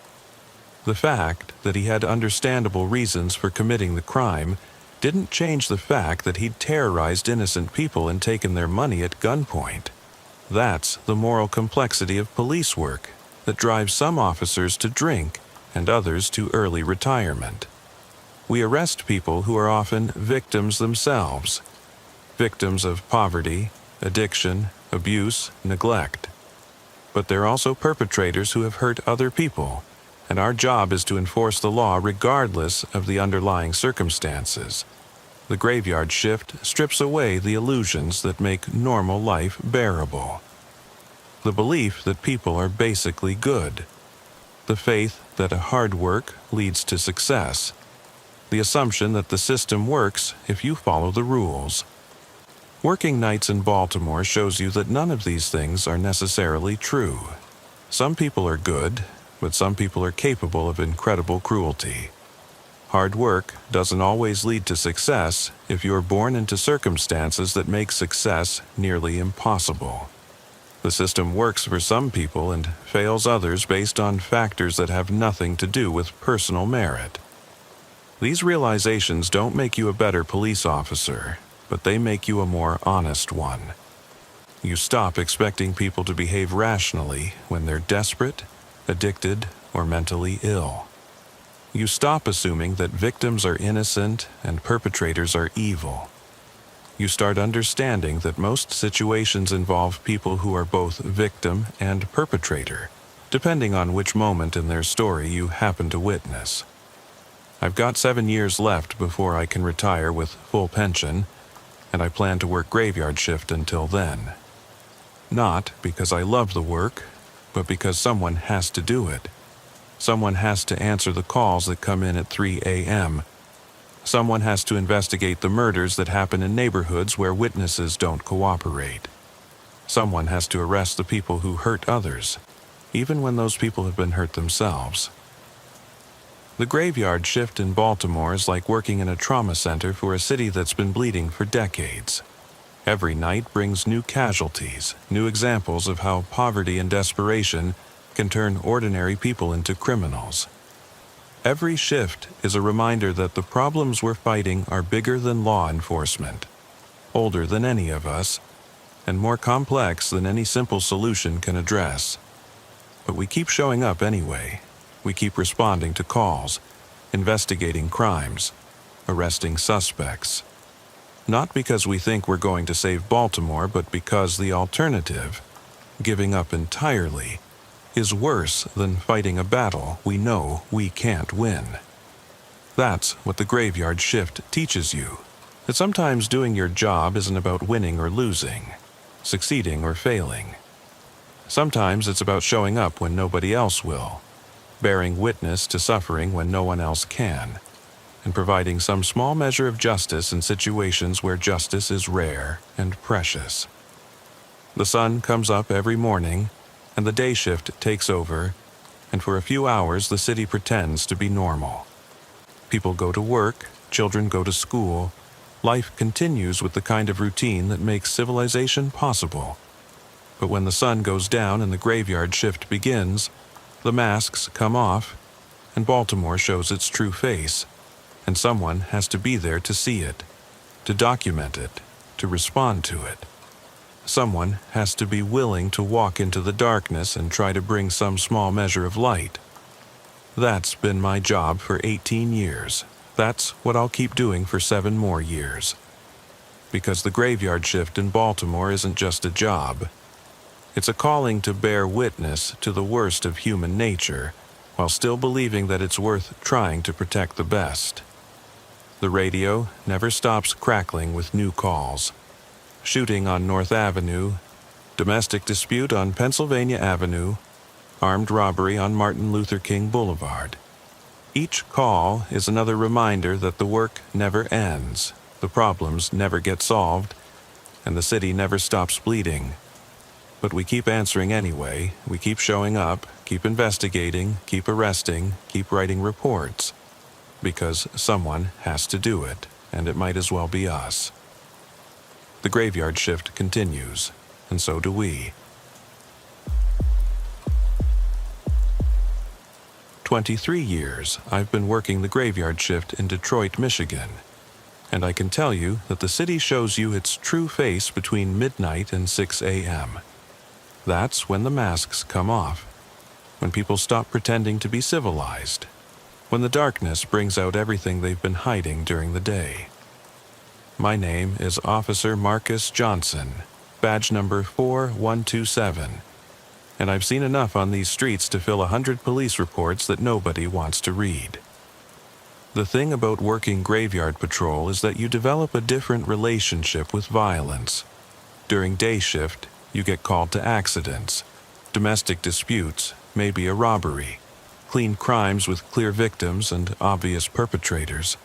The fact that he had understandable reasons for committing the crime didn't change the fact that he'd terrorized innocent people and taken their money at gunpoint. That's the moral complexity of police work that drives some officers to drink and others to early retirement. We arrest people who are often victims themselves, victims of poverty, addiction, abuse, neglect. But they're also perpetrators who have hurt other people, and our job is to enforce the law regardless of the underlying circumstances. The graveyard shift strips away the illusions that make normal life bearable. The belief that people are basically good. The faith that hard work leads to success. The assumption that the system works if you follow the rules. Working nights in Baltimore shows you that none of these things are necessarily true. Some people are good, but some people are capable of incredible cruelty. Hard work doesn't always lead to success if you're born into circumstances that make success nearly impossible. The system works for some people and fails others based on factors that have nothing to do with personal merit. These realizations don't make you a better police officer, but they make you a more honest one. You stop expecting people to behave rationally when they're desperate, addicted, or mentally ill. You stop assuming that victims are innocent and perpetrators are evil. You start understanding that most situations involve people who are both victim and perpetrator, depending on which moment in their story you happen to witness. I've got 7 years left before I can retire with full pension, and I plan to work graveyard shift until then. Not because I love the work, but because someone has to do it. Someone has to answer the calls that come in at 3 a.m. Someone has to investigate the murders that happen in neighborhoods where witnesses don't cooperate. Someone has to arrest the people who hurt others, even when those people have been hurt themselves. The graveyard shift in Baltimore is like working in a trauma center for a city that's been bleeding for decades. Every night brings new casualties, new examples of how poverty and desperation can turn ordinary people into criminals. Every shift is a reminder that the problems we're fighting are bigger than law enforcement, older than any of us, and more complex than any simple solution can address. But we keep showing up anyway. We keep responding to calls, investigating crimes, arresting suspects. Not because we think we're going to save Baltimore, but because the alternative, giving up entirely, is worse than fighting a battle we know we can't win. That's what the graveyard shift teaches you, that sometimes doing your job isn't about winning or losing, succeeding or failing. Sometimes it's about showing up when nobody else will, bearing witness to suffering when no one else can, and providing some small measure of justice in situations where justice is rare and precious. The sun comes up every morning, and the day shift takes over, and for a few hours the city pretends to be normal. People go to work, children go to school, life continues with the kind of routine that makes civilization possible. But when the sun goes down and the graveyard shift begins, the masks come off, and Baltimore shows its true face, and someone has to be there to see it, to document it, to respond to it. Someone has to be willing to walk into the darkness and try to bring some small measure of light. That's been my job for 18 years. That's what I'll keep doing for 7 more years. Because the graveyard shift in Baltimore isn't just a job. It's a calling to bear witness to the worst of human nature, while still believing that it's worth trying to protect the best. The radio never stops crackling with new calls. Shooting on North Avenue, domestic dispute on Pennsylvania Avenue, armed robbery on Martin Luther King Boulevard. Each call is another reminder that the work never ends, the problems never get solved, and the city never stops bleeding. But we keep answering anyway, we keep showing up, keep investigating, keep arresting, keep writing reports. Because someone has to do it, and it might as well be us. The graveyard shift continues, and so do we. 23 years I've been working the graveyard shift in Detroit, Michigan, and I can tell you that the city shows you its true face between midnight and 6 a.m. That's when the masks come off, when people stop pretending to be civilized, when the darkness brings out everything they've been hiding during the day. My name is Officer Marcus Johnson, badge number 4127, and I've seen enough on these streets to fill 100 police reports that nobody wants to read. The thing about working graveyard patrol is that you develop a different relationship with violence. During day shift, you get called to accidents, domestic disputes, maybe a robbery, clean crimes with clear victims and obvious perpetrators.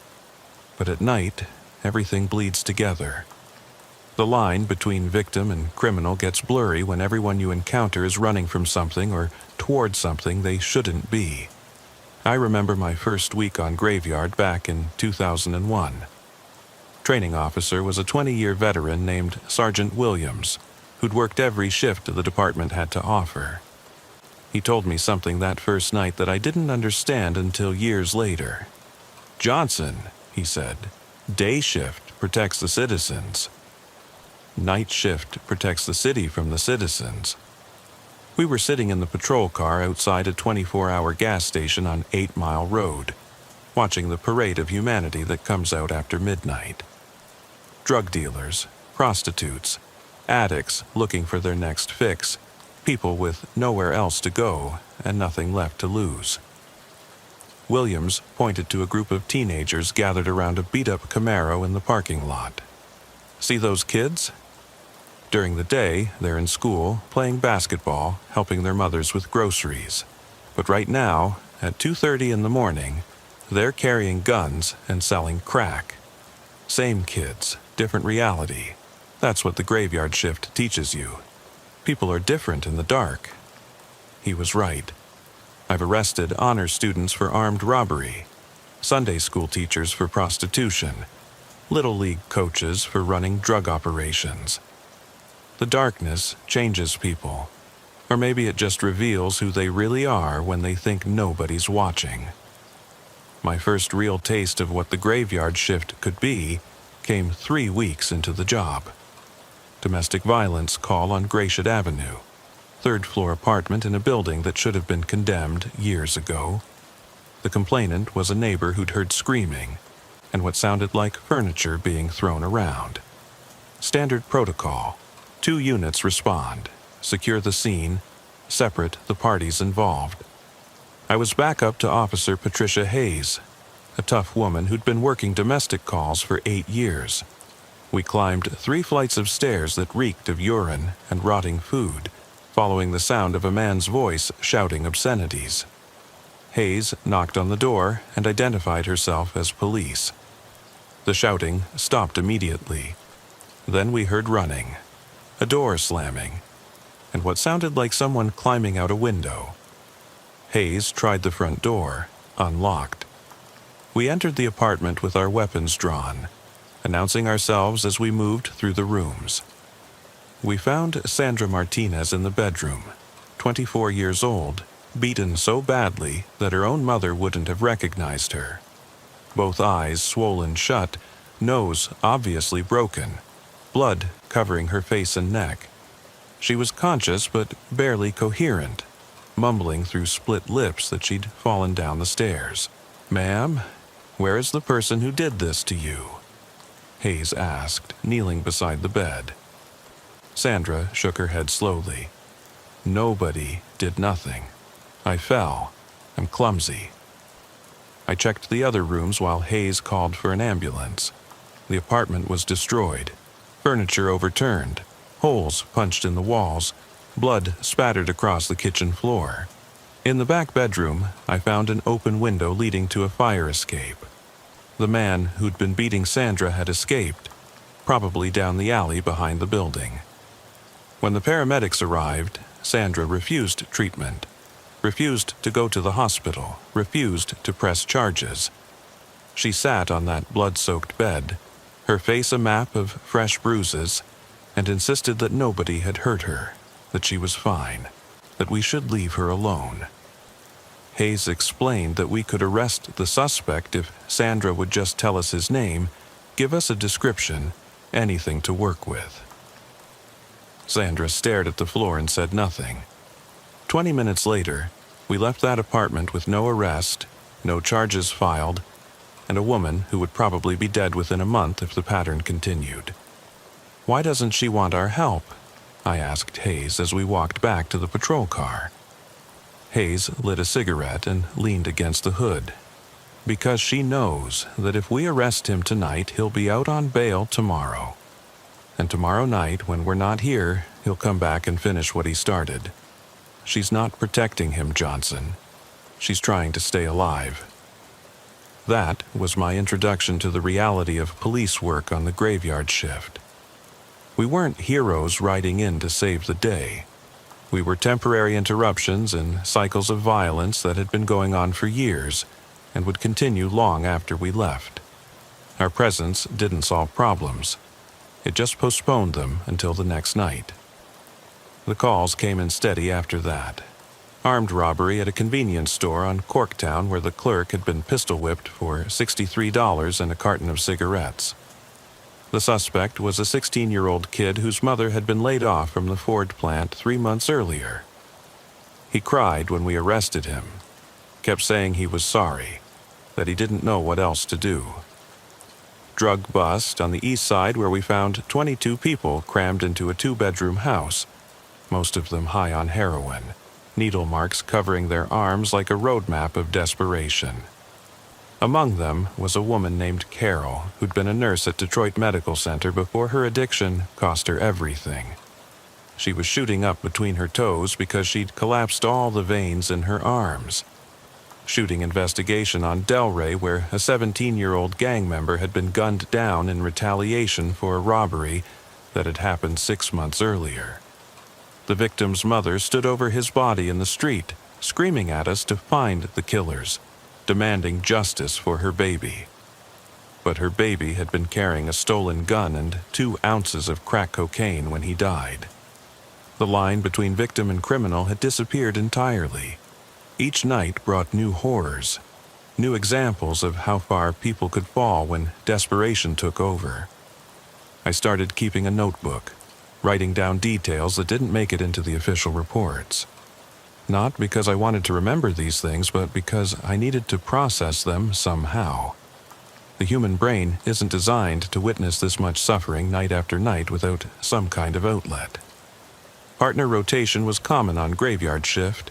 But at night, everything bleeds together. The line between victim and criminal gets blurry when everyone you encounter is running from something or toward something they shouldn't be. I remember my first week on graveyard back in 2001. Training officer was a 20-year veteran named Sergeant Williams, who'd worked every shift the department had to offer. He told me something that first night that I didn't understand until years later. "Johnson," he said, "day shift protects the citizens. Night shift protects the city from the citizens." We were sitting in the patrol car outside a 24-hour gas station on 8 Mile Road, watching the parade of humanity that comes out after midnight. Drug dealers, prostitutes, addicts looking for their next fix, people with nowhere else to go and nothing left to lose. Williams pointed to a group of teenagers gathered around a beat-up Camaro in the parking lot. "See those kids? During the day, they're in school, playing basketball, helping their mothers with groceries. But right now, at 2:30 in the morning, they're carrying guns and selling crack. Same kids, different reality. That's what the graveyard shift teaches you. People are different in the dark." He was right. I've arrested honor students for armed robbery, Sunday school teachers for prostitution, Little League coaches for running drug operations. The darkness changes people, or maybe it just reveals who they really are when they think nobody's watching. My first real taste of what the graveyard shift could be came 3 weeks into the job. Domestic violence call on Gratiot Avenue, third-floor apartment in a building that should have been condemned years ago. The complainant was a neighbor who'd heard screaming and what sounded like furniture being thrown around. Standard protocol: 2 units respond, secure the scene, separate the parties involved. I was back up to Officer Patricia Hayes, a tough woman who'd been working domestic calls for 8 years. We climbed 3 flights of stairs that reeked of urine and rotting food, following the sound of a man's voice shouting obscenities. Hayes knocked on the door and identified herself as police. The shouting stopped immediately. Then we heard running, a door slamming, and what sounded like someone climbing out a window. Hayes tried the front door, unlocked. We entered the apartment with our weapons drawn, announcing ourselves as we moved through the rooms. We found Sandra Martinez in the bedroom, 24 years old, beaten so badly that her own mother wouldn't have recognized her. Both eyes swollen shut, nose obviously broken, blood covering her face and neck. She was conscious but barely coherent, mumbling through split lips that she'd fallen down the stairs. "Ma'am, where is the person who did this to you?" Hayes asked, kneeling beside the bed. Sandra shook her head slowly. "Nobody did nothing. I fell. I'm clumsy." I checked the other rooms while Hayes called for an ambulance. The apartment was destroyed, furniture overturned, holes punched in the walls, blood spattered across the kitchen floor. In the back bedroom, I found an open window leading to a fire escape. The man who'd been beating Sandra had escaped, probably down the alley behind the building. When the paramedics arrived, Sandra refused treatment, refused to go to the hospital, refused to press charges. She sat on that blood-soaked bed, her face a map of fresh bruises, and insisted that nobody had hurt her, that she was fine, that we should leave her alone. Hayes explained that we could arrest the suspect if Sandra would just tell us his name, give us a description, anything to work with. Sandra stared at the floor and said nothing. 20 minutes later, we left that apartment with no arrest, no charges filed, and a woman who would probably be dead within a month if the pattern continued. "Why doesn't she want our help?" I asked Hayes as we walked back to the patrol car. Hayes lit a cigarette and leaned against the hood. "Because she knows that if we arrest him tonight, he'll be out on bail tomorrow. And tomorrow night, when we're not here, he'll come back and finish what he started. She's not protecting him, Johnson. She's trying to stay alive." That was my introduction to the reality of police work on the graveyard shift. We weren't heroes riding in to save the day. We were temporary interruptions in cycles of violence that had been going on for years and would continue long after we left. Our presence didn't solve problems. It just postponed them until the next night. The calls came in steady after that. Armed robbery at a convenience store on Corktown where the clerk had been pistol-whipped for $63 and a carton of cigarettes. The suspect was a 16-year-old kid whose mother had been laid off from the Ford plant 3 months earlier. He cried when we arrested him, kept saying he was sorry, that he didn't know what else to do. Drug bust on the east side where we found 22 people crammed into a 2-bedroom house, most of them high on heroin, needle marks covering their arms like a roadmap of desperation. Among them was a woman named Carol, who'd been a nurse at Detroit Medical Center before her addiction cost her everything. She was shooting up between her toes because she'd collapsed all the veins in her arms. Shooting investigation on Delray where a 17-year-old gang member had been gunned down in retaliation for a robbery that had happened 6 months earlier. The victim's mother stood over his body in the street, screaming at us to find the killers, demanding justice for her baby. But her baby had been carrying a stolen gun and 2 ounces of crack cocaine when he died. The line between victim and criminal had disappeared entirely. Each night brought new horrors, new examples of how far people could fall when desperation took over. I started keeping a notebook, writing down details that didn't make it into the official reports. Not because I wanted to remember these things, but because I needed to process them somehow. The human brain isn't designed to witness this much suffering night after night without some kind of outlet. Partner rotation was common on graveyard shift.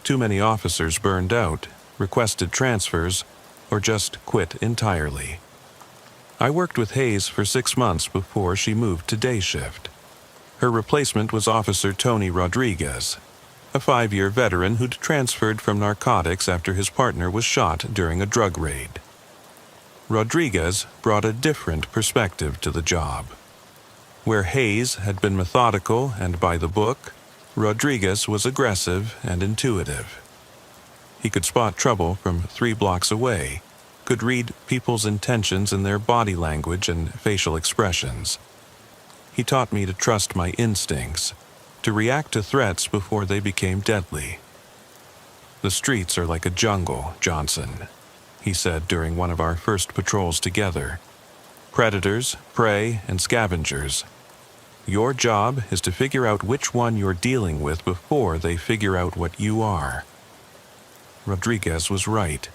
Too many officers burned out, requested transfers, or just quit entirely. I worked with Hayes for 6 months before she moved to day shift. Her replacement was Officer Tony Rodriguez. a 5-year veteran who'd transferred from narcotics after his partner was shot during a drug raid. Rodriguez brought a different perspective to the job. Where Hayes had been methodical and by the book, Rodriguez was aggressive and intuitive. He could spot trouble from 3 blocks away, could read people's intentions in their body language and facial expressions. He taught me to trust my instincts, to react to threats before they became deadly. "The streets are like a jungle, Johnson," he said during one of our first patrols together. "Predators, prey, and scavengers. Your job is to figure out which one you're dealing with before they figure out what you are." Rodriguez was right.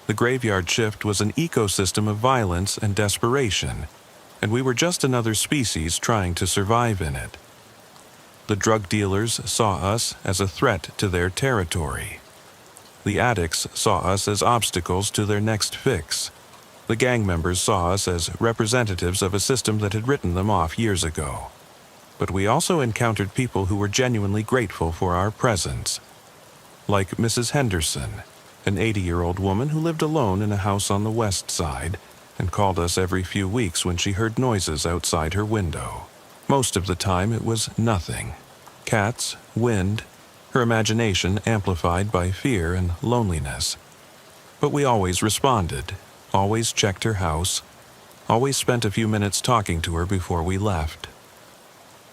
The graveyard shift was an ecosystem of violence and desperation, and we were just another species trying to survive in it. The drug dealers saw us as a threat to their territory. The addicts saw us as obstacles to their next fix. The gang members saw us as representatives of a system that had written them off years ago. But we also encountered people who were genuinely grateful for our presence. Like Mrs. Henderson, an 80-year-old woman who lived alone in a house on the west side and called us every few weeks when she heard noises outside her window. Most of the time it was nothing. Cats, wind, her imagination amplified by fear and loneliness. But we always responded, always checked her house, always spent a few minutes talking to her before we left.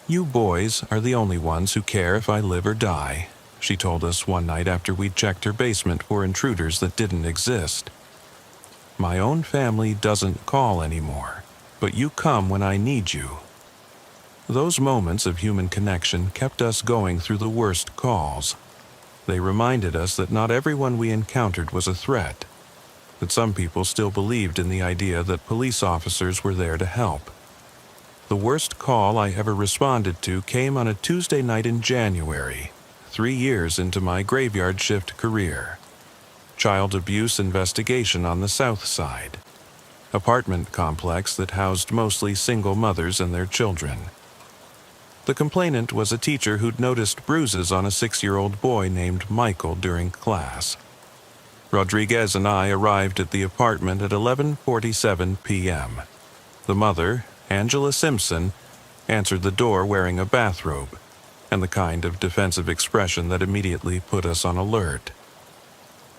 "You boys are the only ones who care if I live or die," she told us one night after we'd checked her basement for intruders that didn't exist. "My own family doesn't call anymore, but you come when I need you." Those moments of human connection kept us going through the worst calls. They reminded us that not everyone we encountered was a threat, that some people still believed in the idea that police officers were there to help. The worst call I ever responded to came on a Tuesday night in January, 3 years into my graveyard shift career. Child abuse investigation on the South Side. Apartment complex that housed mostly single mothers and their children. The complainant was a teacher who'd noticed bruises on a 6-year-old boy named Michael during class. Rodriguez and I arrived at the apartment at 11:47 p.m. The mother, Angela Simpson, answered the door wearing a bathrobe and the kind of defensive expression that immediately put us on alert.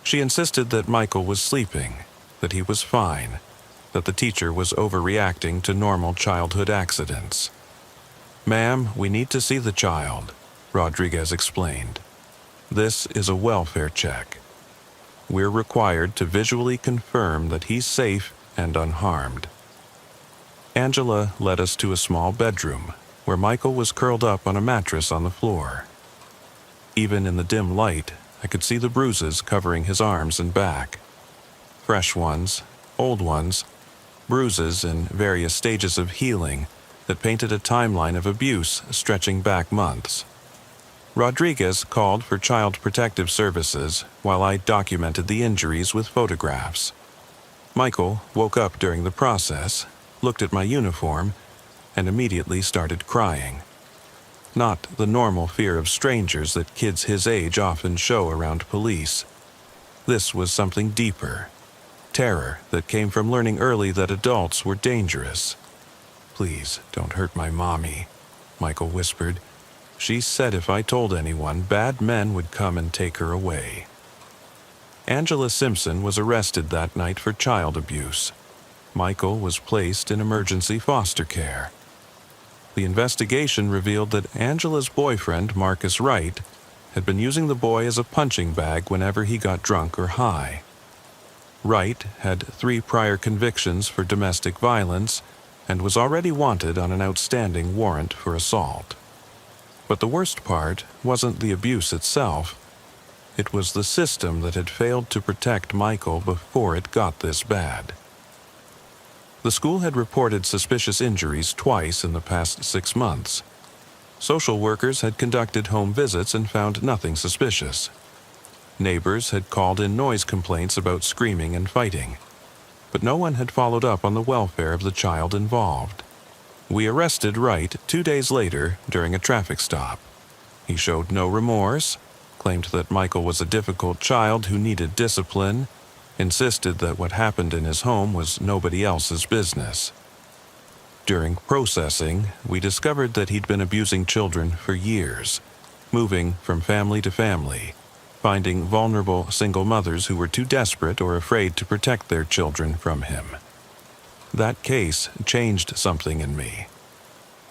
She insisted that Michael was sleeping, that he was fine, that the teacher was overreacting to normal childhood accidents. "Ma'am, we need to see the child," Rodriguez explained. "This is a welfare check. We're required to visually confirm that he's safe and unharmed." Angela led us to a small bedroom, where Michael was curled up on a mattress on the floor. Even in the dim light, I could see the bruises covering his arms and back. Fresh ones, old ones, bruises in various stages of healing that painted a timeline of abuse stretching back months. Rodriguez called for Child Protective Services while I documented the injuries with photographs. Michael woke up during the process, looked at my uniform, and immediately started crying. Not the normal fear of strangers that kids his age often show around police. This was something deeper. Terror that came from learning early that adults were dangerous. "Please, don't hurt my mommy," Michael whispered. "She said if I told anyone, bad men would come and take her away." Angela Simpson was arrested that night for child abuse. Michael was placed in emergency foster care. The investigation revealed that Angela's boyfriend, Marcus Wright, had been using the boy as a punching bag whenever he got drunk or high. Wright had 3 prior convictions for domestic violence and was already wanted on an outstanding warrant for assault. But the worst part wasn't the abuse itself. It was the system that had failed to protect Michael before it got this bad. The school had reported suspicious injuries twice in the past 6 months. Social workers had conducted home visits and found nothing suspicious. Neighbors had called in noise complaints about screaming and fighting, but no one had followed up on the welfare of the child involved. We arrested Wright 2 days later during a traffic stop. He showed no remorse, claimed that Michael was a difficult child who needed discipline, insisted that what happened in his home was nobody else's business. During processing, we discovered that he'd been abusing children for years, moving from family to family, finding vulnerable single mothers who were too desperate or afraid to protect their children from him. That case changed something in me.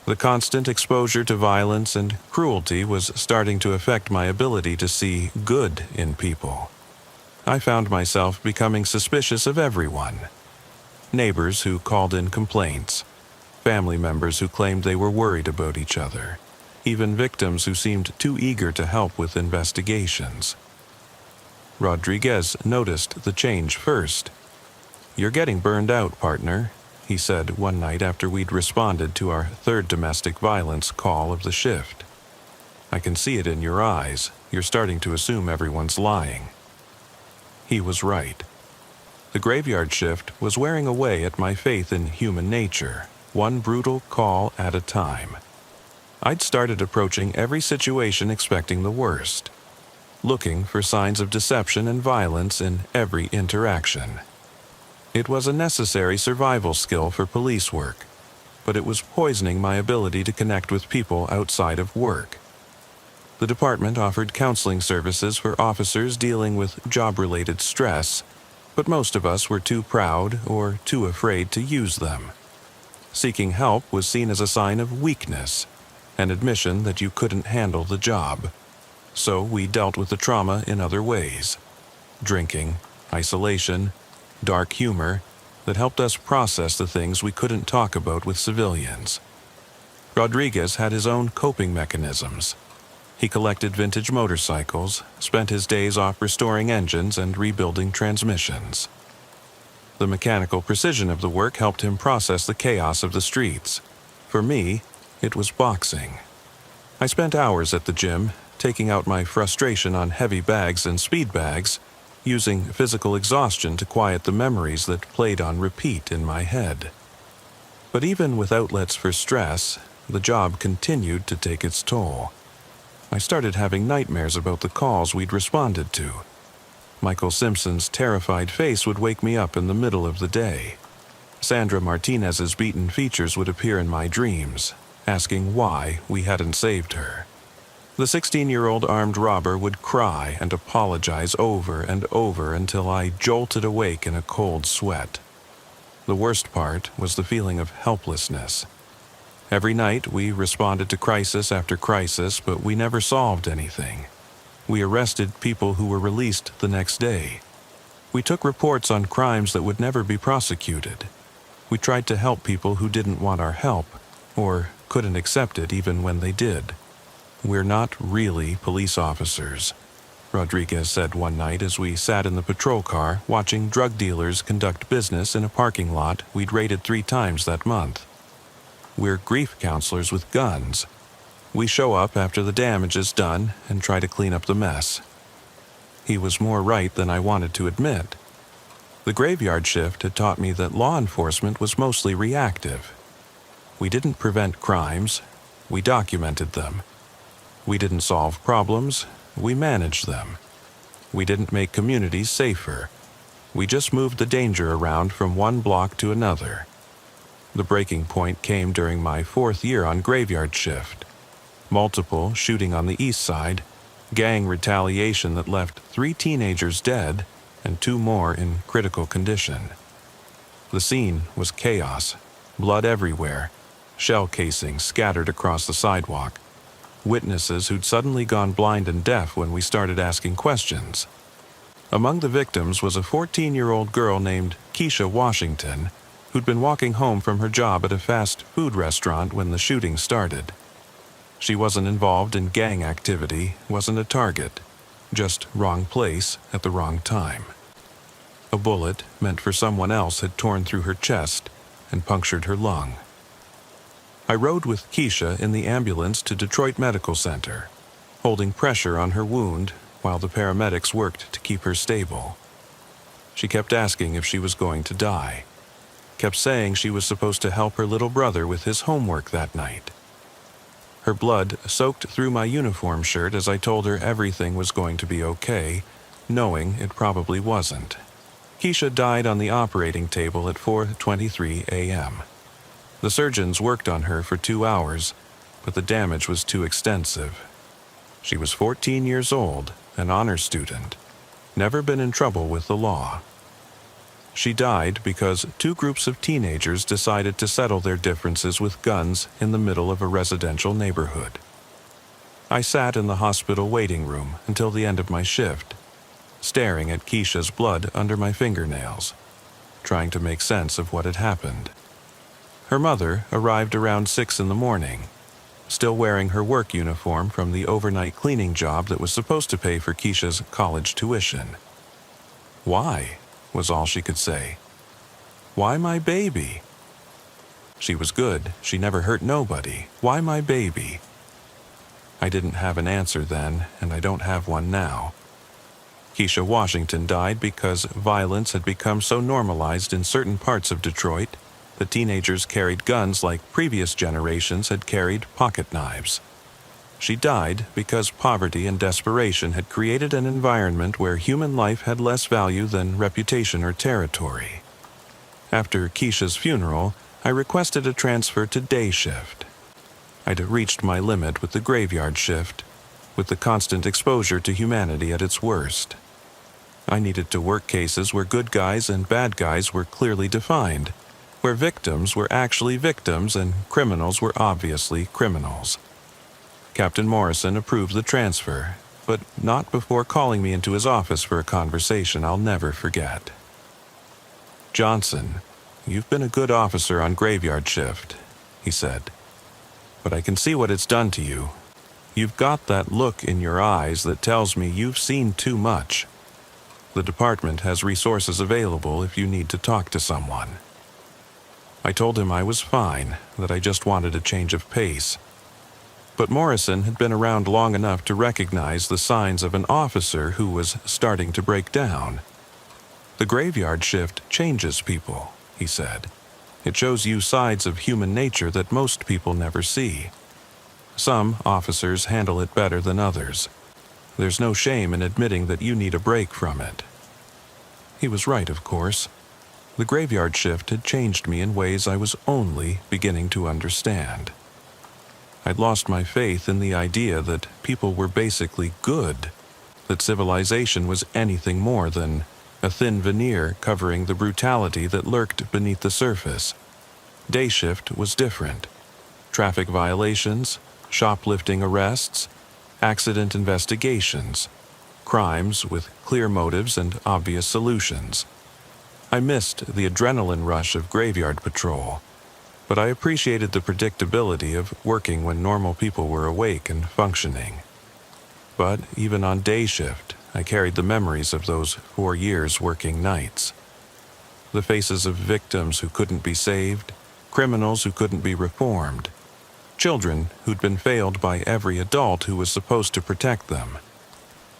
The constant exposure to violence and cruelty was starting to affect my ability to see good in people. I found myself becoming suspicious of everyone. Neighbors who called in complaints, family members who claimed they were worried about each other, even victims who seemed too eager to help with investigations. Rodriguez noticed the change first. "You're getting burned out, partner," he said one night after we'd responded to our third domestic violence call of the shift. "I can see it in your eyes. You're starting to assume everyone's lying." He was right. The graveyard shift was wearing away at my faith in human nature, one brutal call at a time. I'd started approaching every situation expecting the worst, looking for signs of deception and violence in every interaction. It was a necessary survival skill for police work, but it was poisoning my ability to connect with people outside of work. The department offered counseling services for officers dealing with job-related stress, but most of us were too proud or too afraid to use them. Seeking help was seen as a sign of weakness, an admission that you couldn't handle the job. So we dealt with the trauma in other ways: drinking, isolation, dark humor that helped us process the things we couldn't talk about with civilians. Rodriguez had his own coping mechanisms. He collected vintage motorcycles, spent his days off restoring engines and rebuilding transmissions. The mechanical precision of the work helped him process the chaos of the streets. For me, it was boxing. I spent hours at the gym, taking out my frustration on heavy bags and speed bags, using physical exhaustion to quiet the memories that played on repeat in my head. But even with outlets for stress, the job continued to take its toll. I started having nightmares about the calls we'd responded to. Michael Simpson's terrified face would wake me up in the middle of the day. Sandra Martinez's beaten features would appear in my dreams, asking why we hadn't saved her. The 16-year-old armed robber would cry and apologize over and over until I jolted awake in a cold sweat. The worst part was the feeling of helplessness. Every night we responded to crisis after crisis, but we never solved anything. We arrested people who were released the next day. We took reports on crimes that would never be prosecuted. We tried to help people who didn't want our help, or couldn't accept it even when they did. "We're not really police officers," Rodriguez said one night as we sat in the patrol car watching drug dealers conduct business in a parking lot we'd raided 3 times that month. "We're grief counselors with guns. We show up after the damage is done and try to clean up the mess." He was more right than I wanted to admit. The graveyard shift had taught me that law enforcement was mostly reactive. We didn't prevent crimes, we documented them. We didn't solve problems, we managed them. We didn't make communities safer. We just moved the danger around from one block to another. The breaking point came during my 4th year on graveyard shift. Multiple shooting on the east side, gang retaliation that left 3 teenagers dead and 2 more in critical condition. The scene was chaos, blood everywhere, shell casings scattered across the sidewalk, witnesses who'd suddenly gone blind and deaf when we started asking questions. Among the victims was a 14-year-old girl named Keisha Washington, who'd been walking home from her job at a fast food restaurant when the shooting started. She wasn't involved in gang activity, wasn't a target, just wrong place at the wrong time. A bullet meant for someone else had torn through her chest and punctured her lung. I rode with Keisha in the ambulance to Detroit Medical Center, holding pressure on her wound while the paramedics worked to keep her stable. She kept asking if she was going to die, kept saying she was supposed to help her little brother with his homework that night. Her blood soaked through my uniform shirt as I told her everything was going to be okay, knowing it probably wasn't. Keisha died on the operating table at 4:23 a.m. The surgeons worked on her for 2 hours, but the damage was too extensive. She was 14 years old, an honor student, never been in trouble with the law. She died because 2 groups of teenagers decided to settle their differences with guns in the middle of a residential neighborhood. I sat in the hospital waiting room until the end of my shift, staring at Keisha's blood under my fingernails, trying to make sense of what had happened. Her mother arrived around 6 in the morning, still wearing her work uniform from the overnight cleaning job that was supposed to pay for Keisha's college tuition. "Why?" was all she could say. "Why my baby?" She was good. She never hurt nobody. Why my baby? I didn't have an answer then, and I don't have one now. Keisha Washington died because violence had become so normalized in certain parts of Detroit that teenagers carried guns like previous generations had carried pocket knives. She died because poverty and desperation had created an environment where human life had less value than reputation or territory. After Keisha's funeral, I requested a transfer to day shift. I'd reached my limit with the graveyard shift, with the constant exposure to humanity at its worst. I needed to work cases where good guys and bad guys were clearly defined, where victims were actually victims and criminals were obviously criminals. Captain Morrison approved the transfer, but not before calling me into his office for a conversation I'll never forget. "Johnson, you've been a good officer on graveyard shift," he said, "but I can see what it's done to you. You've got that look in your eyes that tells me you've seen too much. The department has resources available if you need to talk to someone." I told him I was fine, that I just wanted a change of pace. But Morrison had been around long enough to recognize the signs of an officer who was starting to break down. "The graveyard shift changes people," he said. "It shows you sides of human nature that most people never see. Some officers handle it better than others. There's no shame in admitting that you need a break from it." He was right, of course. The graveyard shift had changed me in ways I was only beginning to understand. I'd lost my faith in the idea that people were basically good, that civilization was anything more than a thin veneer covering the brutality that lurked beneath the surface. Day shift was different. Traffic violations, shoplifting arrests, accident investigations, crimes with clear motives and obvious solutions. I missed the adrenaline rush of graveyard patrol, but I appreciated the predictability of working when normal people were awake and functioning. But even on day shift, I carried the memories of those 4 years working nights. The faces of victims who couldn't be saved, criminals who couldn't be reformed, children who'd been failed by every adult who was supposed to protect them.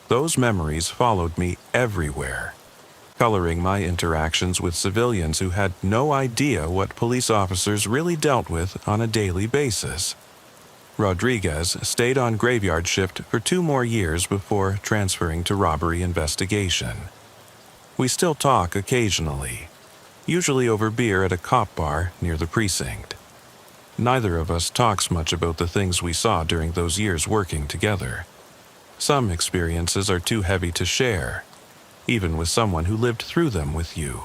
Those memories followed me everywhere, coloring my interactions with civilians who had no idea what police officers really dealt with on a daily basis. Rodriguez stayed on graveyard shift for 2 more years before transferring to robbery investigation. We still talk occasionally, usually over beer at a cop bar near the precinct. Neither of us talks much about the things we saw during those years working together. Some experiences are too heavy to share, even with someone who lived through them with you.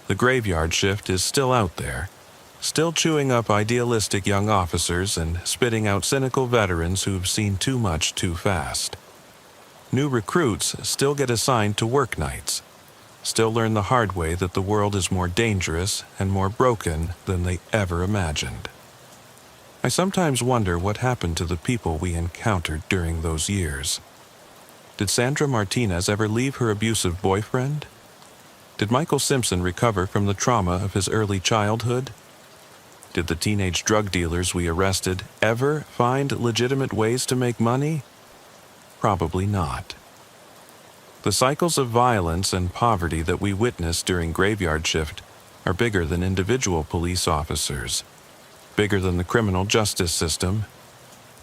The graveyard shift is still out there, still chewing up idealistic young officers and spitting out cynical veterans who've seen too much too fast. New recruits still get assigned to work nights, still learn the hard way that the world is more dangerous and more broken than they ever imagined. I sometimes wonder what happened to the people we encountered during those years. Did Sandra Martinez ever leave her abusive boyfriend? Did Michael Simpson recover from the trauma of his early childhood? Did the teenage drug dealers we arrested ever find legitimate ways to make money? Probably not. The cycles of violence and poverty that we witnessed during graveyard shift are bigger than individual police officers, bigger than the criminal justice system,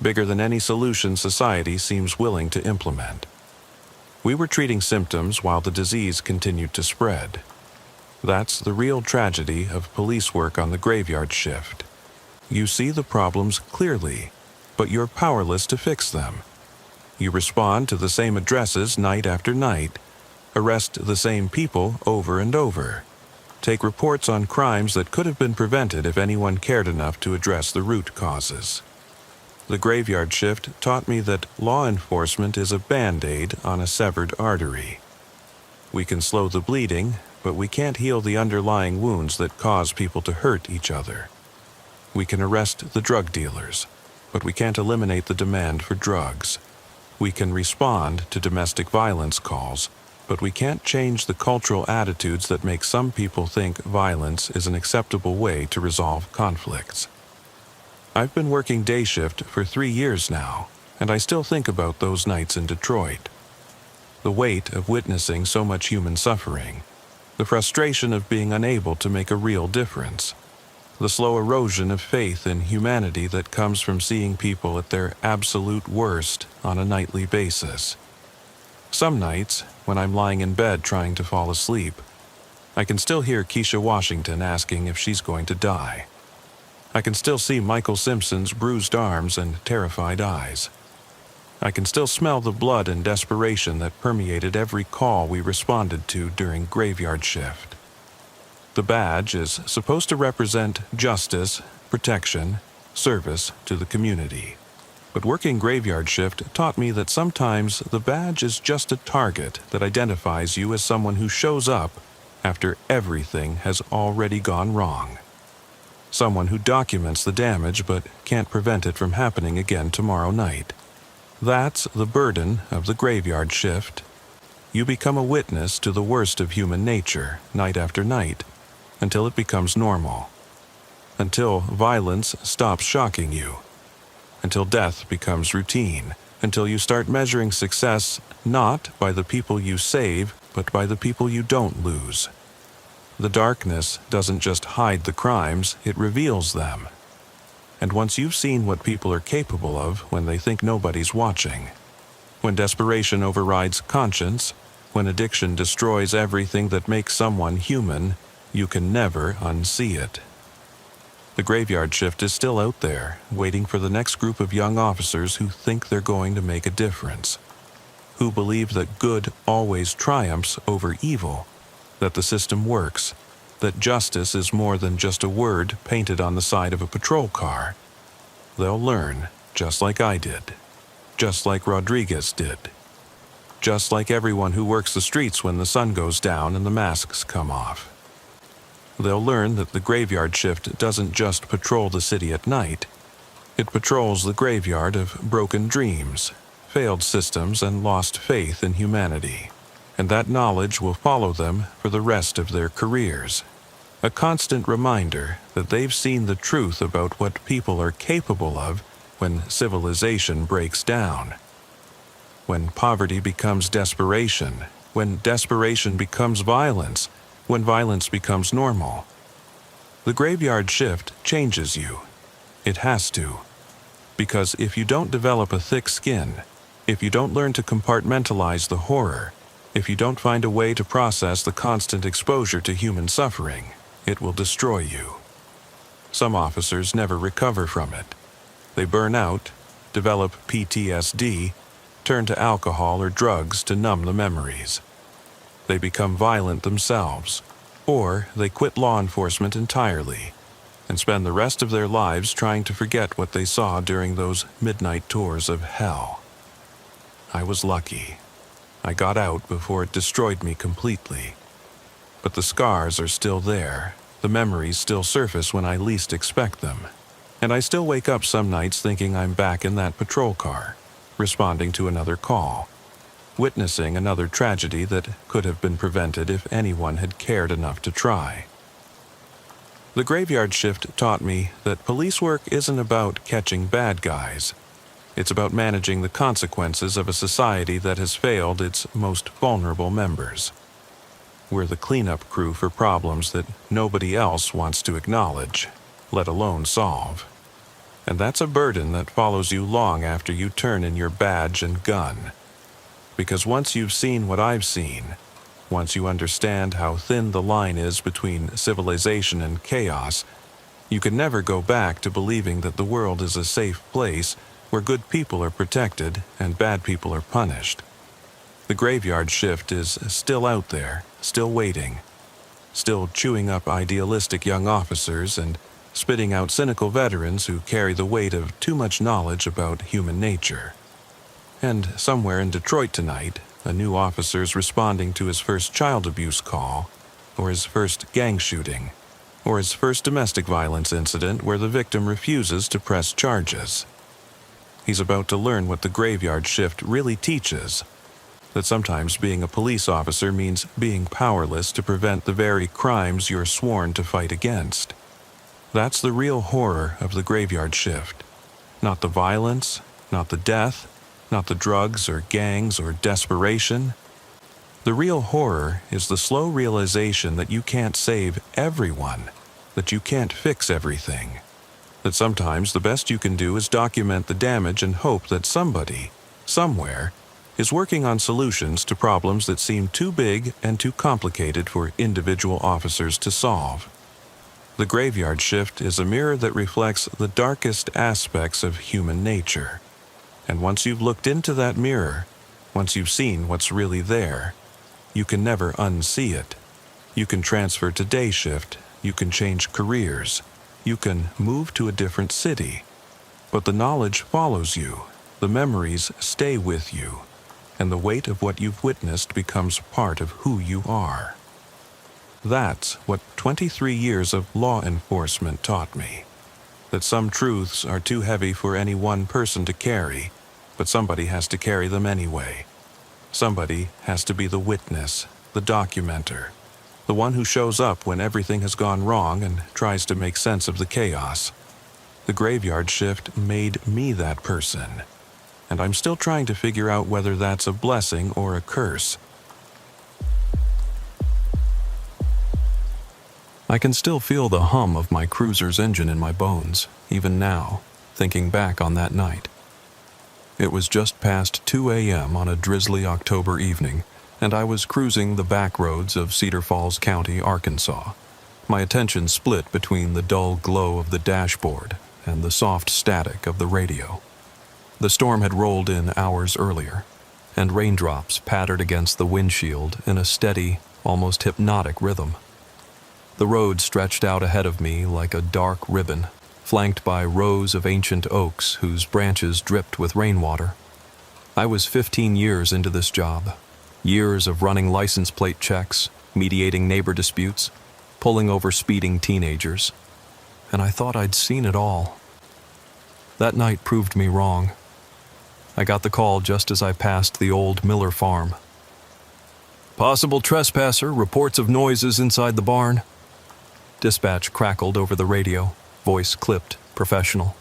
bigger than any solution society seems willing to implement. We were treating symptoms while the disease continued to spread. That's the real tragedy of police work on the graveyard shift. You see the problems clearly, but you're powerless to fix them. You respond to the same addresses night after night, arrest the same people over and over, take reports on crimes that could have been prevented if anyone cared enough to address the root causes. The graveyard shift taught me that law enforcement is a band-aid on a severed artery. We can slow the bleeding, but we can't heal the underlying wounds that cause people to hurt each other. We can arrest the drug dealers, but we can't eliminate the demand for drugs. We can respond to domestic violence calls, but we can't change the cultural attitudes that make some people think violence is an acceptable way to resolve conflicts. I've been working day shift for 3 years now, and I still think about those nights in Detroit. The weight of witnessing so much human suffering, the frustration of being unable to make a real difference, the slow erosion of faith in humanity that comes from seeing people at their absolute worst on a nightly basis. Some nights, when I'm lying in bed trying to fall asleep, I can still hear Keisha Washington asking if she's going to die. I can still see Michael Simpson's bruised arms and terrified eyes. I can still smell the blood and desperation that permeated every call we responded to during graveyard shift. The badge is supposed to represent justice, protection, service to the community. But working graveyard shift taught me that sometimes the badge is just a target that identifies you as someone who shows up after everything has already gone wrong. Someone who documents the damage but can't prevent it from happening again tomorrow night. That's the burden of the graveyard shift. You become a witness to the worst of human nature, night after night, until it becomes normal. Until violence stops shocking you. Until death becomes routine. Until you start measuring success not by the people you save, but by the people you don't lose. The darkness doesn't just hide the crimes, it reveals them. And once you've seen what people are capable of when they think nobody's watching, when desperation overrides conscience, when addiction destroys everything that makes someone human, you can never unsee it. The graveyard shift is still out there, waiting for the next group of young officers who think they're going to make a difference, who believe that good always triumphs over evil, that the system works, that justice is more than just a word painted on the side of a patrol car. They'll learn, just like I did, just like Rodriguez did, just like everyone who works the streets when the sun goes down and the masks come off. They'll learn that the graveyard shift doesn't just patrol the city at night. It patrols the graveyard of broken dreams, failed systems, and lost faith in humanity. And that knowledge will follow them for the rest of their careers. A constant reminder that they've seen the truth about what people are capable of when civilization breaks down. When poverty becomes desperation, when desperation becomes violence, when violence becomes normal. The graveyard shift changes you. It has to. Because if you don't develop a thick skin, if you don't learn to compartmentalize the horror, if you don't find a way to process the constant exposure to human suffering, it will destroy you. Some officers never recover from it. They burn out, develop PTSD, turn to alcohol or drugs to numb the memories. They become violent themselves, or they quit law enforcement entirely and spend the rest of their lives trying to forget what they saw during those midnight tours of hell. I was lucky. I got out before it destroyed me completely. But the scars are still there. The memories still surface when I least expect them. And I still wake up some nights thinking I'm back in that patrol car, responding to another call, witnessing another tragedy that could have been prevented if anyone had cared enough to try. The graveyard shift taught me that police work isn't about catching bad guys. It's about managing the consequences of a society that has failed its most vulnerable members. We're the cleanup crew for problems that nobody else wants to acknowledge, let alone solve. And that's a burden that follows you long after you turn in your badge and gun. Because once you've seen what I've seen, once you understand how thin the line is between civilization and chaos, you can never go back to believing that the world is a safe place where good people are protected and bad people are punished. The graveyard shift is still out there, still waiting, still chewing up idealistic young officers and spitting out cynical veterans who carry the weight of too much knowledge about human nature. And somewhere in Detroit tonight, a new officer's responding to his first child abuse call, or his first gang shooting, or his first domestic violence incident where the victim refuses to press charges. He's about to learn what the graveyard shift really teaches, that sometimes being a police officer means being powerless to prevent the very crimes you're sworn to fight against. That's the real horror of the graveyard shift. Not the violence, not the death, not the drugs or gangs or desperation. The real horror is the slow realization that you can't save everyone, that you can't fix everything, that sometimes the best you can do is document the damage and hope that somebody, somewhere, is working on solutions to problems that seem too big and too complicated for individual officers to solve. The graveyard shift is a mirror that reflects the darkest aspects of human nature. And once you've looked into that mirror, once you've seen what's really there, you can never unsee it. You can transfer to day shift, you can change careers, you can move to a different city. But the knowledge follows you, the memories stay with you, and the weight of what you've witnessed becomes part of who you are. That's what 23 years of law enforcement taught me. That some truths are too heavy for any one person to carry, but somebody has to carry them anyway. Somebody has to be the witness, the documenter, the one who shows up when everything has gone wrong and tries to make sense of the chaos. The graveyard shift made me that person, and I'm still trying to figure out whether that's a blessing or a curse. I can still feel the hum of my cruiser's engine in my bones, even now, thinking back on that night. It was just past 2 a.m. on a drizzly October evening, and I was cruising the back roads of Cedar Falls County, Arkansas. My attention split between the dull glow of the dashboard and the soft static of the radio. The storm had rolled in hours earlier, and raindrops pattered against the windshield in a steady, almost hypnotic rhythm. The road stretched out ahead of me like a dark ribbon, flanked by rows of ancient oaks whose branches dripped with rainwater. I was 15 years into this job, years of running license plate checks, mediating neighbor disputes, pulling over speeding teenagers, and I thought I'd seen it all. That night proved me wrong. I got the call just as I passed the old Miller farm. "Possible trespasser, reports of noises inside the barn." Dispatch crackled over the radio, voice clipped, professional.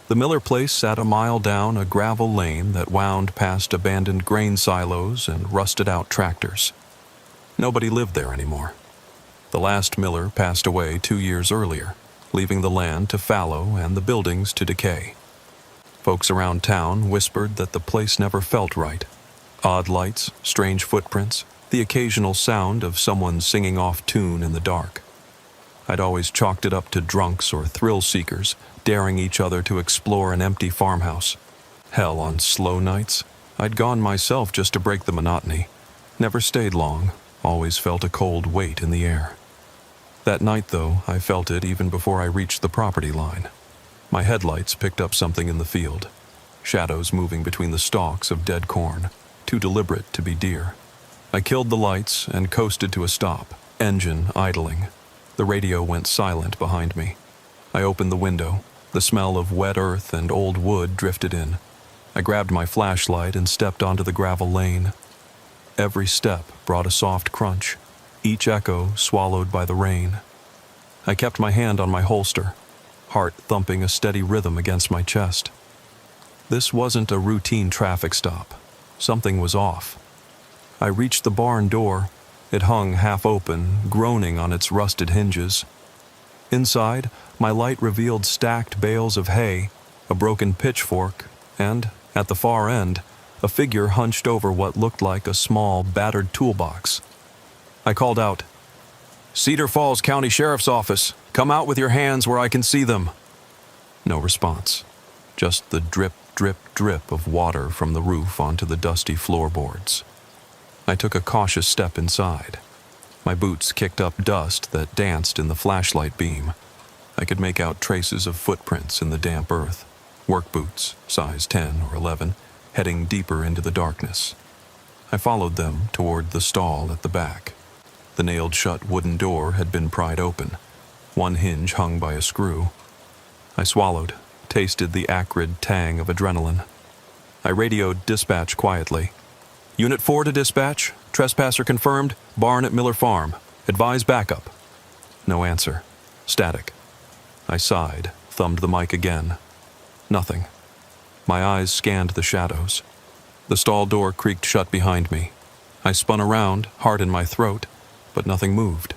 The Miller place sat a mile down a gravel lane that wound past abandoned grain silos and rusted-out tractors. Nobody lived there anymore. The last Miller passed away 2 years earlier, leaving the land to fallow and the buildings to decay. Folks around town whispered that the place never felt right. Odd lights, strange footprints, the occasional sound of someone singing off tune in the dark. I'd always chalked it up to drunks or thrill-seekers, daring each other to explore an empty farmhouse. Hell, on slow nights, I'd gone myself just to break the monotony. Never stayed long, always felt a cold weight in the air. That night, though, I felt it even before I reached the property line. My headlights picked up something in the field, shadows moving between the stalks of dead corn, too deliberate to be deer. I killed the lights and coasted to a stop, engine idling. The radio went silent behind me. I opened the window. The smell of wet earth and old wood drifted in. I grabbed my flashlight and stepped onto the gravel lane. Every step brought a soft crunch, each echo swallowed by the rain. I kept my hand on my holster, heart thumping a steady rhythm against my chest. This wasn't a routine traffic stop. Something was off. I reached the barn door. It hung half open, groaning on its rusted hinges. Inside, my light revealed stacked bales of hay, a broken pitchfork, and, at the far end, a figure hunched over what looked like a small, battered toolbox. I called out, "Cedar Falls County Sheriff's Office, come out with your hands where I can see them." No response, just the drip, drip, drip of water from the roof onto the dusty floorboards. I took a cautious step inside. My boots kicked up dust that danced in the flashlight beam. I could make out traces of footprints in the damp earth, work boots, size 10 or 11, heading deeper into the darkness. I followed them toward the stall at the back. The nailed-shut wooden door had been pried open. One hinge hung by a screw. I swallowed, tasted the acrid tang of adrenaline. I radioed dispatch quietly. "Unit 4 to dispatch. Trespasser confirmed. Barn at Miller Farm. Advise backup." No answer. Static. I sighed, thumbed the mic again. Nothing. My eyes scanned the shadows. The stall door creaked shut behind me. I spun around, heart in my throat, but nothing moved.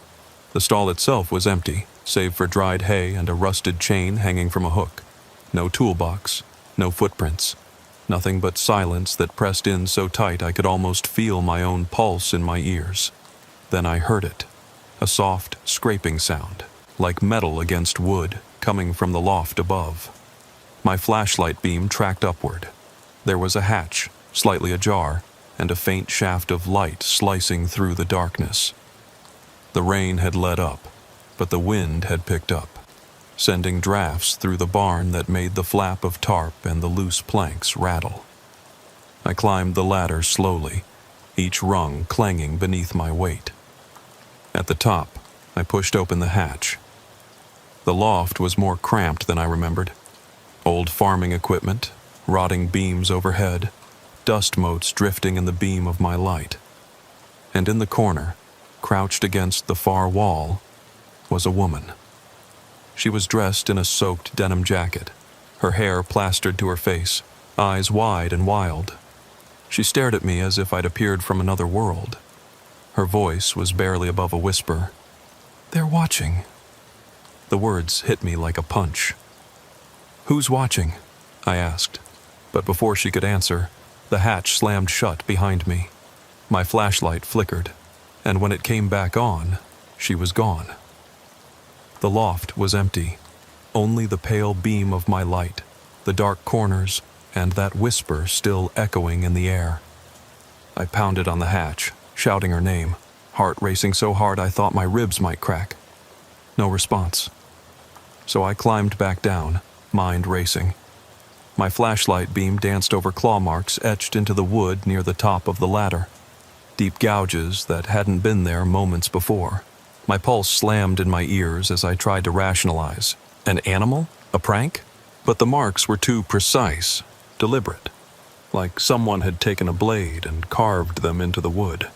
The stall itself was empty, save for dried hay and a rusted chain hanging from a hook. No toolbox, no footprints. Nothing but silence that pressed in so tight I could almost feel my own pulse in my ears. Then I heard it, a soft, scraping sound, like metal against wood, coming from the loft above. My flashlight beam tracked upward. There was a hatch, slightly ajar, and a faint shaft of light slicing through the darkness. The rain had let up, but the wind had picked up, sending drafts through the barn that made the flap of tarp and the loose planks rattle. I climbed the ladder slowly, each rung clanging beneath my weight. At the top, I pushed open the hatch. The loft was more cramped than I remembered. Old farming equipment, rotting beams overhead, dust motes drifting in the beam of my light. And in the corner, crouched against the far wall, was a woman. She was dressed in a soaked denim jacket, her hair plastered to her face, eyes wide and wild. She stared at me as if I'd appeared from another world. Her voice was barely above a whisper. "They're watching." The words hit me like a punch. "Who's watching?" I asked, but before she could answer, the hatch slammed shut behind me. My flashlight flickered, and when it came back on, she was gone. The loft was empty. Only the pale beam of my light, the dark corners, and that whisper still echoing in the air. I pounded on the hatch, shouting her name, heart racing so hard I thought my ribs might crack. No response. So I climbed back down, mind racing. My flashlight beam danced over claw marks etched into the wood near the top of the ladder, deep gouges that hadn't been there moments before. My pulse slammed in my ears as I tried to rationalize. An animal? A prank? But the marks were too precise, deliberate, like someone had taken a blade and carved them into the wood.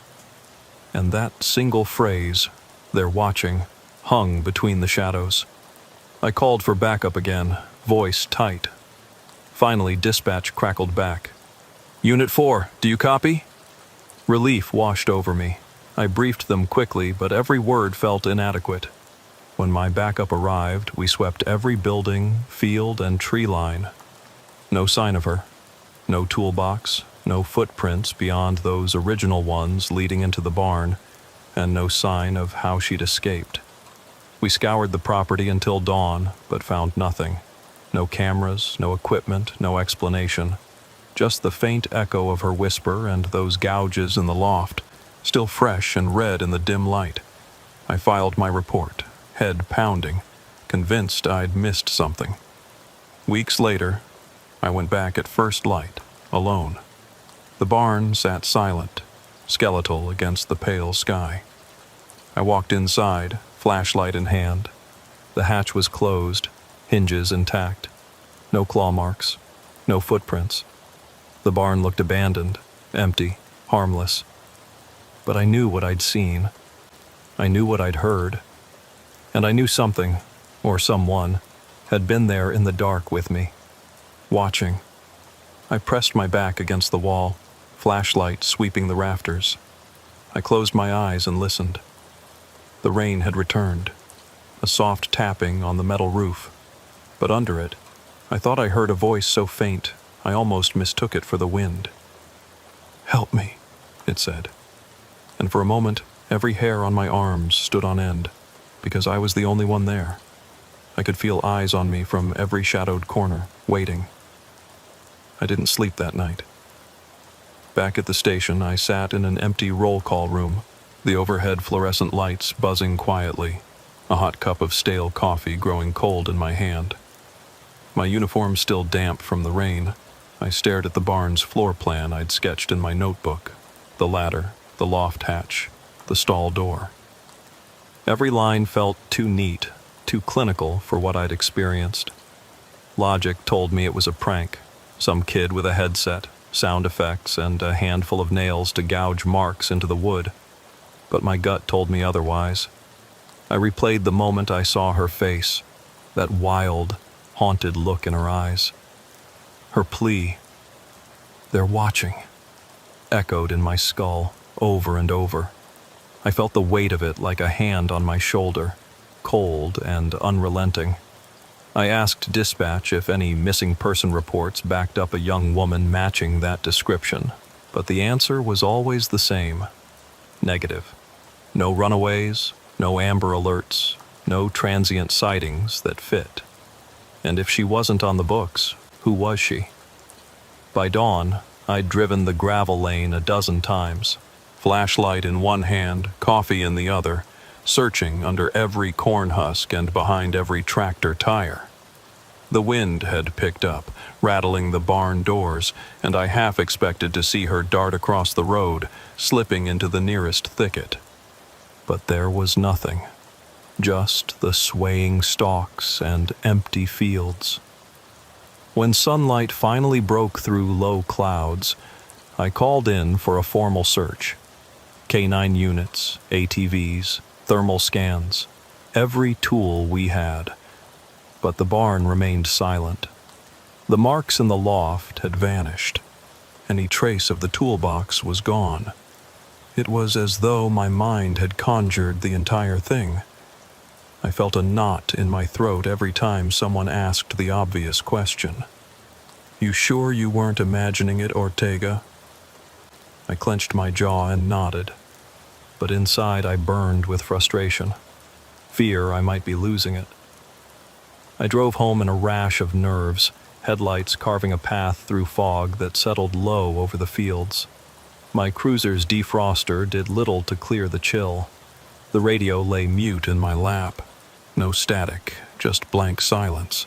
And that single phrase, "they're watching," hung between the shadows. I called for backup again, voice tight. Finally, dispatch crackled back. "Unit 4, do you copy?" Relief washed over me. I briefed them quickly, but every word felt inadequate. When my backup arrived, we swept every building, field, and tree line. No sign of her. No toolbox, no footprints beyond those original ones leading into the barn, and no sign of how she'd escaped. We scoured the property until dawn, but found nothing. No cameras, no equipment, no explanation. Just the faint echo of her whisper and those gouges in the loft, still fresh and red in the dim light. I filed my report, head pounding, convinced I'd missed something. Weeks later, I went back at first light, alone. The barn sat silent, skeletal against the pale sky. I walked inside, flashlight in hand. The hatch was closed, hinges intact. No claw marks, no footprints. The barn looked abandoned, empty, harmless. But I knew what I'd seen. I knew what I'd heard. And I knew something, or someone, had been there in the dark with me, watching. I pressed my back against the wall, flashlight sweeping the rafters. I closed my eyes and listened. The rain had returned. a soft tapping on the metal roof. But under it, I thought I heard a voice so faint I almost mistook it for the wind. "Help me," it said. And for a moment, every hair on my arms stood on end, because I was the only one there. I could feel eyes on me from every shadowed corner, waiting. I didn't sleep that night. Back at the station, I sat in an empty roll call room, the overhead fluorescent lights buzzing quietly, a hot cup of stale coffee growing cold in my hand. My uniform still damp from the rain, I stared at the barn's floor plan I'd sketched in my notebook, the ladder, the loft hatch, the stall door. Every line felt too neat, too clinical for what I'd experienced. Logic told me it was a prank, some kid with a headset, sound effects, and a handful of nails to gouge marks into the wood. But my gut told me otherwise. I replayed the moment I saw her face, that wild, haunted look in her eyes. Her plea, "They're watching," echoed in my skull over and over. I felt the weight of it like a hand on my shoulder, cold and unrelenting. I asked dispatch if any missing person reports backed up a young woman matching that description, but the answer was always the same: negative. No runaways, no Amber Alerts, no transient sightings that fit. And if she wasn't on the books, who was she? By dawn, I'd driven the gravel lane a dozen times, flashlight in one hand, coffee in the other, searching under every corn husk and behind every tractor tire. The wind had picked up, rattling the barn doors, and I half expected to see her dart across the road, slipping into the nearest thicket. But there was nothing, just the swaying stalks and empty fields. When sunlight finally broke through low clouds, I called in for a formal search. K9 units, ATVs, thermal scans, every tool we had. But the barn remained silent. The marks in the loft had vanished. Any trace of the toolbox was gone. It was as though my mind had conjured the entire thing. I felt a knot in my throat every time someone asked the obvious question. "You sure you weren't imagining it, Ortega?" I clenched my jaw and nodded, but inside I burned with frustration, fear I might be losing it. I drove home in a rash of nerves, headlights carving a path through fog that settled low over the fields. My cruiser's defroster did little to clear the chill. The radio lay mute in my lap. No static, just blank silence.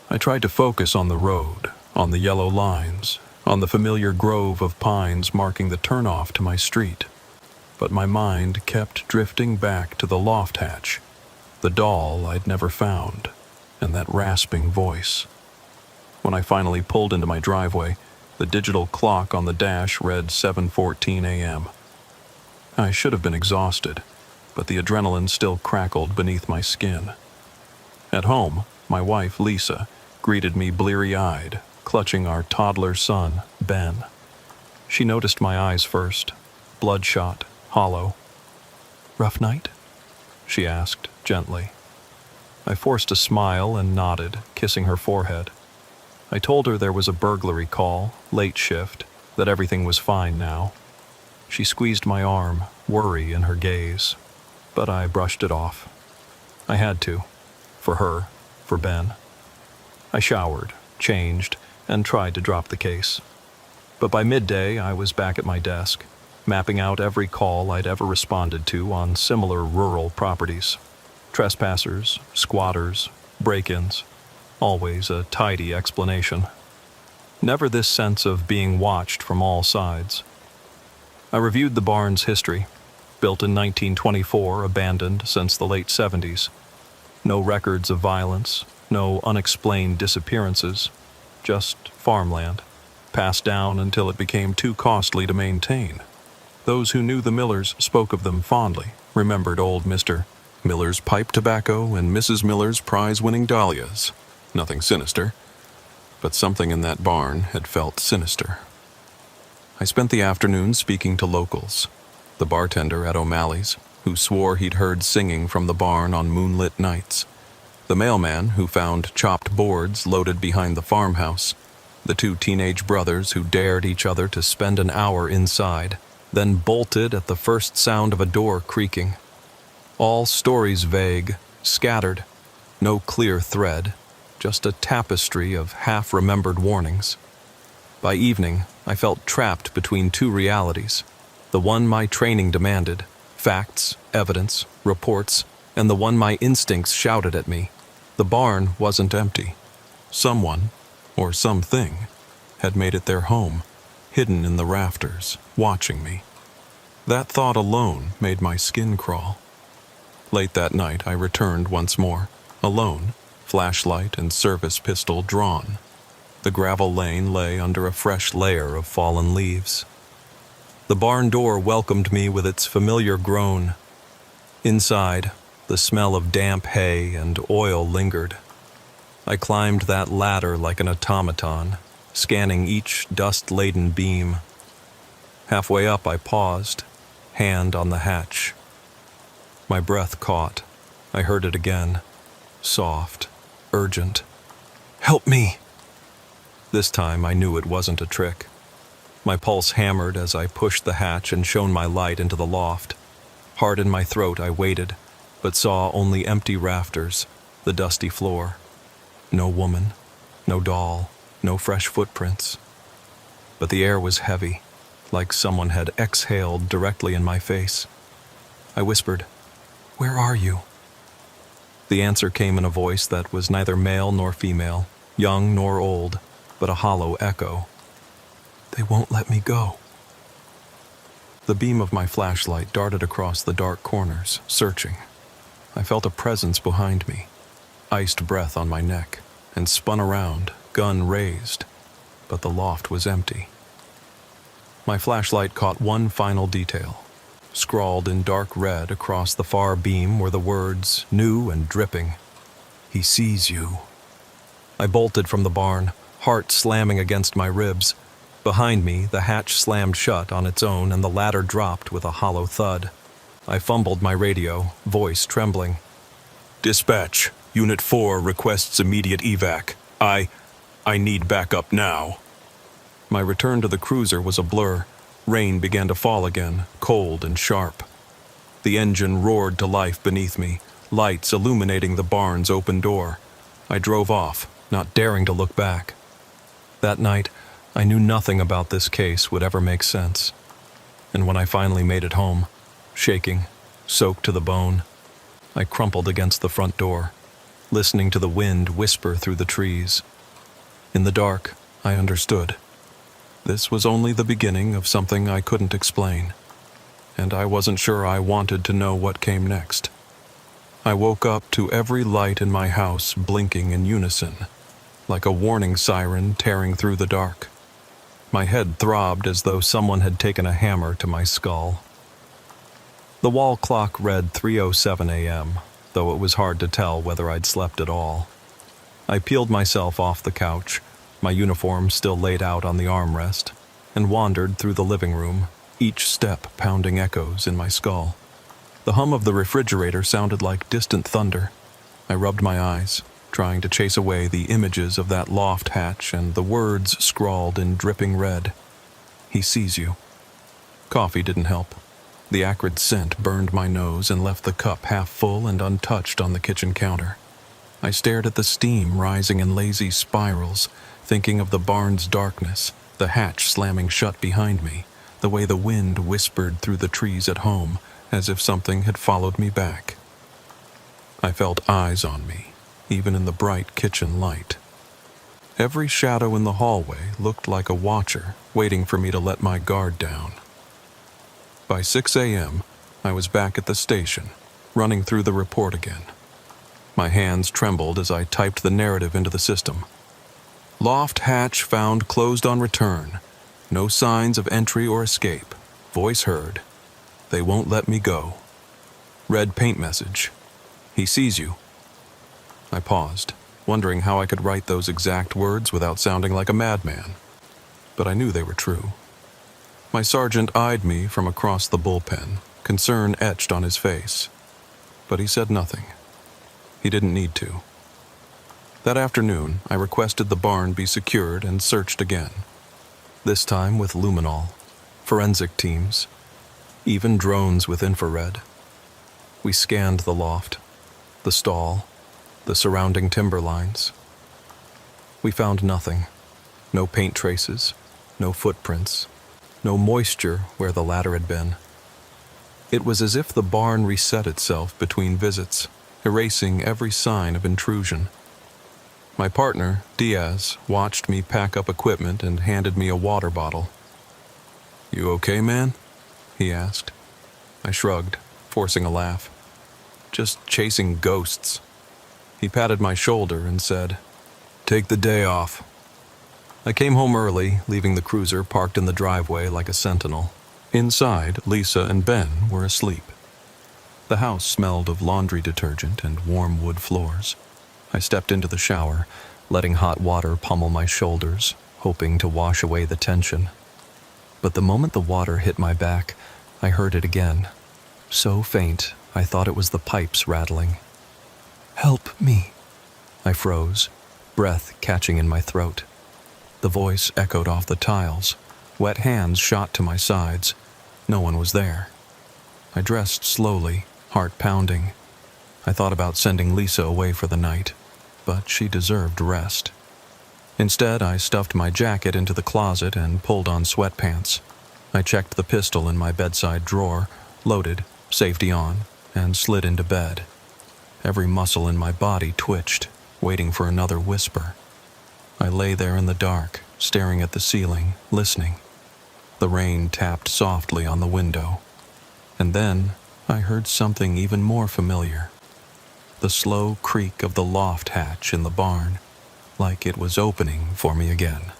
I tried to focus on the road, on the yellow lines, on the familiar grove of pines marking the turnoff to my street. But my mind kept drifting back to the loft hatch, the doll I'd never found, and that rasping voice. When I finally pulled into my driveway, the digital clock on the dash read 7:14 a.m. I should have been exhausted, but the adrenaline still crackled beneath my skin. At home, my wife, Lisa, greeted me bleary-eyed, clutching our toddler son, Ben. She noticed my eyes first, bloodshot, hollow. "Rough night?" she asked, gently. I forced a smile and nodded, kissing her forehead. I told her there was a burglary call, late shift, that everything was fine now. She squeezed my arm, worry in her gaze, but I brushed it off. I had to. For her, for Ben. I showered, changed, and tried to drop the case. But by midday, I was back at my desk, mapping out every call I'd ever responded to on similar rural properties. Trespassers, squatters, break-ins, always a tidy explanation. Never this sense of being watched from all sides. I reviewed the barn's history. Built in 1924, abandoned since the late 70s. No records of violence, no unexplained disappearances, just farmland, passed down until it became too costly to maintain. Those who knew the Millers spoke of them fondly, remembered old Mr. Miller's pipe tobacco and Mrs. Miller's prize-winning dahlias. Nothing sinister, but something in that barn had felt sinister. I spent the afternoon speaking to locals. The bartender at O'Malley's, who swore he'd heard singing from the barn on moonlit nights, the mailman who found chopped boards loaded behind the farmhouse, the two teenage brothers who dared each other to spend an hour inside, then bolted at the first sound of a door creaking. All stories vague, scattered, no clear thread, just a tapestry of half-remembered warnings. By evening, I felt trapped between two realities, the one my training demanded, facts, evidence, reports, and the one my instincts shouted at me. The barn wasn't empty. Someone, or something, had made it their home, hidden in the rafters, watching me. That thought alone made my skin crawl. Late that night, I returned once more, alone, flashlight and service pistol drawn. The gravel lane lay under a fresh layer of fallen leaves. The barn door welcomed me with its familiar groan. Inside, the smell of damp hay and oil lingered. I climbed that ladder like an automaton, scanning each dust-laden beam. Halfway up, I paused, hand on the hatch. My breath caught. I heard it again, soft, urgent. "Help me!" This time I knew it wasn't a trick. My pulse hammered as I pushed the hatch and shone my light into the loft. Hard in my throat, I waited, but saw only empty rafters, the dusty floor. No woman, no doll, no fresh footprints. But the air was heavy, like someone had exhaled directly in my face. I whispered, "Where are you?" The answer came in a voice that was neither male nor female, young nor old, but a hollow echo. "They won't let me go." The beam of my flashlight darted across the dark corners, searching. I felt a presence behind me, iced breath on my neck, and spun around, gun raised, but the loft was empty. My flashlight caught one final detail. Scrawled in dark red across the far beam were the words, new and dripping, "He sees you." I bolted from the barn, heart slamming against my ribs. Behind me, the hatch slammed shut on its own and the ladder dropped with a hollow thud. I fumbled my radio, voice trembling. "Dispatch, Unit 4 requests immediate evac. I need backup now." My return to the cruiser was a blur. Rain began to fall again, cold and sharp. The engine roared to life beneath me, lights illuminating the barn's open door. I drove off, not daring to look back. That night, I knew nothing about this case would ever make sense. And when I finally made it home, shaking, soaked to the bone, I crumpled against the front door, listening to the wind whisper through the trees. In the dark, I understood. This was only the beginning of something I couldn't explain, and I wasn't sure I wanted to know what came next. I woke up to every light in my house blinking in unison, like a warning siren tearing through the dark. My head throbbed as though someone had taken a hammer to my skull. The wall clock read 3:07 a.m., though it was hard to tell whether I'd slept at all. I peeled myself off the couch, my uniform still laid out on the armrest, and wandered through the living room, each step pounding echoes in my skull. The hum of the refrigerator sounded like distant thunder. I rubbed my eyes, trying to chase away the images of that loft hatch and the words scrawled in dripping red. "He sees you." Coffee didn't help. The acrid scent burned my nose and left the cup half full and untouched on the kitchen counter. I stared at the steam rising in lazy spirals, thinking of the barn's darkness, the hatch slamming shut behind me, the way the wind whispered through the trees at home, as if something had followed me back. I felt eyes on me, even in the bright kitchen light. Every shadow in the hallway looked like a watcher waiting for me to let my guard down. By 6 a.m., I was back at the station, running through the report again. My hands trembled as I typed the narrative into the system. Loft hatch found closed on return. No signs of entry or escape. Voice heard. They won't let me go. Red paint message. He sees you. I paused, wondering how I could write those exact words without sounding like a madman. But I knew they were true. My sergeant eyed me from across the bullpen, Concern etched on his face, but he said nothing. He didn't need to. That afternoon, I requested the barn be secured and searched again, this time with luminol, forensic teams, even drones with infrared. We scanned the loft, the stall, the surrounding timber lines. We found nothing. No paint traces, no footprints, no moisture where the ladder had been. It was as if the barn reset itself between visits, erasing every sign of intrusion. My partner, Diaz, watched me pack up equipment and handed me a water bottle. "You okay, man?" he asked. I shrugged, forcing a laugh. "Just chasing ghosts." He patted my shoulder and said, "Take the day off." I came home early, leaving the cruiser parked in the driveway like a sentinel. Inside, Lisa and Ben were asleep. The house smelled of laundry detergent and warm wood floors. I stepped into the shower, letting hot water pummel my shoulders, hoping to wash away the tension. But the moment the water hit my back, I heard it again. So faint, I thought it was the pipes rattling. "Help me." I froze, breath catching in my throat. The voice echoed off the tiles. Wet hands shot to my sides. No one was there. I dressed slowly, heart pounding. I thought about sending Lisa away for the night, but she deserved rest. Instead, I stuffed my jacket into the closet and pulled on sweatpants. I checked the pistol in my bedside drawer, loaded, safety on, and slid into bed. Every muscle in my body twitched, waiting for another whisper. I lay there in the dark, staring at the ceiling, listening. The rain tapped softly on the window. And then I heard something even more familiar. The slow creak of the loft hatch in the barn, like it was opening for me again.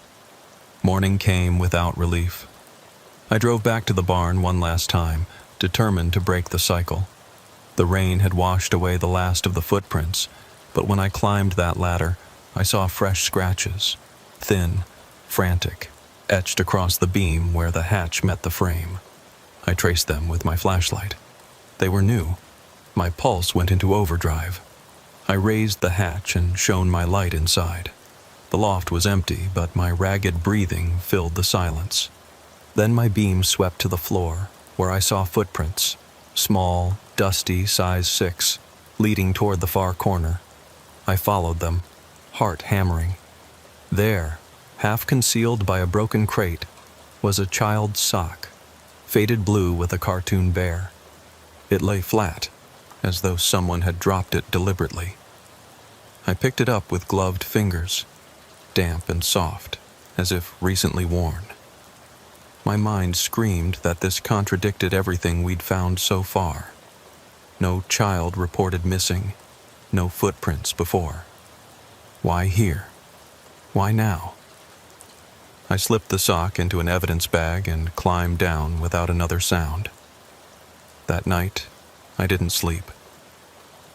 Morning came without relief. I drove back to the barn one last time, determined to break the cycle. The rain had washed away the last of the footprints, but when I climbed that ladder, I saw fresh scratches, thin, frantic, etched across the beam where the hatch met the frame. I traced them with my flashlight. They were new. My pulse went into overdrive. I raised the hatch and shone my light inside. The loft was empty, but my ragged breathing filled the silence. Then my beam swept to the floor, where I saw footprints, small, dusty, size 6, leading toward the far corner. I followed them, heart hammering. There, half concealed by a broken crate, was a child's sock, faded blue with a cartoon bear. It lay flat, as though someone had dropped it deliberately. I picked it up with gloved fingers, damp and soft, as if recently worn. My mind screamed that this contradicted everything we'd found so far. No child reported missing, no footprints before. Why here? Why now? I slipped the sock into an evidence bag and climbed down without another sound. That night, I didn't sleep.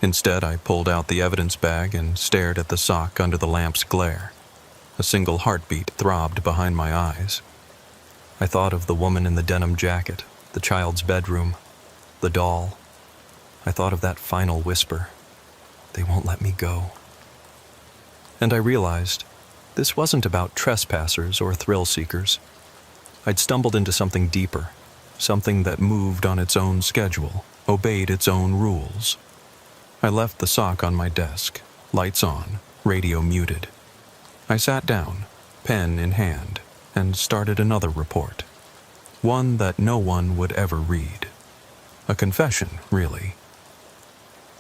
Instead, I pulled out the evidence bag and stared at the sock under the lamp's glare. A single heartbeat throbbed behind my eyes. I thought of the woman in the denim jacket, the child's bedroom, the doll. I thought of that final whisper, "They won't let me go." And I realized this wasn't about trespassers or thrill seekers. I'd stumbled into something deeper, something that moved on its own schedule, obeyed its own rules. I left the sock on my desk, lights on, radio muted. I sat down, pen in hand, and started another report. One that no one would ever read. A confession, really.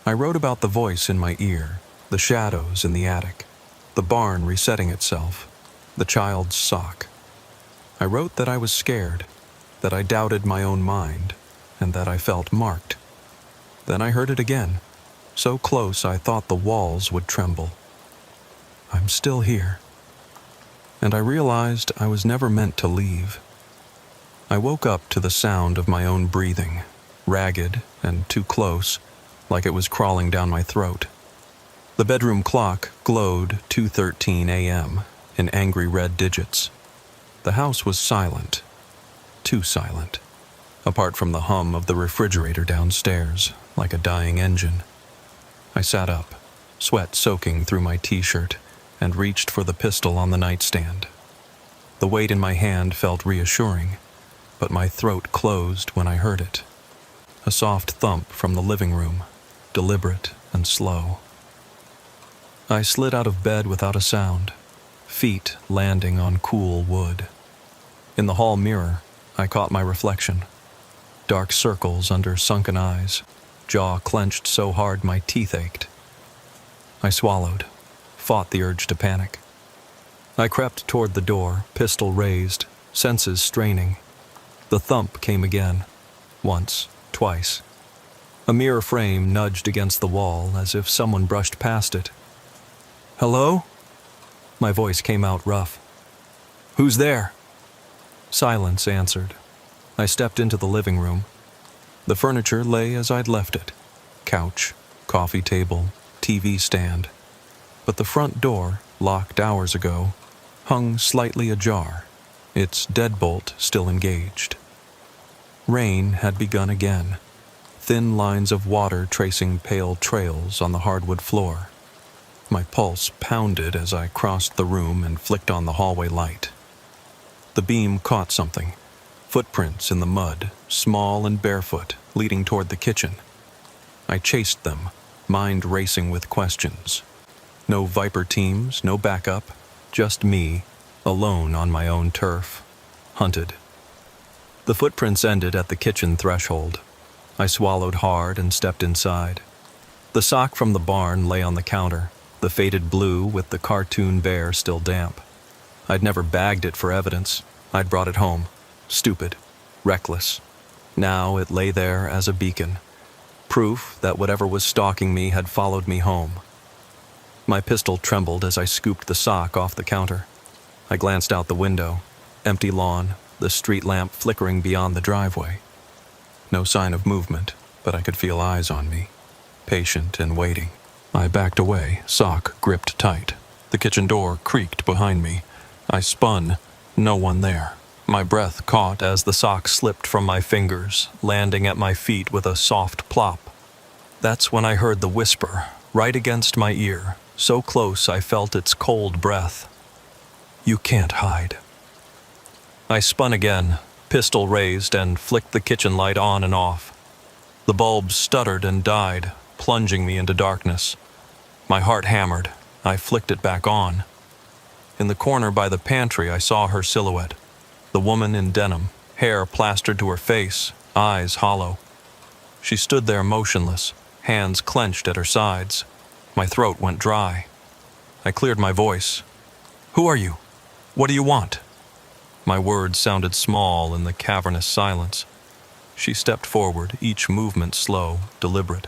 I wrote about the voice in my ear, the shadows in the attic, the barn resetting itself, the child's sock. I wrote that I was scared, that I doubted my own mind, and that I felt marked. Then I heard it again, so close I thought the walls would tremble. I'm still here. And I realized I was never meant to leave. I woke up to the sound of my own breathing, ragged and too close, like it was crawling down my throat. The bedroom clock glowed 2:13 a.m. in angry red digits. The house was silent, too silent. apart from the hum of the refrigerator downstairs, like a dying engine. I sat up, sweat soaking through my t-shirt, and reached for the pistol on the nightstand. The weight in my hand felt reassuring, but my throat closed when I heard it. A soft thump from the living room, deliberate and slow. I slid out of bed without a sound, feet landing on cool wood. In the hall mirror, I caught my reflection. Dark circles under sunken eyes, jaw clenched so hard my teeth ached. I swallowed, fought the urge to panic. I crept toward the door, pistol raised, senses straining. The thump came again, once, twice. A mirror frame nudged against the wall as if someone brushed past it. "Hello?" My voice came out rough. "Who's there?" Silence answered. I stepped into the living room. The furniture lay as I'd left it. Couch, coffee table, TV stand. But the front door, locked hours ago, hung slightly ajar, its deadbolt still engaged. Rain had begun again, thin lines of water tracing pale trails on the hardwood floor. My pulse pounded as I crossed the room and flicked on the hallway light. The beam caught something. Footprints in the mud, small and barefoot, leading toward the kitchen. I chased them, mind racing with questions. No Viper teams, no backup, just me, alone on my own turf, hunted. The footprints ended at the kitchen threshold. I swallowed hard and stepped inside. The sock from the barn lay on the counter, the faded blue with the cartoon bear still damp. I'd never bagged it for evidence. I'd brought it home. Stupid. Reckless. Now it lay there as a beacon. Proof that whatever was stalking me had followed me home. My pistol trembled as I scooped the sock off the counter. I glanced out the window. Empty lawn, the street lamp flickering beyond the driveway. No sign of movement, but I could feel eyes on me, patient and waiting. I backed away, sock gripped tight. The kitchen door creaked behind me. I spun. No one there. My breath caught as the sock slipped from my fingers, landing at my feet with a soft plop. That's when I heard the whisper, right against my ear, so close I felt its cold breath. "You can't hide." I spun again, pistol raised, and flicked the kitchen light on and off. The bulb stuttered and died, plunging me into darkness. My heart hammered. I flicked it back on. In the corner by the pantry, I saw her silhouette. The woman in denim, hair plastered to her face, eyes hollow. She stood there motionless, hands clenched at her sides. My throat went dry. I cleared my voice. "Who are you? What do you want?" My words sounded small in the cavernous silence. She stepped forward, each movement slow, deliberate.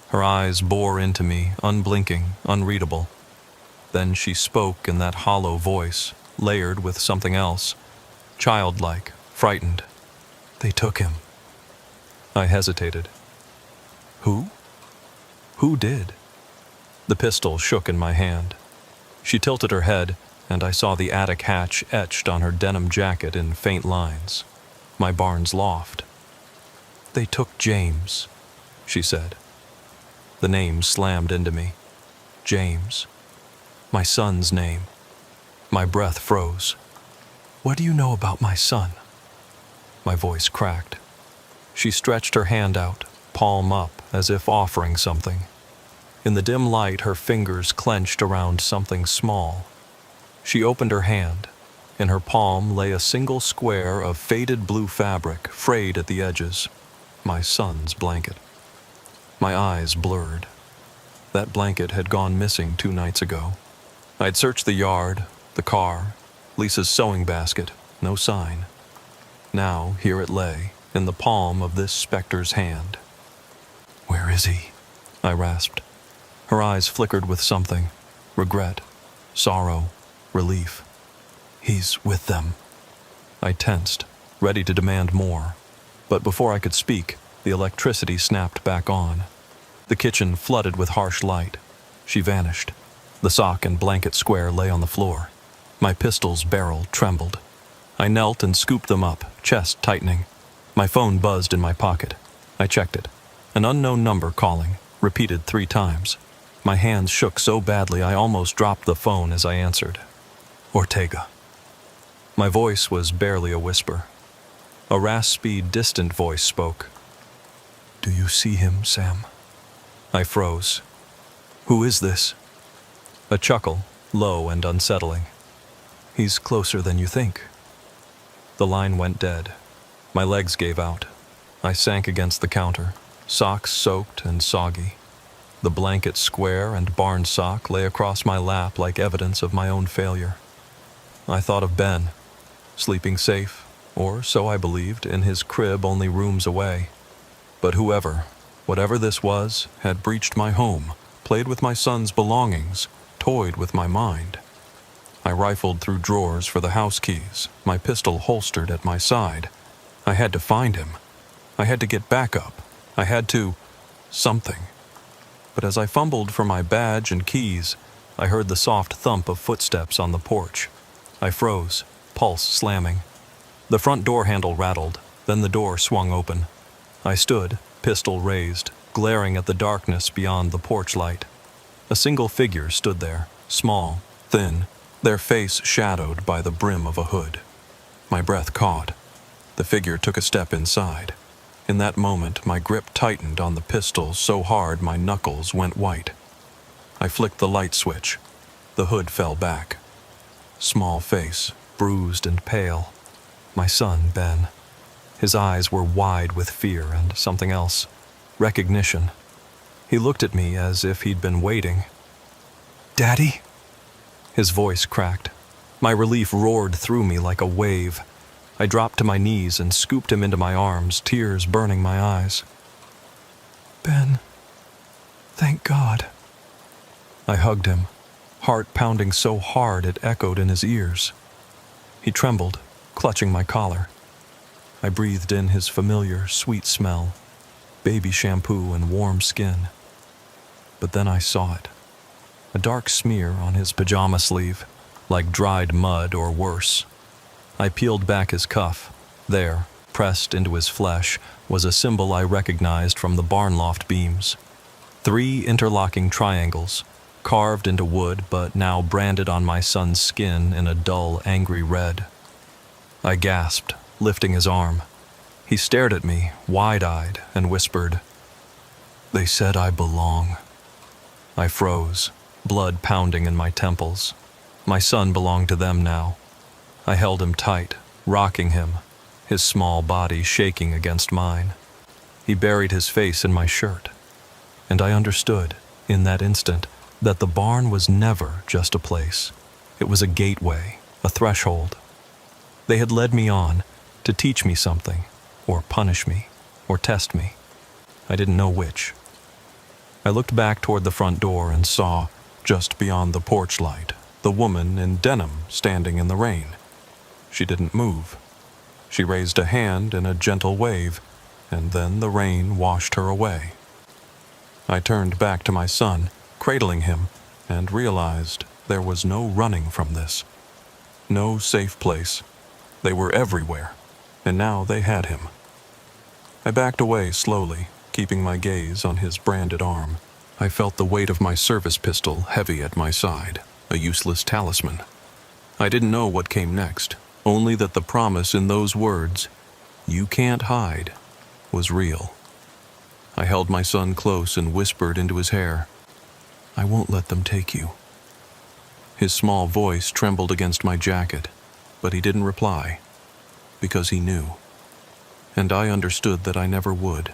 Her eyes bore into me, unblinking, unreadable. Then she spoke in that hollow voice, layered with something else. Childlike, frightened. "They took him." I hesitated. "Who?" "Who did?" The pistol shook in my hand. She tilted her head, and I saw the attic hatch etched on her denim jacket in faint lines. My barn's loft. "They took James," she said. The name slammed into me. James. My son's name. My breath froze. "What do you know about my son?" My voice cracked. She stretched her hand out, palm up, as if offering something. In the dim light, her fingers clenched around something small. She opened her hand. In her palm lay a single square of faded blue fabric, frayed at the edges. My son's blanket. My eyes blurred. That blanket had gone missing 2 nights ago. I'd searched the yard, the car, Lisa's sewing basket, no sign. Now, here it lay, in the palm of this specter's hand. "Where is he?" I rasped. Her eyes flickered with something. Regret, sorrow, relief. "He's with them." I tensed, ready to demand more. But before I could speak, the electricity snapped back on. The kitchen flooded with harsh light. She vanished. The sock and blanket square lay on the floor. My pistol's barrel trembled. I knelt and scooped them up, chest tightening. My phone buzzed in my pocket. I checked it. An unknown number calling, repeated 3 times. My hands shook so badly I almost dropped the phone as I answered. Ortega. My voice was barely a whisper. A raspy, distant voice spoke. Do you see him, Sam? I froze. Who is this? A chuckle, low and unsettling. He's closer than you think. The line went dead. My legs gave out. I sank against the counter, socks soaked and soggy. The blanket square and barn sock lay across my lap like evidence of my own failure. I thought of Ben, sleeping safe, or so I believed, in his crib only rooms away. But whatever this was, had breached my home, played with my son's belongings, toyed with my mind. I rifled through drawers for the house keys, my pistol holstered at my side. I had to find him. I had to get backup. I had to... something. But as I fumbled for my badge and keys, I heard the soft thump of footsteps on the porch. I froze, pulse slamming. The front door handle rattled, then the door swung open. I stood, pistol raised, glaring at the darkness beyond the porch light. A single figure stood there, small, thin, their face shadowed by the brim of a hood. My breath caught. The figure took a step inside. In that moment, my grip tightened on the pistol so hard my knuckles went white. I flicked the light switch. The hood fell back. Small face, bruised and pale. My son, Ben. His eyes were wide with fear and something else. Recognition. He looked at me as if he'd been waiting. Daddy? His voice cracked. My relief roared through me like a wave. I dropped to my knees and scooped him into my arms, tears burning my eyes. Ben, thank God. I hugged him, heart pounding so hard it echoed in his ears. He trembled, clutching my collar. I breathed in his familiar, sweet smell, baby shampoo and warm skin. But then I saw it. A dark smear on his pajama sleeve, like dried mud or worse. I peeled back his cuff. There, pressed into his flesh, was a symbol I recognized from the barn loft beams. 3 interlocking triangles, carved into wood but now branded on my son's skin in a dull, angry red. I gasped, lifting his arm. He stared at me, wide-eyed, and whispered, "They said I belong." I froze, blood pounding in my temples. My son belonged to them now. I held him tight, rocking him, his small body shaking against mine. He buried his face in my shirt. And I understood, in that instant, that the barn was never just a place. It was a gateway, a threshold. They had led me on to teach me something, or punish me, or test me. I didn't know which. I looked back toward the front door and saw, just beyond the porch light, the woman in denim standing in the rain. She didn't move. She raised a hand in a gentle wave, and then the rain washed her away. I turned back to my son, cradling him, and realized there was no running from this. No safe place. They were everywhere, and now they had him. I backed away slowly, keeping my gaze on his branded arm. I felt the weight of my service pistol heavy at my side, a useless talisman. I didn't know what came next, only that the promise in those words, "You can't hide," was real. I held my son close and whispered into his hair, "I won't let them take you." His small voice trembled against my jacket, but he didn't reply, because he knew. And I understood that I never would.